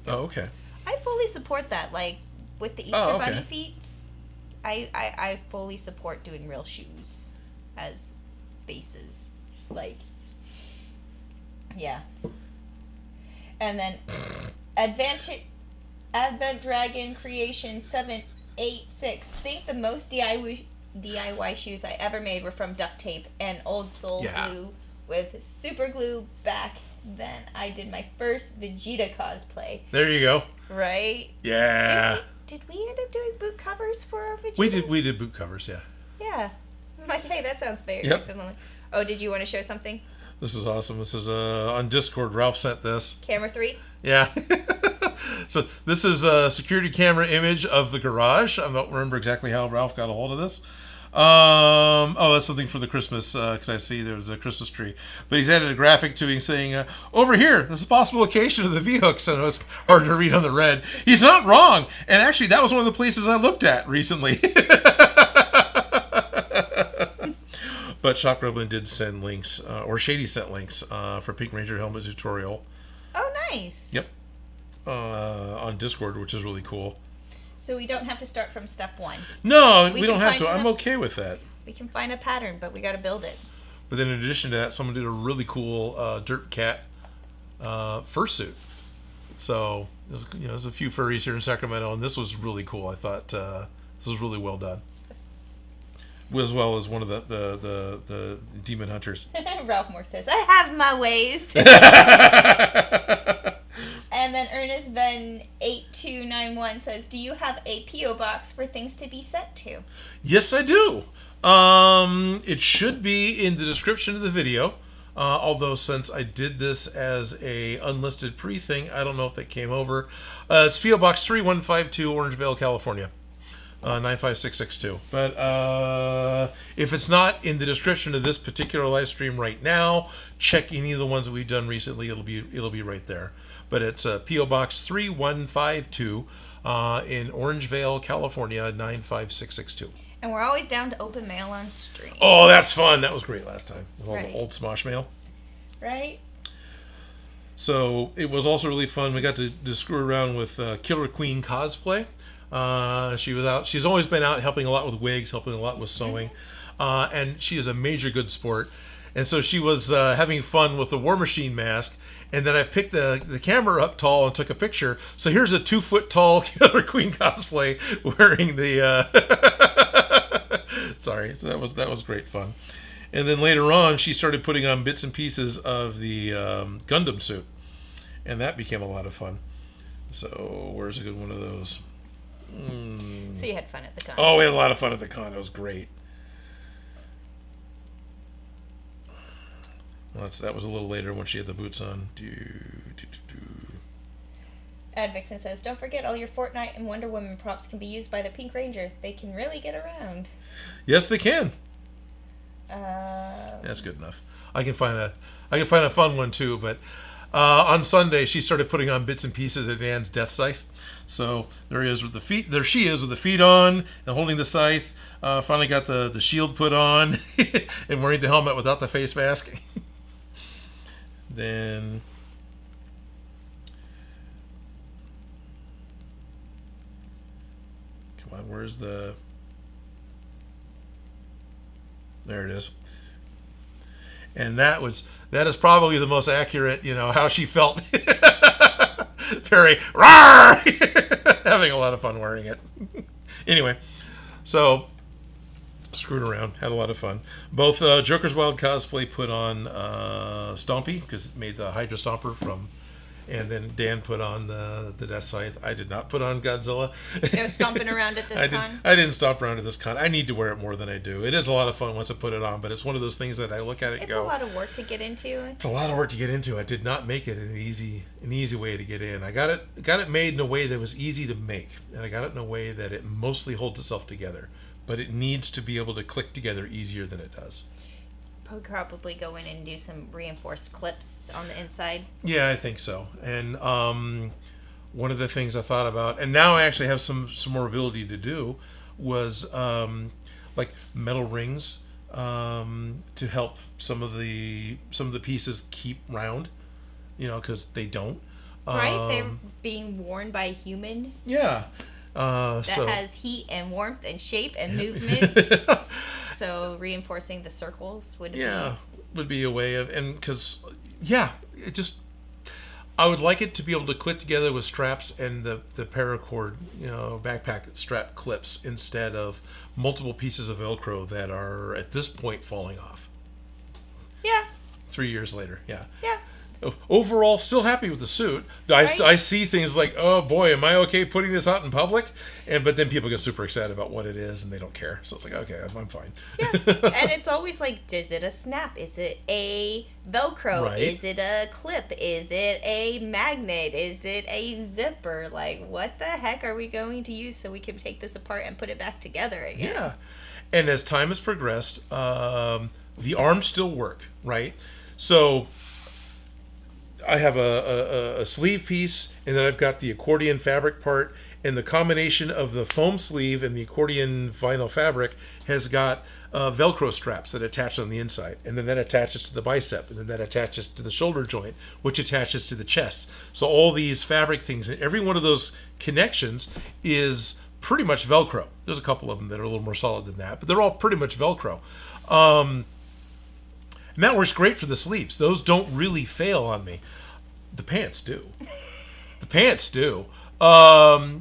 Oh, okay. I fully support that. Like, with the Easter Bunny feet, I fully support doing real shoes as bases. Like, yeah. And then Advent Dragon Creation 786. Think the most DIY shoes I ever made were from duct tape and old sole glue with super glue back then. I did my first Vegeta cosplay. There you go. Right? Yeah. Did we end up doing boot covers for our Vegeta? We did boot covers, yeah. Yeah. I'm like, hey, that sounds very familiar. Oh, did you want to show something? This is awesome. This is on Discord. Ralph sent this. Camera 3? Yeah. So this is a security camera image of the garage. I don't remember exactly how Ralph got a hold of this. Oh, that's something for the Christmas, because I see there's a Christmas tree. But he's added a graphic to it saying, over here, this is a possible location of the V-hooks. And it was hard to read on the red. He's not wrong. And actually, that was one of the places I looked at recently. But Shock Roblin did send links, or Shady sent links for Pink Ranger Helmet tutorial. Oh, nice. Yep. On Discord, which is really cool. So we don't have to start from step 1. No, we don't have to. I'm okay with that. We can find a pattern, but we got to build it. But then in addition to that, someone did a really cool Dirt Cat fursuit. So there's a few furries here in Sacramento, and this was really cool. I thought this was really well done. As well as one of the demon hunters. Ralph Moore says, I have my ways. And then Ernest Venn 8291 says, do you have a P.O. box for things to be sent to? Yes, I do. It should be in the description of the video. Although since I did this as a unlisted pre-thing, I don't know if that came over. It's P.O. Box 3152, Orangevale, California. 95662. But if it's not in the description of this particular live stream right now, check any of the ones that we've done recently. It'll be right there. But it's P.O. Box 3152 in Orangevale, California 95662. And we're always down to open mail on stream. Oh, that's fun. That was great last time with all right. the old Smosh mail. Right. So it was also really fun. We got to screw around with Killer Queen Cosplay. She was out. She's always been out helping a lot with wigs, helping a lot with sewing, and she is a major good sport. And so she was having fun with the War Machine mask. And then I picked the camera up tall and took a picture. So here's a 2-foot tall Killer Queen cosplay wearing the. Sorry, so that was great fun. And then later on, she started putting on bits and pieces of the Gundam suit, and that became a lot of fun. So where's a good one of those? So you had fun at the con. Oh, we had a lot of fun at the con. It was great. Well, that was a little later when she had the boots on. Ad Vixen says, don't forget all your Fortnite and Wonder Woman props can be used by the Pink Ranger. They can really get around. Yes, they can. That's good enough. I can find a fun one too, but on Sunday she started putting on bits and pieces of Dan's death scythe. So there he is with the feet. There she is with the feet on and holding the scythe. Finally got the shield put on and wearing the helmet without the face mask. Then come on, where's the? There it is. And that is probably the most accurate, how she felt. Very rawr! Having a lot of fun wearing it. Anyway, so screwed around, had a lot of fun. Both Joker's Wild Cosplay put on Stompy, because it made the Hydra Stomper from, and then Dan put on the Death Scythe. I did not put on Godzilla. No stomping around at this con? I didn't stomp around at this con. I need to wear it more than I do. It is a lot of fun once I put it on, but it's one of those things that I look at it and go... It's a lot of work to get into. It's a lot of work to get into. I did not make it an easy way to get in. I got it made in a way that was easy to make, and I got it in a way that it mostly holds itself together. But it needs to be able to click together easier than it does. Probably go in and do some reinforced clips on the inside. Yeah, I think so. And one of the things I thought about, and now I actually have some more ability to do, was like metal rings to help some of the pieces keep round, because they don't. Right, they're being worn by a human. Yeah. That has heat and warmth and shape and movement. So reinforcing the circles would be a way of, and because it just, I would like it to be able to click together with straps and the paracord, backpack strap clips, instead of multiple pieces of Velcro that are at this point falling off. Yeah. 3 years later. Yeah. Yeah. Overall, still happy with the suit. I see things like, oh boy, am I okay putting this out in public? But then people get super excited about what it is and they don't care. So it's like, okay, I'm fine. Yeah. And it's always like, is it a snap? Is it a Velcro? Right. Is it a clip? Is it a magnet? Is it a zipper? Like, what the heck are we going to use so we can take this apart and put it back together again? Yeah. And as time has progressed, the arms still work, right? So I have a sleeve piece, and then I've got the accordion fabric part, and the combination of the foam sleeve and the accordion vinyl fabric has got Velcro straps that attach on the inside, and then that attaches to the bicep, and then that attaches to the shoulder joint, which attaches to the chest. So all these fabric things, and every one of those connections is pretty much Velcro. There's a couple of them that are a little more solid than that, but they're all pretty much Velcro. And that works great for the sleeves. Those don't really fail on me. The pants do. The pants do. The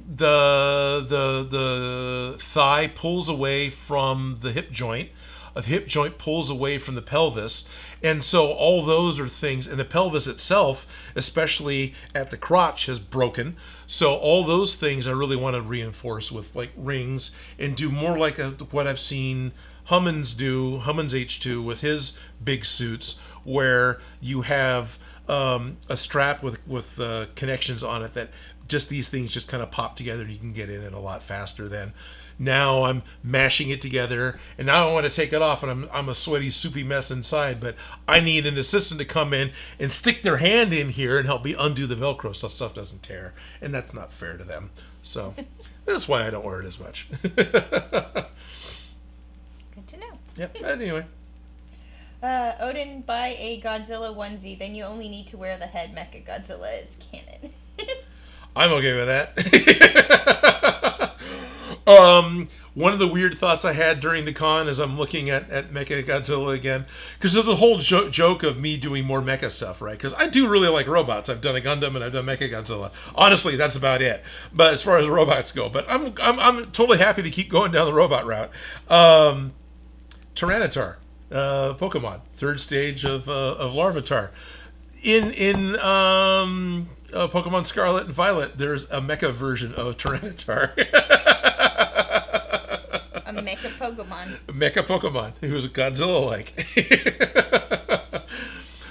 thigh pulls away from the hip joint. The hip joint pulls away from the pelvis. And so all those are things, and the pelvis itself, especially at the crotch, has broken. So all those things I really want to reinforce with like rings and do more like what I've seen Hummins H2 with his big suits, where you have a strap with connections on it that just these things just kind of pop together and you can get in it a lot faster than now I'm mashing it together and now I want to take it off and I'm a sweaty soupy mess inside, but I need an assistant to come in and stick their hand in here and help me undo the Velcro so stuff doesn't tear, and that's not fair to them. So that's why I don't wear it as much. Good to know. Yep. Anyway. Odin, buy a Godzilla onesie, then you only need to wear the head. Mecha Godzilla is canon. I'm okay with that. One of the weird thoughts I had during the con is I'm looking at Mecha Godzilla again, because there's a whole joke of me doing more mecha stuff, right? Because I do really like robots. I've done a Gundam and I've done Mecha Godzilla. Honestly, that's about it. But as far as robots go, but I'm totally happy to keep going down the robot route. Tyranitar, Pokemon, third stage of Larvitar. In Pokemon Scarlet and Violet, there's a mecha version of Tyranitar. A mecha Pokemon. Mecha Pokemon, who's Godzilla-like.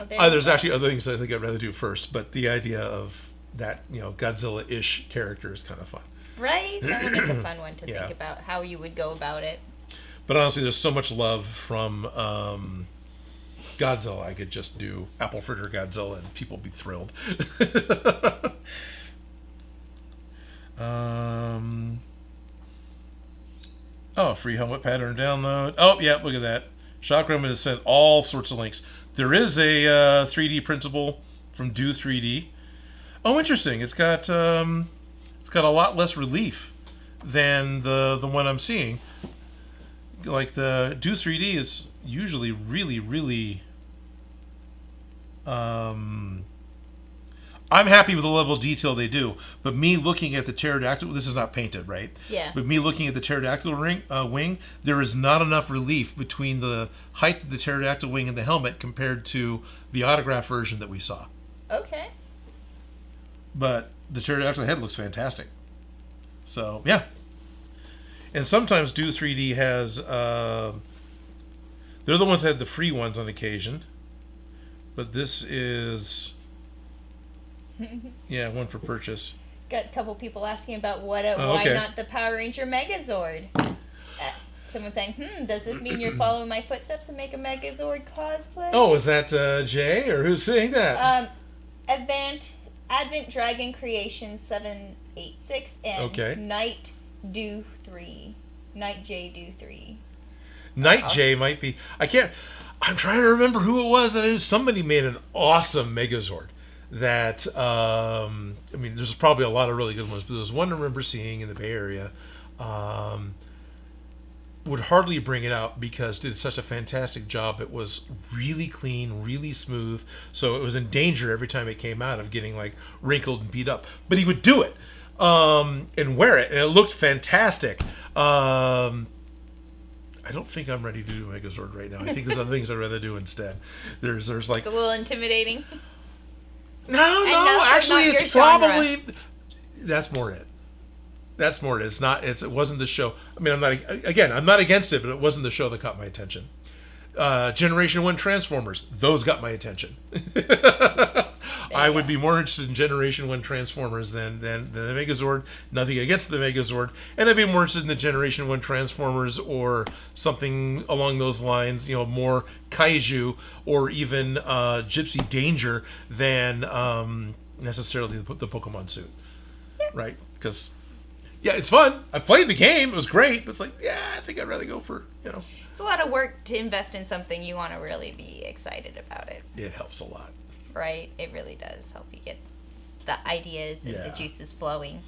There's actually other things I think I'd rather do first, but the idea of that, Godzilla-ish character is kind of fun. Right? That one is a fun one to think about, how you would go about it. But honestly, there's so much love from Godzilla. I could just do apple fritter Godzilla and people would be thrilled. Free helmet pattern download. Oh, yeah, look at that. Chakram has sent all sorts of links. There is a 3D printable from Do 3D. Oh, interesting. It's got a lot less relief than the one I'm seeing. Like the Do 3D is usually really, really. I'm happy with the level of detail they do, but me looking at the pterodactyl, this is not painted, right? Yeah. But me looking at the pterodactyl wing, there is not enough relief between the height of the pterodactyl wing and the helmet compared to the autograph version that we saw. Okay. But the pterodactyl head looks fantastic. So, yeah. And sometimes Do 3D has, they're the ones that have the free ones on occasion. But this is, one for purchase. Got a couple people asking about why not the Power Ranger Megazord. Someone saying, does this mean you're following my footsteps and make a Megazord cosplay? Oh, is that Jay, or who's saying that? Advant Advent Dragon Creation 786 and Night Do 3. Night J Do 3. Night J might be. I'm trying to remember who it was that I knew. Somebody made an awesome Megazord. That there's probably a lot of really good ones, but there's one I remember seeing in the Bay Area. Would hardly bring it out because did such a fantastic job. It was really clean, really smooth, so it was in danger every time it came out of getting like wrinkled and beat up. But he would do it and wear it, and it looked fantastic. I don't think I'm ready to do Megazord right now. I think there's other things I'd rather do instead. There's like it's a little intimidating. No, actually, it's probably that's more it. That's more it. It wasn't the show. I mean, I'm not against it, but it wasn't the show that caught my attention. Generation 1 Transformers, those got my attention. I would be more interested in Generation 1 Transformers than the Megazord. Nothing against the Megazord. And I'd be more interested in the Generation 1 Transformers or something along those lines, more kaiju or even Gypsy Danger than necessarily the Pokemon suit. Yeah. Right? Because, yeah, it's fun. I played the game. It was great. But it's like, yeah, I think I'd rather go for, It's a lot of work to invest in something you want to really be excited about it. It helps a lot. Right? It really does help you get the ideas and the juices flowing.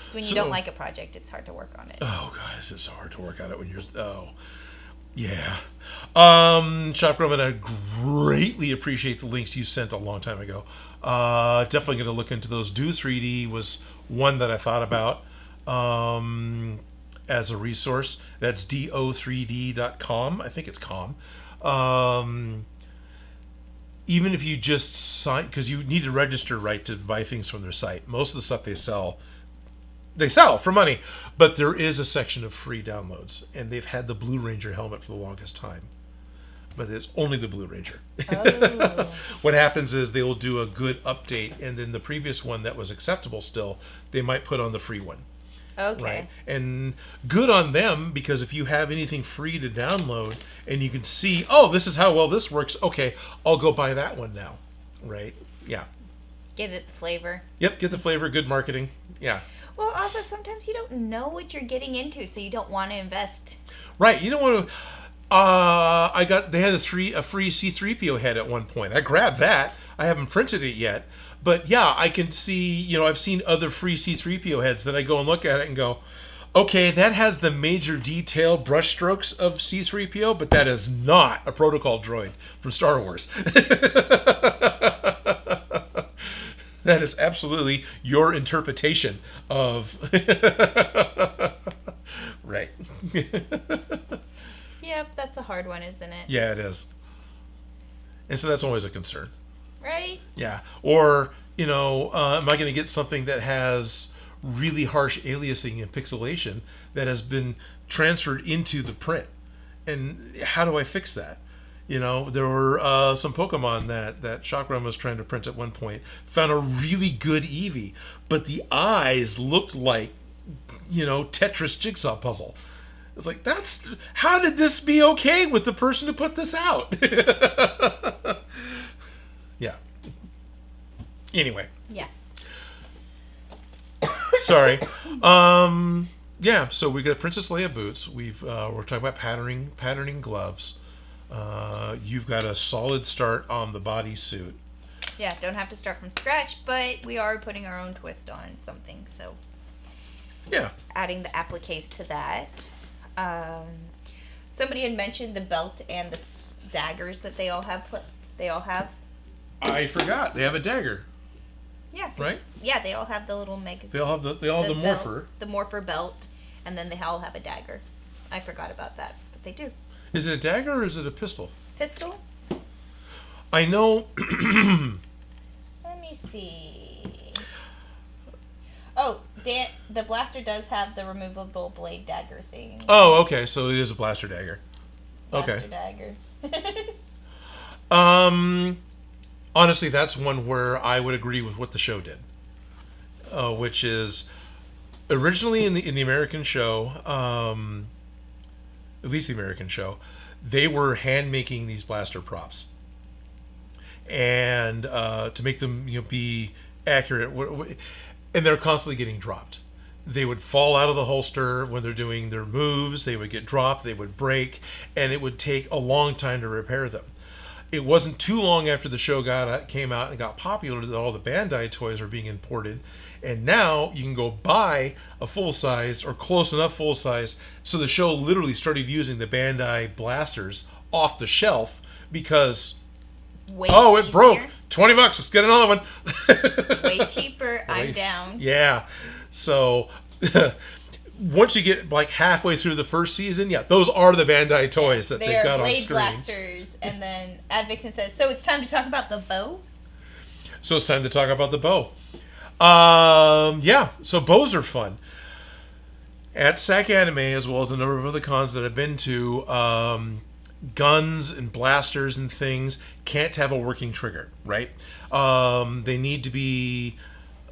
So when you don't like a project, it's hard to work on it. Oh, God, it's so hard to work on it when you're... Oh, yeah. Shop Grumman, I greatly appreciate the links you sent a long time ago. Definitely going to look into those. Do 3D was one that I thought about as a resource. That's do3d.com. I think it's com. Even if you just sign, because you need to register to buy things from their site. Most of the stuff they sell for money, but there is a section of free downloads, and they've had the Blue Ranger helmet for the longest time, but it's only the Blue Ranger. Oh. What happens is they will do a good update, and then the previous one that was acceptable still, they might put on the free one. Okay. Right. And good on them, because if you have anything free to download and you can see, oh, this is how well this works, okay, I'll go buy that one now. Right? Yeah. Get it the flavor. Yep, get the flavor, good marketing. Yeah. Well, also, sometimes you don't know what you're getting into, so you don't want to invest. Right. You don't want to... they had a free C-3PO head at one point. I grabbed that. I haven't printed it yet. But yeah, I can see, I've seen other free C-3PO heads that I go and look at it and go, okay, that has the major detail brushstrokes of C-3PO, but that is not a protocol droid from Star Wars. That is absolutely your interpretation of... Right. Yep, that's a hard one, isn't it? Yeah, it is. And so that's always a concern. Right? Yeah. Or, am I going to get something that has really harsh aliasing and pixelation that has been transferred into the print? And how do I fix that? There were some Pokemon that Chakram was trying to print at one point. Found a really good Eevee, but the eyes looked like, Tetris jigsaw puzzle. It's like, how did this be okay with the person who put this out? Yeah. Anyway. Yeah. Sorry. Yeah, so we got Princess Leia boots. We're talking about patterning gloves. You've got a solid start on the bodysuit. Yeah, don't have to start from scratch, but we are putting our own twist on something, so yeah, adding the appliques to that. Somebody had mentioned the belt and the daggers that they all have. I forgot they have a dagger. Yeah. Right. Yeah, they all have the little mega. They all have the morpher. The morpher belt, and then they all have a dagger. I forgot about that, but they do. Is it a dagger or is it a pistol? Pistol. I know. Let me see. Oh, the blaster does have the removable blade dagger thing. Oh, okay. So it is a blaster dagger. Blaster dagger. Honestly, that's one where I would agree with what the show did, which is originally in the American show, at least the American show, they were hand making these blaster props, and to make them be accurate. And they're constantly getting dropped. They would fall out of the holster when they're doing their moves. They would get dropped. They would break. And it would take a long time to repair them. It wasn't too long after the show came out and got popular that all the Bandai toys are being imported. And now you can go buy a full size or close enough full size. So the show literally started using the Bandai blasters off the shelf because, it broke. $20. Let's get another one. Way cheaper. I'm down. Yeah. So once you get like halfway through the first season, those are the Bandai toys that they've got on screen. Blade blasters. And then Advixen says, so it's time to talk about the bow? So it's time to talk about the bow. So bows are fun. At SAC Anime, as well as a number of other cons that I've been to, guns and blasters and things can't have a working trigger, right? They need to be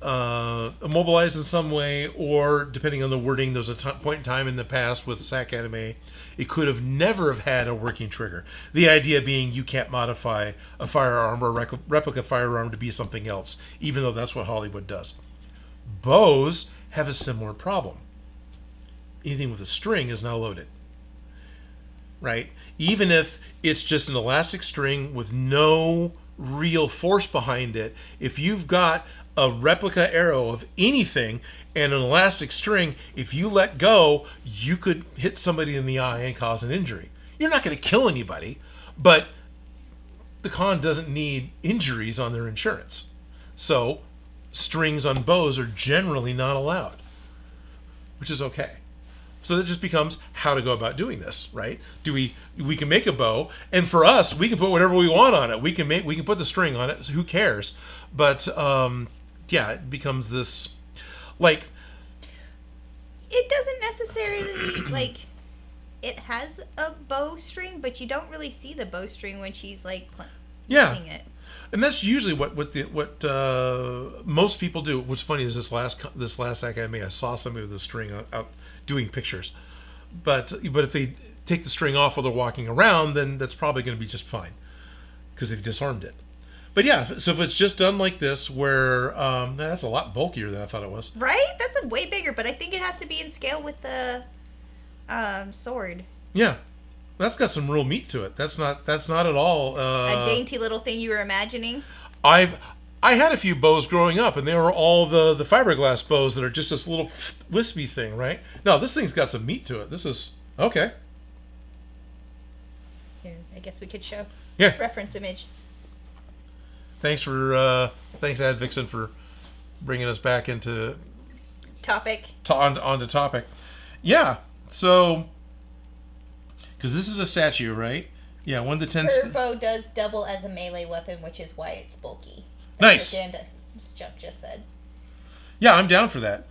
immobilized in some way, or depending on the wording, there's a point in time in the past with SAC Anime, it could have never have had a working trigger. The idea being you can't modify a firearm or replica firearm to be something else, even though that's what Hollywood does. Bows have a similar problem. Anything with a string is now loaded, right? Even if it's just an elastic string with no real force behind it, if you've got a replica arrow of anything and an elastic string, if you let go, you could hit somebody in the eye and cause an injury. You're not going to kill anybody, but the con doesn't need injuries on their insurance. So strings on bows are generally not allowed, which is okay. So that just becomes how to go about doing this, right? We can make a bow, and for us, we can put whatever we want on it. We can put the string on it. So who cares? But it becomes this, like, it doesn't necessarily like it has a bowstring, but you don't really see the bowstring when she's like using it. And that's usually what most people do. What's funny is this last SAC Anime, I saw somebody with a string out doing pictures, but if they take the string off while they're walking around, then that's probably going to be just fine because they've disarmed it. But so if it's just done like this, where that's a lot bulkier than I thought it was. Right? That's a way bigger, but I think it has to be in scale with the sword. Yeah, that's got some real meat to it. That's not at all a dainty little thing you were imagining. I had a few bows growing up, and they were all the fiberglass bows that are just this little wispy thing, right? No, this thing's got some meat to it. This is okay. Here, I guess we could show reference image. Thanks Advixen for bringing us back into topic. Onto topic. Yeah. So, because this is a statue, right? Yeah. 1 to 10. Her bow does double as a melee weapon, which is why it's bulky. Nice. Chuck just said. Yeah, I'm down for that.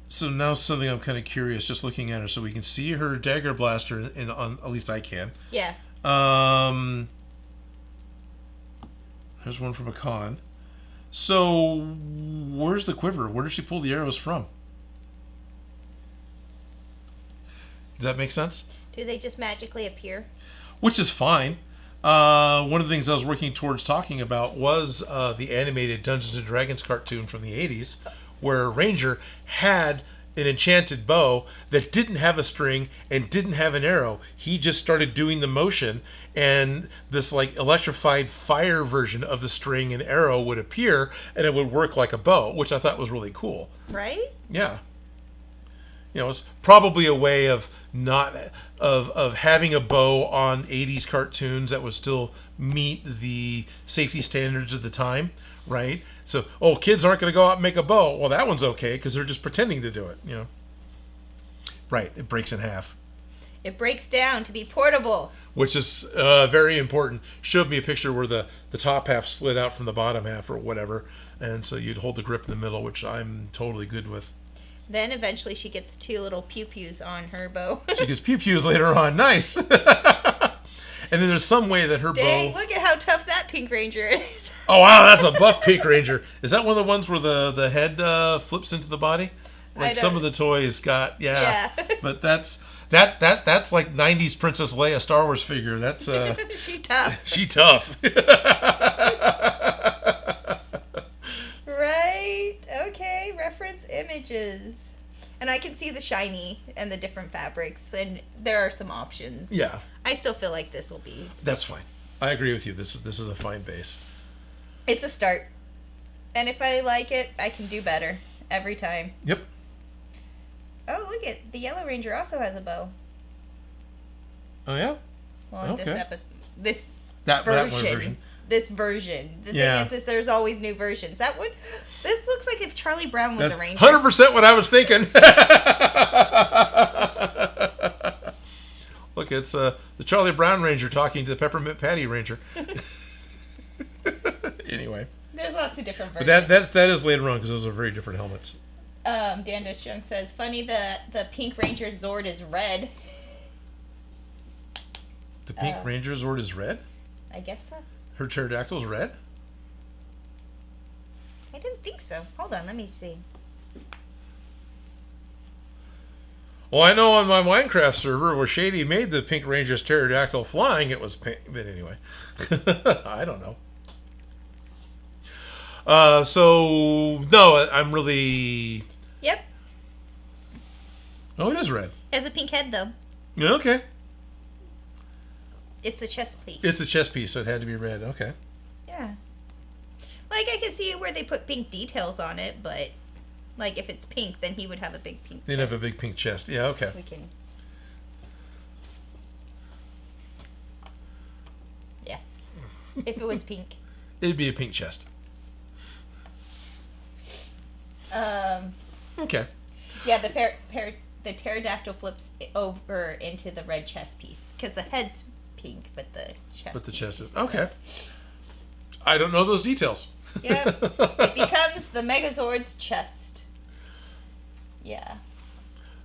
So now something I'm kind of curious, just looking at her, so we can see her dagger blaster. At least I can. Yeah. There's one from a con. So where's the quiver? Where does she pull the arrows from? Does that make sense? Do they just magically appear? Which is fine. One of the things I was working towards talking about was the animated Dungeons and Dragons cartoon from the 80s, where Ranger had an enchanted bow that didn't have a string and didn't have an arrow. He just started doing the motion, and this like electrified fire version of the string and arrow would appear, and it would work like a bow, which I thought was really cool. Right? Yeah. It's probably a way of not of having a bow on 80s cartoons that would still meet the safety standards of the time, right? So, kids aren't going to go out and make a bow. Well, that one's okay because they're just pretending to do it, Right, it breaks in half. It breaks down to be portable. Which is very important. Showed me a picture where the top half slid out from the bottom half or whatever, and so you'd hold the grip in the middle, which I'm totally good with. Then eventually she gets 2 little pew-pews on her bow. She gets pew-pews later on. Nice. And then there's some way that her Dang, bow... look at how tough that Pink Ranger is. Oh, wow, that's a buff Pink Ranger. Is that one of the ones where the head flips into the body? Like some of the toys got... Yeah. But that's like 90s Princess Leia Star Wars figure. That's... She tough. She tough. reference images. And I can see the shiny and the different fabrics, and there are some options. Yeah. I still feel like this will be... That's fine. I agree with you. This is a fine base. It's a start. And if I like it, I can do better every time. Yep. Oh, look at the Yellow Ranger also has a bow. Oh yeah. Well, okay. That one version. This version. The thing is, there's always new versions. This looks like if Charlie Brown was a ranger. 100% what I was thinking. Look, it's the Charlie Brown Ranger talking to the Peppermint Patty Ranger. Anyway. There's lots of different versions. But that is later on because those are very different helmets. Dandos Jung says, funny that the Pink Ranger Zord is red. The Pink Ranger Zord is red? I guess so. Her pterodactyl's red? I didn't think so. Hold on, let me see. Well, I know on my Minecraft server where Shady made the Pink Ranger's pterodactyl flying, it was pink. But anyway. I don't know. So, no, I'm really... Yep. Oh, it is red. It has a pink head, though. Yeah, okay. It's the chest piece. It's the chest piece, so it had to be red. Okay. Yeah. Like, I can see where they put pink details on it, but, like, if it's pink, then he would have a big pink chest. He'd have a big pink chest. Yeah, okay. We can... Yeah. If it was pink. It'd be a pink chest. Okay. Yeah, the pterodactyl flips over into the red chest piece because the head's pink, but the chest. Is okay. I don't know those details. Yeah, it becomes the Megazord's chest. Yeah.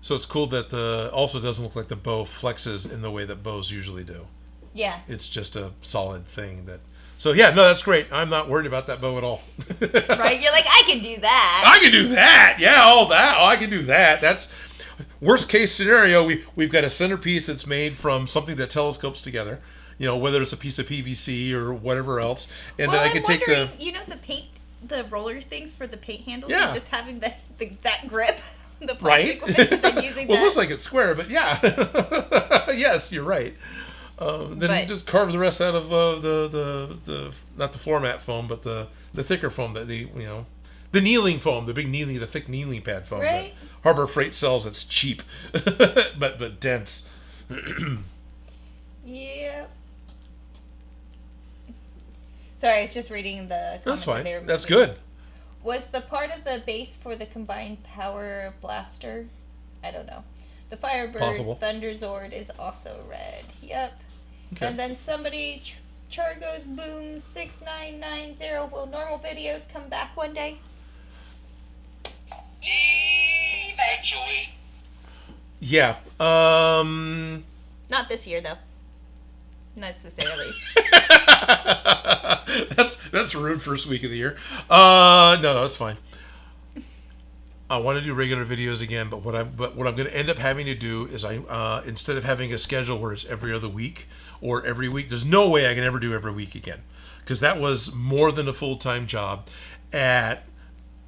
So it's cool that the also doesn't look like the bow flexes in the way that bows usually do. Yeah. It's just a solid thing that. So yeah, no, that's great. I'm not worried about that bow at all. Right? You're like, I can do that. I can do that. Yeah, all that. Oh, I can do that. That's worst case scenario. We've got a centerpiece that's made from something that telescopes together. You know, whether it's a piece of PVC or whatever else, and then I can take the. You know the roller things for the paint handles. Yeah. And just having that grip, the plastic ones, and then using Well, that. it looks like it's square, but yeah. Yes, you're right. Then you just carve the rest out of the not the floor mat foam, but the thicker foam that the kneeling foam, the thick kneeling pad foam right? that Harbor Freight sells. It's cheap, but dense. Yeah. Sorry, I was just reading the comments. That's fine. They were That's good. Was the part of the base for the combined power blaster? I don't know. The Firebird Possible. Thunder Zord is also red. Yep. Okay. And then somebody, Chargos Boom 6990. Will normal videos come back one day? Eventually. Yeah. Not this year, though. Not necessarily. That's rude first week of the year. No, that's fine. I want to do regular videos again, but what I'm going to end up having to do is instead of having a schedule where it's every other week or every week, there's no way I can ever do every week again, because that was more than a full-time job at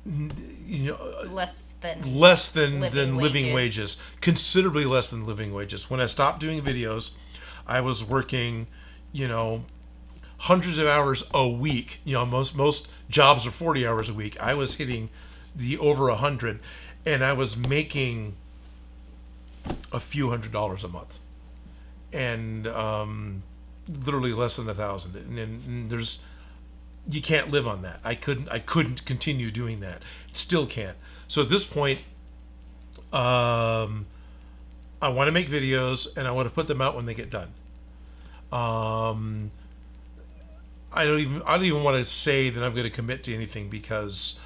less than living wages, considerably less than living wages. When I stopped doing videos, I was working, hundreds of hours a week. Most jobs are 40 hours a week. I was hitting the over 100, and I was making a few $100s a month, and literally less than 1,000. And there's, you can't live on that. I couldn't continue doing that. Still can't. So at this point, I want to make videos, and I want to put them out when they get done. I don't even want to say that I'm going to commit to anything, because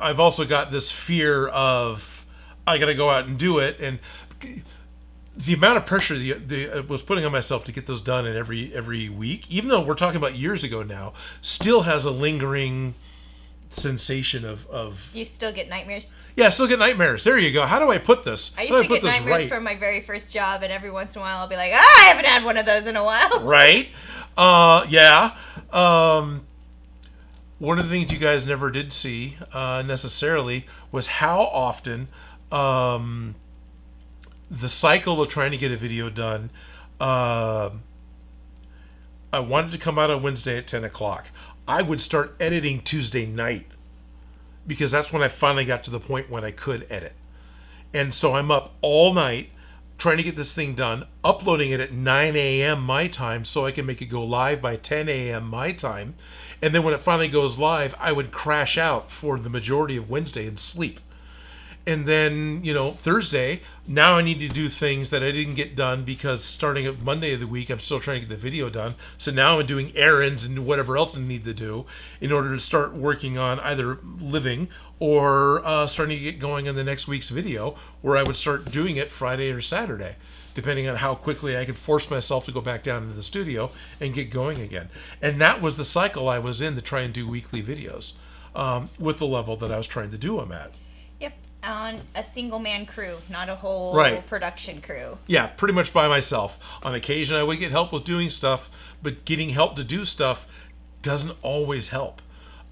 I've also got this fear of I got to go out and do it, and the amount of pressure I was putting on myself to get those done in every week, even though we're talking about years ago now, still has a lingering sensation of. You still get nightmares? Yeah, I still get nightmares. There you go. How do I put this? I used to get nightmares from my very first job, and every once in a while I'll be like, I haven't had one of those in a while. Right. Yeah. But the thing is, I don't want to one of the things you guys never did see necessarily was how often the cycle of trying to get a video done. I wanted to come out on Wednesday at 10 o'clock. I would start editing Tuesday night because that's when I finally got to the point when I could edit. And so I'm up all night trying to get this thing done, uploading it at 9 a.m. my time so I can make it go live by 10 a.m. my time. And then when it finally goes live, I would crash out for the majority of Wednesday and sleep. And then, Thursday, now I need to do things that I didn't get done because starting at Monday of the week, I'm still trying to get the video done. So now I'm doing errands and whatever else I need to do in order to start working on either living or starting to get going on the next week's video, where I would start doing it Friday or Saturday, depending on how quickly I could force myself to go back down into the studio and get going again. And that was the cycle I was in to try and do weekly videos with the level that I was trying to do them at. Yep. On a single man crew, not a whole production crew. Yeah, pretty much by myself. On occasion I would get help with doing stuff, but getting help to do stuff doesn't always help.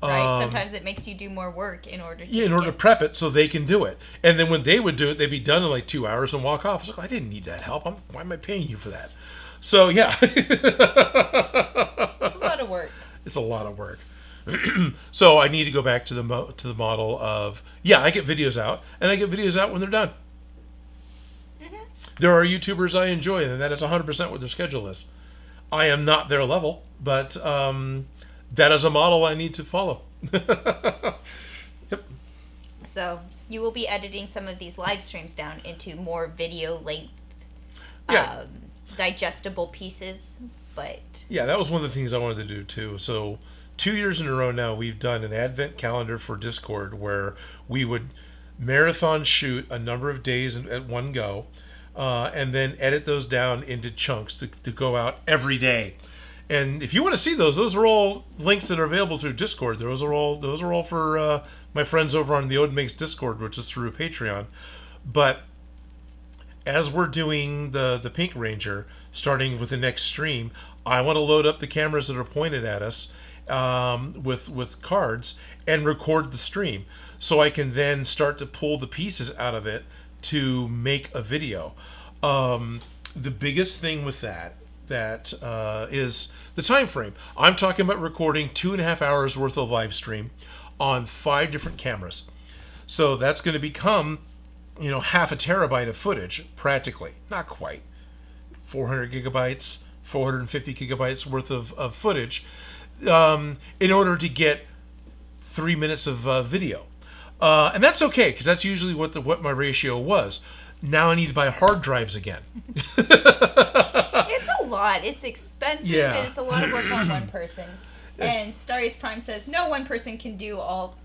Right, sometimes it makes you do more work in order to prep it so they can do it. And then when they would do it, they'd be done in like 2 hours and walk off. It's like, I didn't need that help. Why am I paying you for that? So yeah. It's a lot of work. It's a lot of work. So I need to go back to the model of, I get videos out, and I get videos out when they're done. Mm-hmm. There are YouTubers I enjoy, and that is 100% what their schedule is. I am not their level, but that is a model I need to follow. Yep. So you will be editing some of these live streams down into more video length, digestible pieces. But yeah, that was one of the things I wanted to do too. So 2 years in a row now, we've done an advent calendar for Discord where we would marathon shoot a number of days at one go, and then edit those down into chunks to go out every day. And if you want to see those are all links that are available through Discord. Those are all for my friends over on the Odin Makes Discord, which is through Patreon. But as we're doing the Pink Ranger, starting with the next stream, I want to load up the cameras that are pointed at us with cards and record the stream, so I can then start to pull the pieces out of it to make a video. The biggest thing with that is the time frame. I'm talking about recording 2.5 hours worth of live stream on 5 different cameras. So that's going to become, half a terabyte of footage, practically. Not quite. 400 gigabytes, 450 gigabytes worth of footage in order to get 3 minutes of video. And that's okay, because that's usually what my ratio was. Now I need to buy hard drives again. It's a lot. It's expensive, and it's a lot of work on one person. And Starius Prime says, no one person can do all.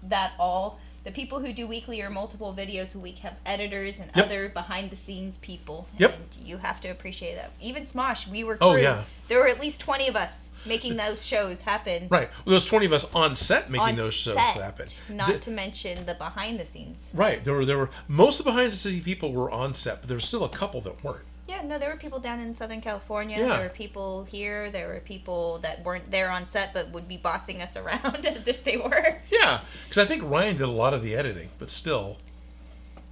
The people who do weekly or multiple videos a week have editors and other behind-the-scenes people. Yep. And you have to appreciate that. Even Smosh, we were crew. Oh, yeah. There were at least 20 of us making those shows happen. Right. Well, there's 20 of us on set making those shows happen. Not to mention the behind-the-scenes. Right. There were most of the behind-the-scenes people were on set, but there were still a couple that weren't. Yeah, no, there were people down in Southern California. Yeah. There were people here. There were people that weren't there on set but would be bossing us around as if they were. Yeah, because I think Ryan did a lot of the editing, but still.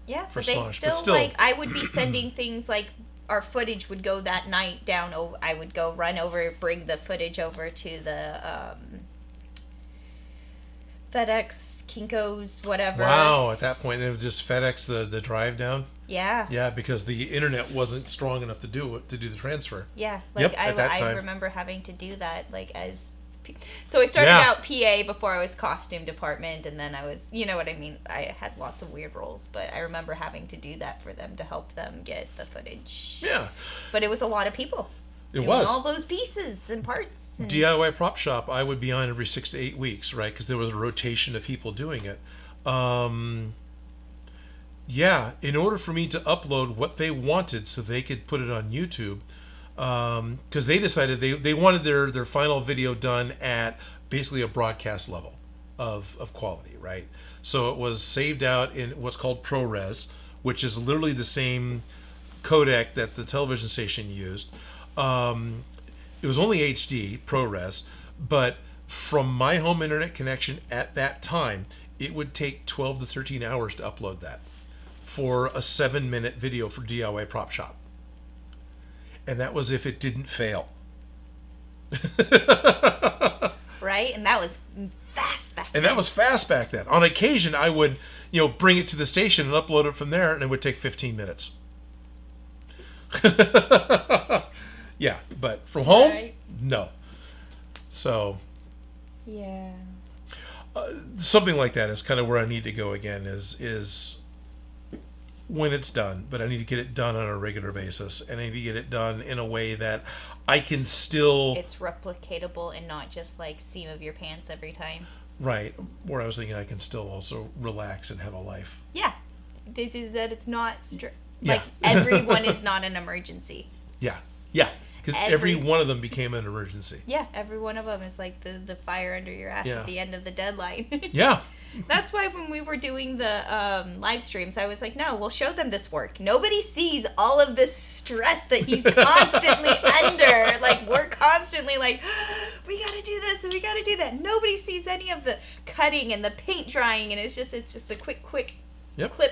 Yeah, for but they Smosh, still, like, I would be sending things like our footage would go that night down. I would go run over, bring the footage over to the FedEx, Kinko's, whatever. Wow, at that point, they would just FedEx the drive down? Yeah. Yeah, because the internet wasn't strong enough to do the transfer. Yeah, like yep, I remember having to do that, like, as... So I started out PA before I was costume department, and then I was, you know what I mean? I had lots of weird roles, but I remember having to do that for them to help them get the footage. Yeah. But it was a lot of people. It was. All those pieces and parts. And... DIY prop shop, I would be on every 6 to 8 weeks, right? Because there was a rotation of people doing it. Yeah, in order for me to upload what they wanted so they could put it on YouTube, because they decided they wanted their final video done at basically a broadcast level of quality, right? So it was saved out in what's called ProRes, which is literally the same codec that the television station used. It was only HD, ProRes, but From my home internet connection at that time, it would take 12 to 13 hours to upload that for a 7-minute video for DIY Prop Shop. And that was if it didn't fail. Right? And that was fast back then. And that was fast back then. On occasion, I would, bring it to the station and upload it from there, and it would take 15 minutes. Yeah, but from home, Right. no. So Yeah. something like that is kind of where I need to go again, is when it's done, but I need to get it done on a regular basis, and I need to get it done in a way that I can still... It's replicatable and not just like seam of your pants every time. Right, where I was thinking I can still also relax and have a life. Yeah. That it's not... Yeah. Like, everyone is not an emergency. Yeah, because every one of them became an emergency. Yeah, every one of them is like the fire under your ass at the end of the deadline. Yeah. That's why when we were doing the live streams, I was like, no, we'll show them this work. Nobody sees all of this stress that he's constantly under. Like, we're constantly like, we got to do this and we got to do that. Nobody sees any of the cutting and the paint drying, and it's just a quick clip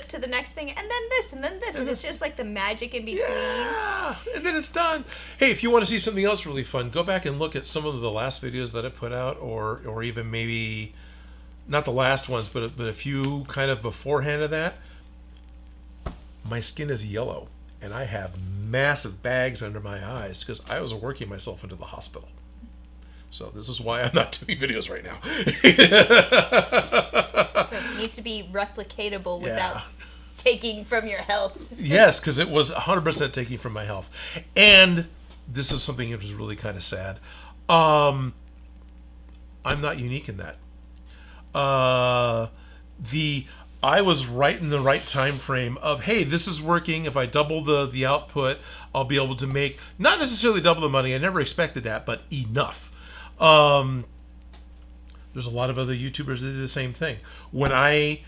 to the next thing, and then this, and it's just like the magic in between. Yeah, and then it's done. Hey, if you want to see something else really fun, go back and look at some of the last videos that I put out, or even maybe not the last ones, but a few kind of beforehand of that. My skin is yellow, and I have massive bags under my eyes because I was working myself into the hospital. So this is why I'm not doing videos right now. So it needs to be replicatable without taking from your health. Yes, because it was 100% taking from my health. And this is something that was really kind of sad. I'm not unique in that. I was right in the right time frame of, hey, this is working. If I double the output, I'll be able to make not necessarily double the money. I never expected that, but enough. There's a lot of other YouTubers that did the same thing. When I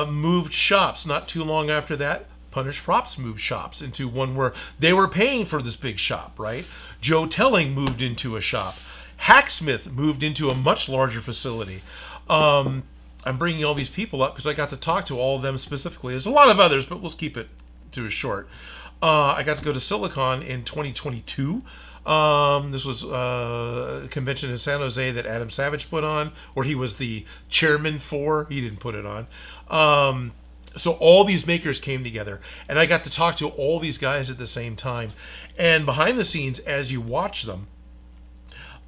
moved shops not too long after that, Punished Props moved shops into one where they were paying for this big shop, right? Joe Telling moved into a shop. Hacksmith moved into a much larger facility. I'm bringing all these people up because I got to talk to all of them specifically. There's a lot of others, but let's keep it to a short. I got to go to Silicon in 2022. This was a convention in San Jose that Adam Savage put on, or he was the chairman for. He didn't put it on. So all these makers came together, and I got to talk to all these guys at the same time. And behind the scenes, as you watch them,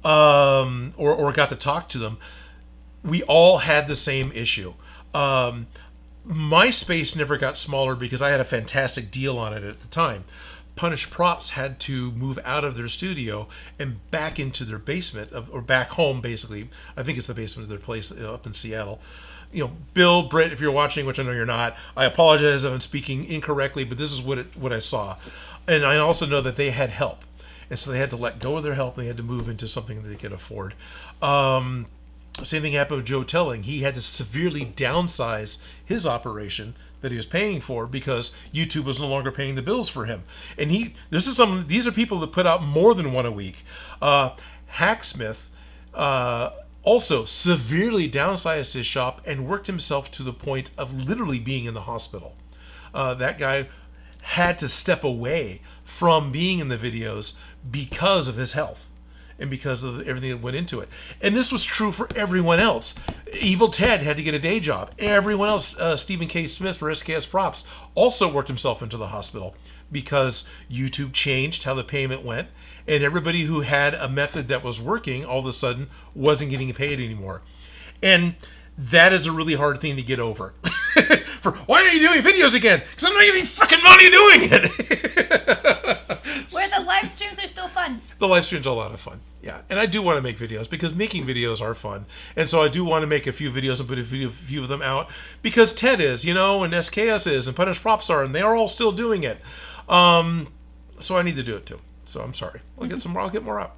or got to talk to them, we all had the same issue. My space never got smaller because I had a fantastic deal on it at the time. Punished Props had to move out of their studio and back into their basement, or back home, basically. I think it's the basement of their place up in Seattle. Bill, Britt, if you're watching, which I know you're not, I apologize if I'm speaking incorrectly, but this is what I saw. And I also know that they had help. And so they had to let go of their help. They had to move into something that they could afford. Same thing happened with Joe Telling. He had to severely downsize his oration that he was paying for because YouTube was no longer paying the bills for him. And these are people that put out more than one a week. Hacksmith also severely downsized his shop and worked himself to the point of literally being in the hospital. That guy had to step away from being in the videos because of his health and because of everything that went into it. And this was true for everyone else. Evil Ted had to get a day job. Everyone else, Stephen K. Smith for SKS Props, also worked himself into the hospital because YouTube changed how the payment went, and everybody who had a method that was working all of a sudden wasn't getting paid anymore. And that is a really hard thing to get over. Why are you doing videos again? Because I'm not getting fucking money doing it. Where the live streams are still fun. The live streams are a lot of fun. Yeah, and I do want to make videos because making videos are fun. And so I do want to make a few videos and put a few of them out because Ted is, and SKS is, and Punished Props are, and they are all still doing it. So I need to do it too. So I'm sorry. I'll get more up.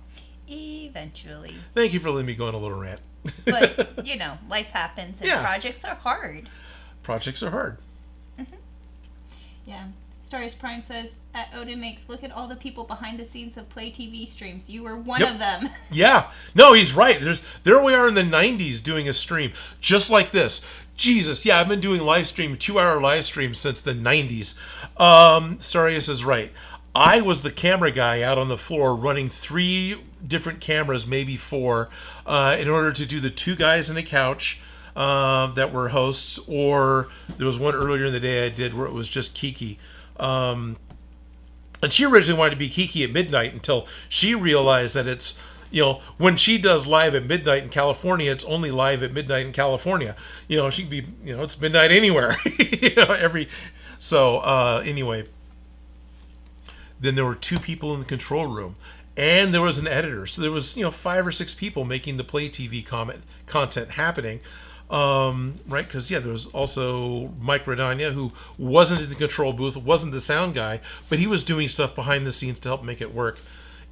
Eventually. Thank you for letting me go on a little rant. But, life happens and projects are hard. Projects are hard. Mm-hmm. Yeah. Stars Prime says, at Odin Makes, look at all the people behind the scenes of Play TV streams. You were one Yep. of them. Yeah. No, he's right. There we are in the 90s doing a stream just like this. Jesus, yeah, I've been doing live stream, 2-hour live streams since the 90s. Starius is right. I was the camera guy out on the floor running 3 different cameras, maybe 4, in order to do the 2 guys in a couch that were hosts, or there was one earlier in the day I did where it was just Kiki. And she originally wanted to be Kiki at midnight until she realized that it's, when she does live at midnight in California, it's only live at midnight in California. She'd be, it's midnight anywhere. Anyway, then there were 2 people in the control room, and there was an editor. So there was, 5 or 6 people making the Play TV content happening. Right, because there was also Mike Radania, who wasn't in the control booth, wasn't the sound guy, but he was doing stuff behind the scenes to help make it work.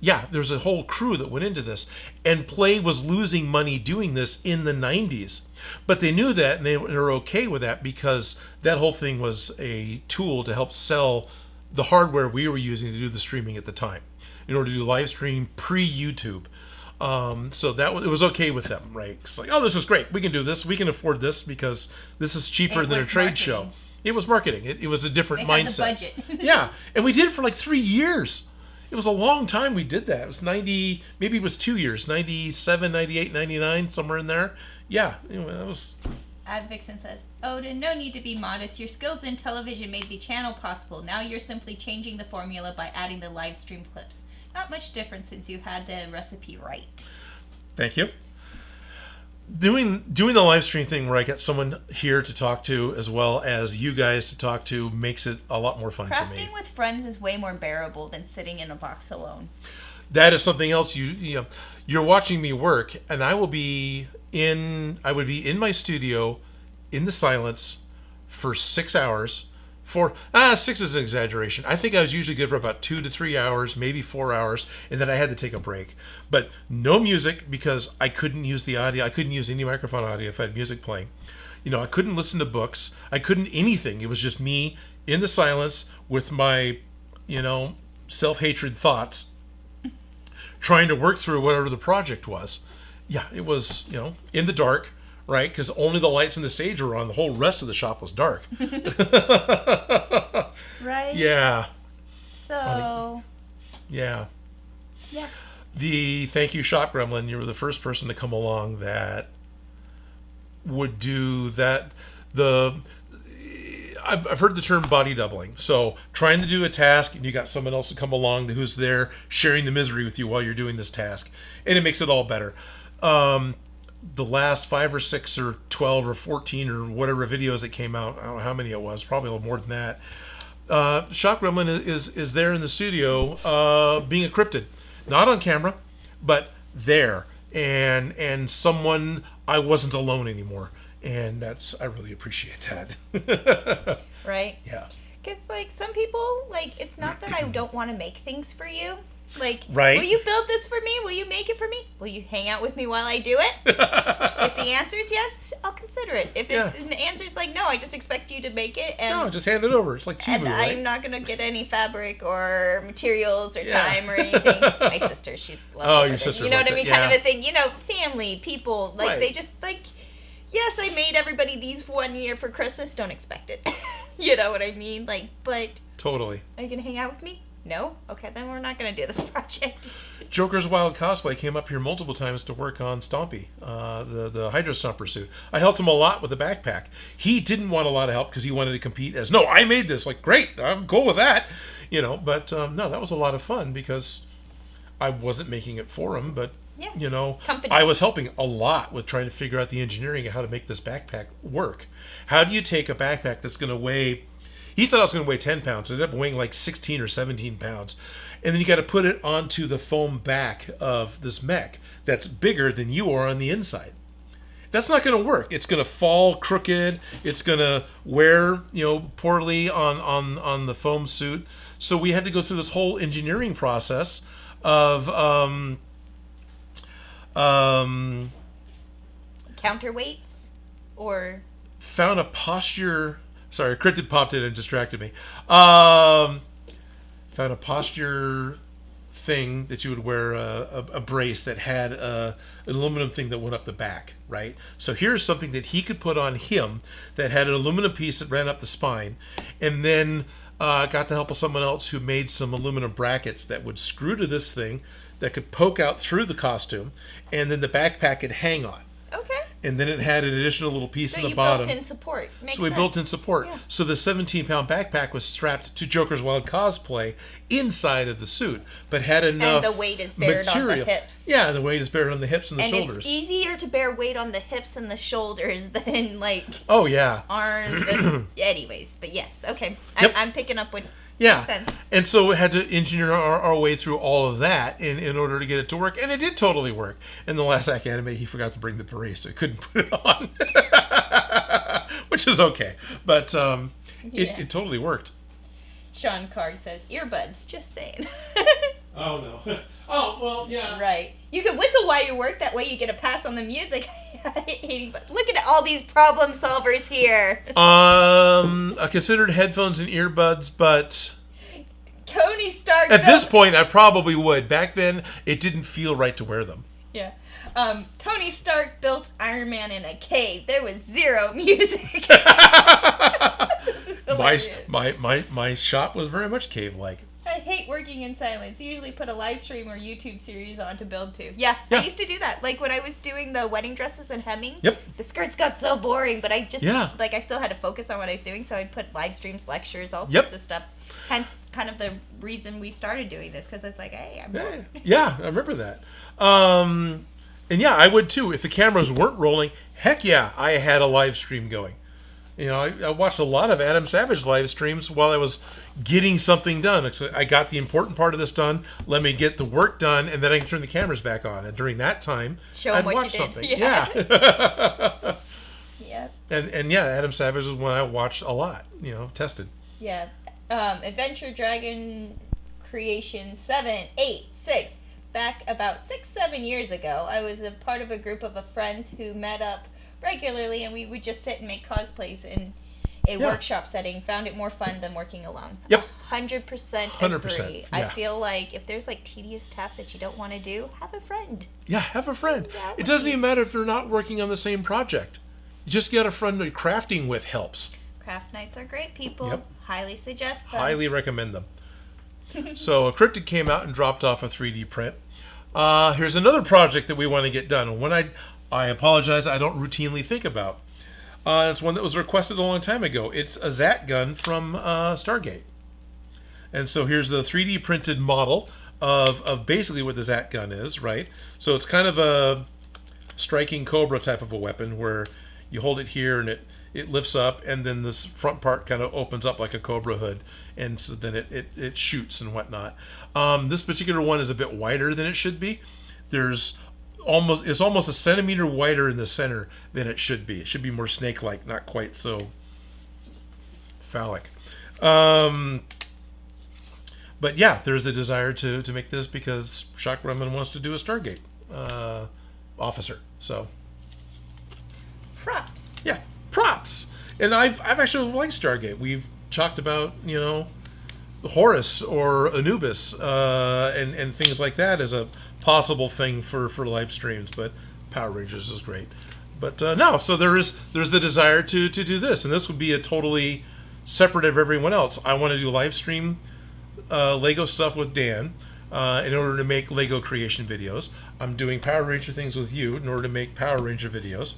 Yeah, there's a whole crew that went into this, and Play was losing money doing this in the 90s, but they knew that, and they were okay with that because that whole thing was a tool to help sell the hardware we were using to do the streaming at the time, in order to do live stream pre-YouTube. So it was okay with them, right? It's like, oh, this is great. We can do this. We can afford this because this is cheaper than a trade show. It was marketing. It was a different mindset. They had the budget. Yeah, and we did it for like 3 years. It was a long time we did that. It was 90, maybe it was 2 years, 97, 98, 99, somewhere in there. Yeah, that was... Vixen says, Odin, no need to be modest. Your skills in television made the channel possible. Now you're simply changing the formula by adding the live stream clips. Not much difference since you had the recipe right. Thank you. Doing the live stream thing where I get someone here to talk to as well as you guys to talk to makes it a lot more fun for me. Crafting with friends is way more bearable than sitting in a box alone. That is something else. You're watching me work, and I would be in my studio in the silence for 6 hours. 6 is an exaggeration. I think I was usually good for about 2 to 3 hours, maybe 4 hours, and then I had to take a break. But no music because I couldn't use the audio. I couldn't use any microphone audio if I had music playing. I couldn't listen to books. I couldn't anything. It was just me in the silence with my, self-hatred thoughts, trying to work through whatever the project was. Yeah, it was, in the dark. Right, because only the lights in the stage were on. The whole rest of the shop was dark. Right? Yeah. So... Yeah. Yeah. The thank you, Shop Gremlin. You were the first person to come along that would do that. I've heard the term body doubling. So trying to do a task, and you got someone else to come along who's there sharing the misery with you while you're doing this task. And it makes it all better. The last 5 or 6 or 12 or 14 or whatever videos that came out, I don't know how many it was, probably a little more than that. Shop Gremlin is there in the studio being a cryptid. Not on camera, but there. And someone, I wasn't alone anymore. And I really appreciate that. Right? Yeah. Because, some people, it's not that I don't want to make things for you. Right. Will you build this for me? Will you make it for me? Will you hang out with me while I do it? If the answer is yes, I'll consider it. If the answer is no, I just expect you to make it. And, no, just hand it over. It's like Timu, and right? I'm not going to get any fabric or materials or time or anything. My sister, she's lovely. Oh, your sister. You know what I mean? Yeah. Kind of a thing. Family, people, right. They just, yes, I made everybody these one year for Christmas. Don't expect it. You know what I mean? But... Totally. Are you going to hang out with me? No? Okay, then we're not going to do this project. Joker's Wild Cosplay came up here multiple times to work on Stompy, the Hydro Stomper suit. I helped him a lot with the backpack. He didn't want a lot of help because he wanted to compete as, no, I made this. Great, I'm cool with that. But no, that was a lot of fun because I wasn't making it for him, but, Company. I was helping a lot with trying to figure out the engineering of how to make this backpack work. How do you take a backpack that's going to weigh... He thought it was going to weigh 10 pounds. It ended up weighing 16 or 17 pounds. And then you got to put it onto the foam back of this mech that's bigger than you are on the inside. That's not going to work. It's going to fall crooked. It's going to wear, poorly on the foam suit. So we had to go through this whole engineering process of counterweights or found a posture Sorry, a cryptid popped in and distracted me. Found a posture thing that you would wear, a brace that had an aluminum thing that went up the back, right? So here's something that he could put on him that had an aluminum piece that ran up the spine, and then got the help of someone else who made some aluminum brackets that would screw to this thing that could poke out through the costume, and then the backpack could hang on. Okay. And then it had an additional little piece in the So bottom. you built in support. Makes So we sense. built in support. Yeah. So the 17-pound backpack was strapped to Joker's Wild Cosplay inside of the suit, but had enough And the weight is bared on the material. hips. Yeah, the weight is bared on the hips and the And shoulders. it's easier to bear weight on the hips and the shoulders than like Oh yeah. arms. And, anyways, but yes, okay. Yep. I'm picking up what Yeah. makes sense. And so we had to engineer our way through all of that in order to get it to work. And it did totally work. In the last act anime, he forgot to bring the beret, so he couldn't put it on. Which is okay. But it totally worked. Sean Carg says, earbuds, just saying. Oh, no. Oh, well, yeah. Right. You can whistle while you work, that way you get a pass on the music. Look at all these problem solvers here. I considered headphones and earbuds, but Tony Stark. at this point, I probably would. Back then, it didn't feel right to wear them. Yeah. Tony Stark built Iron Man in a cave. There was zero music. This is hilarious. My shop was very much cave-like. I hate working in silence. I usually put a live stream or YouTube series on to build to. Yeah, Yeah. I used to do that. Like when I was doing the wedding dresses and hemming. Yep. The skirts got so boring, but I just, Yeah. like, I still had to focus on what I was doing, so I'd put live streams, lectures, all Yep. sorts of stuff. Hence, kind of the reason we started doing this, because I was like, hey, I'm bored. Yeah, I remember that. And yeah, I would too. If the cameras weren't rolling, heck yeah, I had a live stream going. You know, I watched a lot of Adam Savage live streams while I was getting something done. So I got the important part of this done. Let me get the work done, and then I can turn the cameras back on. And during that time, Show 'em I'd what watch you did. something. Yeah. Yeah. And yeah, Adam Savage was one I watched a lot. You know, tested. Yeah. Adventure Dragon Creation 786. Back about 6-7 years ago, I was a part of a group of friends who met up regularly, and we would just sit and make cosplays in a workshop setting. Found it more fun than working alone. Yep. 100% 100%, agree. yeah. I feel like if there's like tedious tasks that you don't want to do, have a friend. Yeah, have a friend. Yeah, It doesn't even matter if they're not working on the same project. You just get a friend that crafting with helps. Craft nights are great, people. Yep. Highly suggest them. Highly recommend them. So a Cryptid came out and dropped off a 3D print. Here's another project that we want to get done. One I apologize, I don't routinely think about. It's one that was requested a long time ago. It's a Zat gun from Stargate. And so here's the 3D printed model of basically what the Zat gun is, right? So it's kind of a striking Cobra type of a weapon where you hold it here and it lifts up, and then this front part kind of opens up like a Cobra hood, and so then it shoots and whatnot. This particular one is a bit wider than it should be. It's almost a centimeter wider in the center than it should be. It should be more snake-like, not quite so phallic. But yeah, there's the desire to make this because Shock Grumman wants to do a Stargate officer. So Props. yeah, props. And I've actually liked Stargate. We've talked about, Horus or Anubis and things like that as a possible thing for live streams, but Power Rangers is great. But no, so there's the desire to do this, and this would be a totally separate of everyone else. I want to do live stream Lego stuff with Dan in order to make Lego creation videos. I'm doing Power Ranger things with you in order to make Power Ranger videos.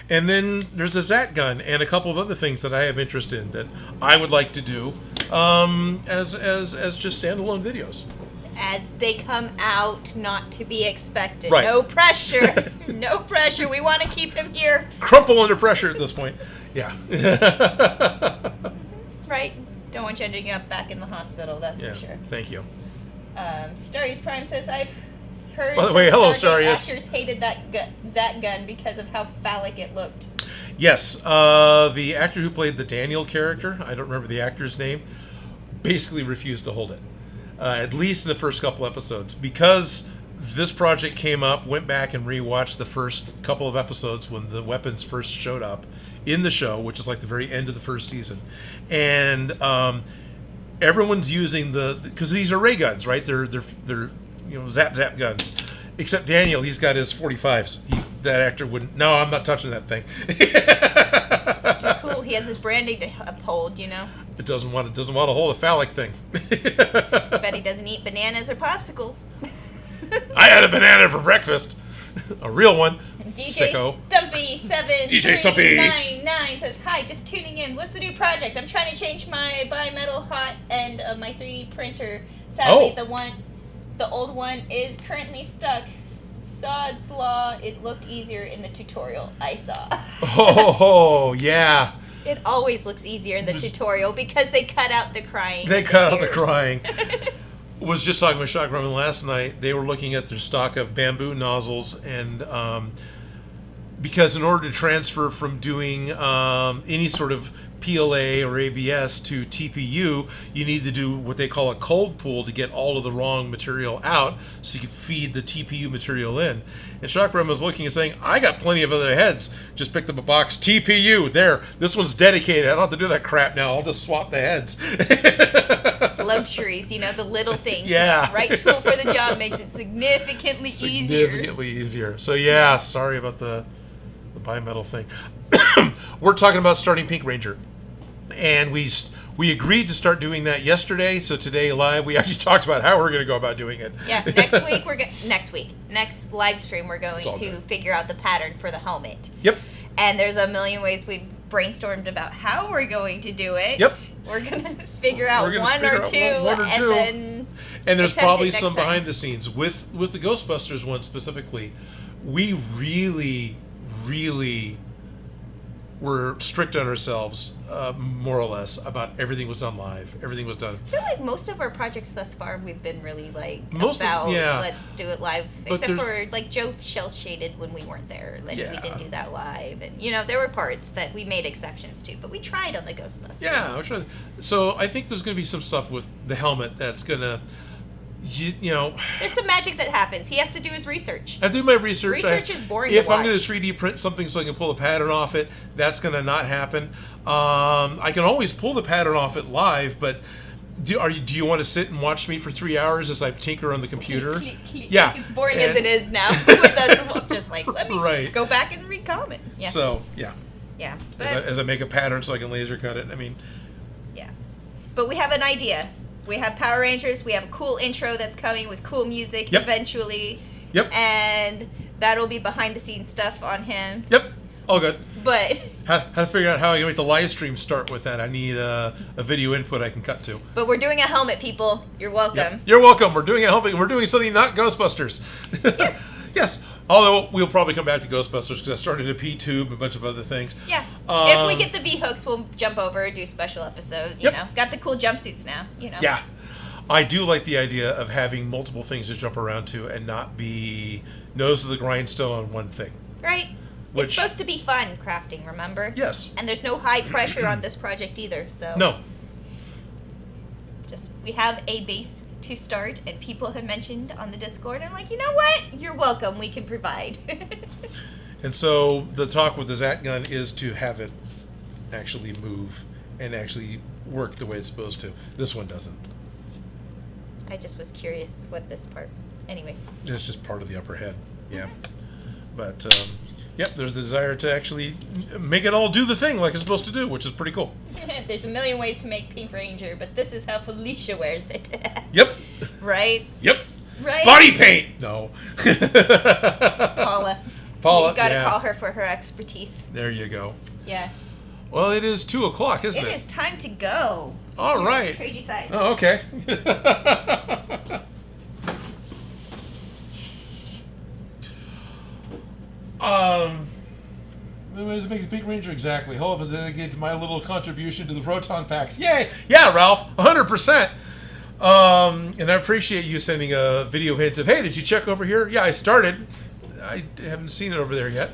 And then there's a Zat gun and a couple of other things that I have interest in that I would like to do as just standalone videos. As they come out, not to be expected. Right. No pressure. No pressure. We want to keep him here. Crumple under pressure at this point. Yeah. Right. Don't want you ending up back in the hospital, that's Yeah. for sure. Thank you. Starius Prime says, I've heard By the way, that hello, Stargate Starius. actors hated that gun because of how phallic it looked. Yes, the actor who played the Daniel character, I don't remember the actor's name, basically refused to hold it. At least in the first couple episodes, because this project came up, went back and rewatched the first couple of episodes when the weapons first showed up in the show, which is like the very end of the first season. And everyone's using because these are ray guns, right? They're zap guns. Except Daniel, he's got his 45s. That actor wouldn't. No, I'm not touching that thing. It's too cool. He has his branding to uphold, It doesn't want to hold a phallic thing. Bet he doesn't eat bananas or popsicles. I had a banana for breakfast. A real one. DJ Sicko. Stumpy DJ Stumpy 799 says, "Hi, just tuning in. What's the new project? I'm trying to change my bimetal hot end of my 3D printer. Sadly, the old one is currently stuck. Sod's law. It looked easier in the tutorial I saw." Oh, yeah. It always looks easier in the tutorial because they cut out the crying. They cut out the crying. Was just talking with Shock Roman last night. They were looking at their stock of bamboo nozzles, and because in order to transfer from doing any sort of PLA or ABS to TPU, you need to do what they call a cold pool to get all of the wrong material out so you can feed the TPU material in. And Shock Roman was looking and saying, I got plenty of other heads. Just picked up a box, TPU, there. This one's dedicated. I don't have to do that crap now. I'll just swap the heads. Luxuries, the little things. Yeah. Right tool for the job makes it significantly easier. So yeah, sorry about the bimetal thing. We're talking about starting Pink Ranger, and we agreed to start doing that yesterday. So today live, we actually talked about how we're going to go about doing it. Yeah, next live stream we're going to figure out the pattern for the helmet. Yep. And there's a million ways we've brainstormed about how we're going to do it. Yep. We're gonna figure out one or two, and then. And there's probably some behind the scenes with the Ghostbusters one specifically. We really were strict on ourselves, more or less, about everything was done live. Everything was done. I feel like most of our projects thus far, we've been really let's do it live. But except for Joe shell shaded when we weren't there. We didn't do that live, and there were parts that we made exceptions to, but we tried on the Ghostbusters. Yeah, we're trying. So I think there's going to be some stuff with the helmet that's going to. There's some magic that happens. He has to do his research. I do my research. Research is boring If to watch. I'm going to 3D print something so I can pull a pattern off it, that's going to not happen. I can always pull the pattern off it live, but do you want to sit and watch me for 3 hours as I tinker on the computer? Yeah. It's boring as it is now with us. I'm just let me go back and read comment. Yeah. So, yeah. Yeah. As I make a pattern so I can laser cut it. Yeah. But we have an idea. We have Power Rangers. We have a cool intro that's coming with cool music eventually. Yep. And that'll be behind the scenes stuff on him. Yep. All good. But how to figure out how I can make the live stream start with that. I need a video input I can cut to. But we're doing a helmet, people. You're welcome. Yep. You're welcome. We're doing a helmet. We're doing something not Ghostbusters. Yes. Yes. Although we'll probably come back to Ghostbusters because I started a P-tube, a bunch of other things. Yeah. If we get the V-hooks, we'll jump over, do special episode, you know. Got the cool jumpsuits now, Yeah. I do like the idea of having multiple things to jump around to and not be nose to the grindstone on one thing. Right. It's supposed to be fun crafting, remember? Yes. And there's no high pressure on this project either, so. No. We have a base to start, and people have mentioned on the Discord, I'm like, you know what? You're welcome. We can provide. And so the talk with the Zat gun is to have it actually move and actually work the way it's supposed to. This one doesn't. I just was curious what this part. Anyways. It's just part of the upper head. Yeah. But, there's the desire to actually make it all do the thing like it's supposed to do, which is pretty cool. There's a million ways to make Pink Ranger, but this is how Felicia wears it. Yep. Right? Yep. Right? Body paint! No. Paula. You gotta call her for her expertise. There you go. Yeah. Well, it is 2 o'clock, isn't it? It is time to go. All right. Trade you side. Oh, okay. What does it make the Pink Ranger exactly? Hold up, is dedicated to my little contribution to the Proton packs. Yay! Yeah, Ralph, 100%. And I appreciate you sending a video hint of, hey, did you check over here? Yeah, I started. I haven't seen it over there yet.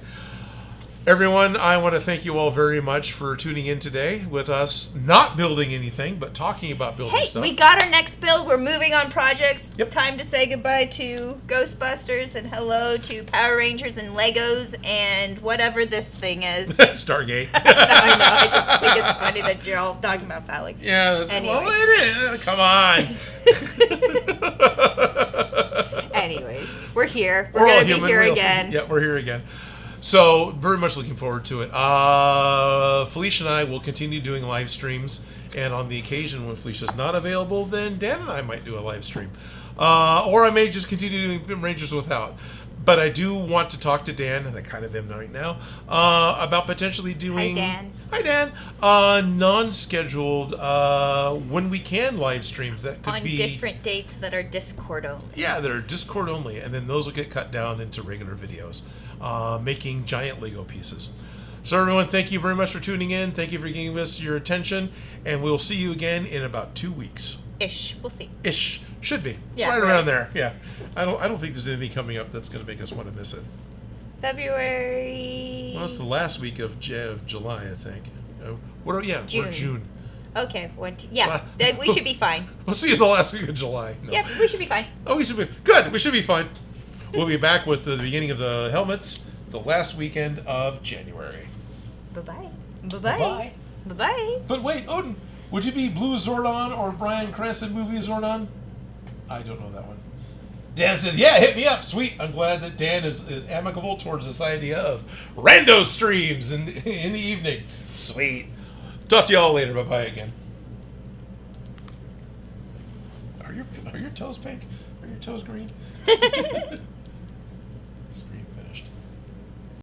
Everyone, I want to thank you all very much for tuning in today with us not building anything, but talking about building Hey, stuff. we got our next build. We're moving on projects. Yep. Time to say goodbye to Ghostbusters and hello to Power Rangers and Legos and whatever this thing is. Stargate. I know. I just think it's funny that you're all talking about Phallic. Yeah, that's, Anyways. well, it is. Come on. Anyways, we're here. We're We're all going to be human. here We're all- again. Yeah, we're here again. So, very much looking forward to it. Felicia and I will continue doing live streams, and on the occasion when Felicia's not available, then Dan and I might do a live stream. Or I may just continue doing Rangers without. But I do want to talk to Dan, and I kind of am right now, about potentially doing... Hi, Dan. Hi, Dan. Non-scheduled, when we can, live streams. That could On be... different dates that are Discord only. Yeah, that are Discord only, and then those will get cut down into regular videos, making giant Lego pieces. So everyone, thank you very much for tuning in. Thank you for giving us your attention, and we'll see you again in about 2 weeks. Ish. We'll see. Ish. Should be. Yeah, right right. around there. Yeah. I don't think there's anything coming up that's going to make us want to miss it. February. Well, it's the last week of July, I think. We're June. June. Okay. Then we should be fine. We'll see you the last week of July. No. Yep, we should be fine. Oh, we should be good. We should be fine. We'll be back with the beginning of the helmets the last weekend of January. Bye-bye. Bye-bye. Bye-bye. Bye-bye. But wait, Odin, would you be Blue Zordon or Bryan Cranston movie Zordon? I don't know that one. Dan says, yeah, hit me up. Sweet. I'm glad that Dan is amicable towards this idea of rando streams in the evening. Sweet. Talk to y'all later. Bye-bye again. Are your toes pink? Are your toes green?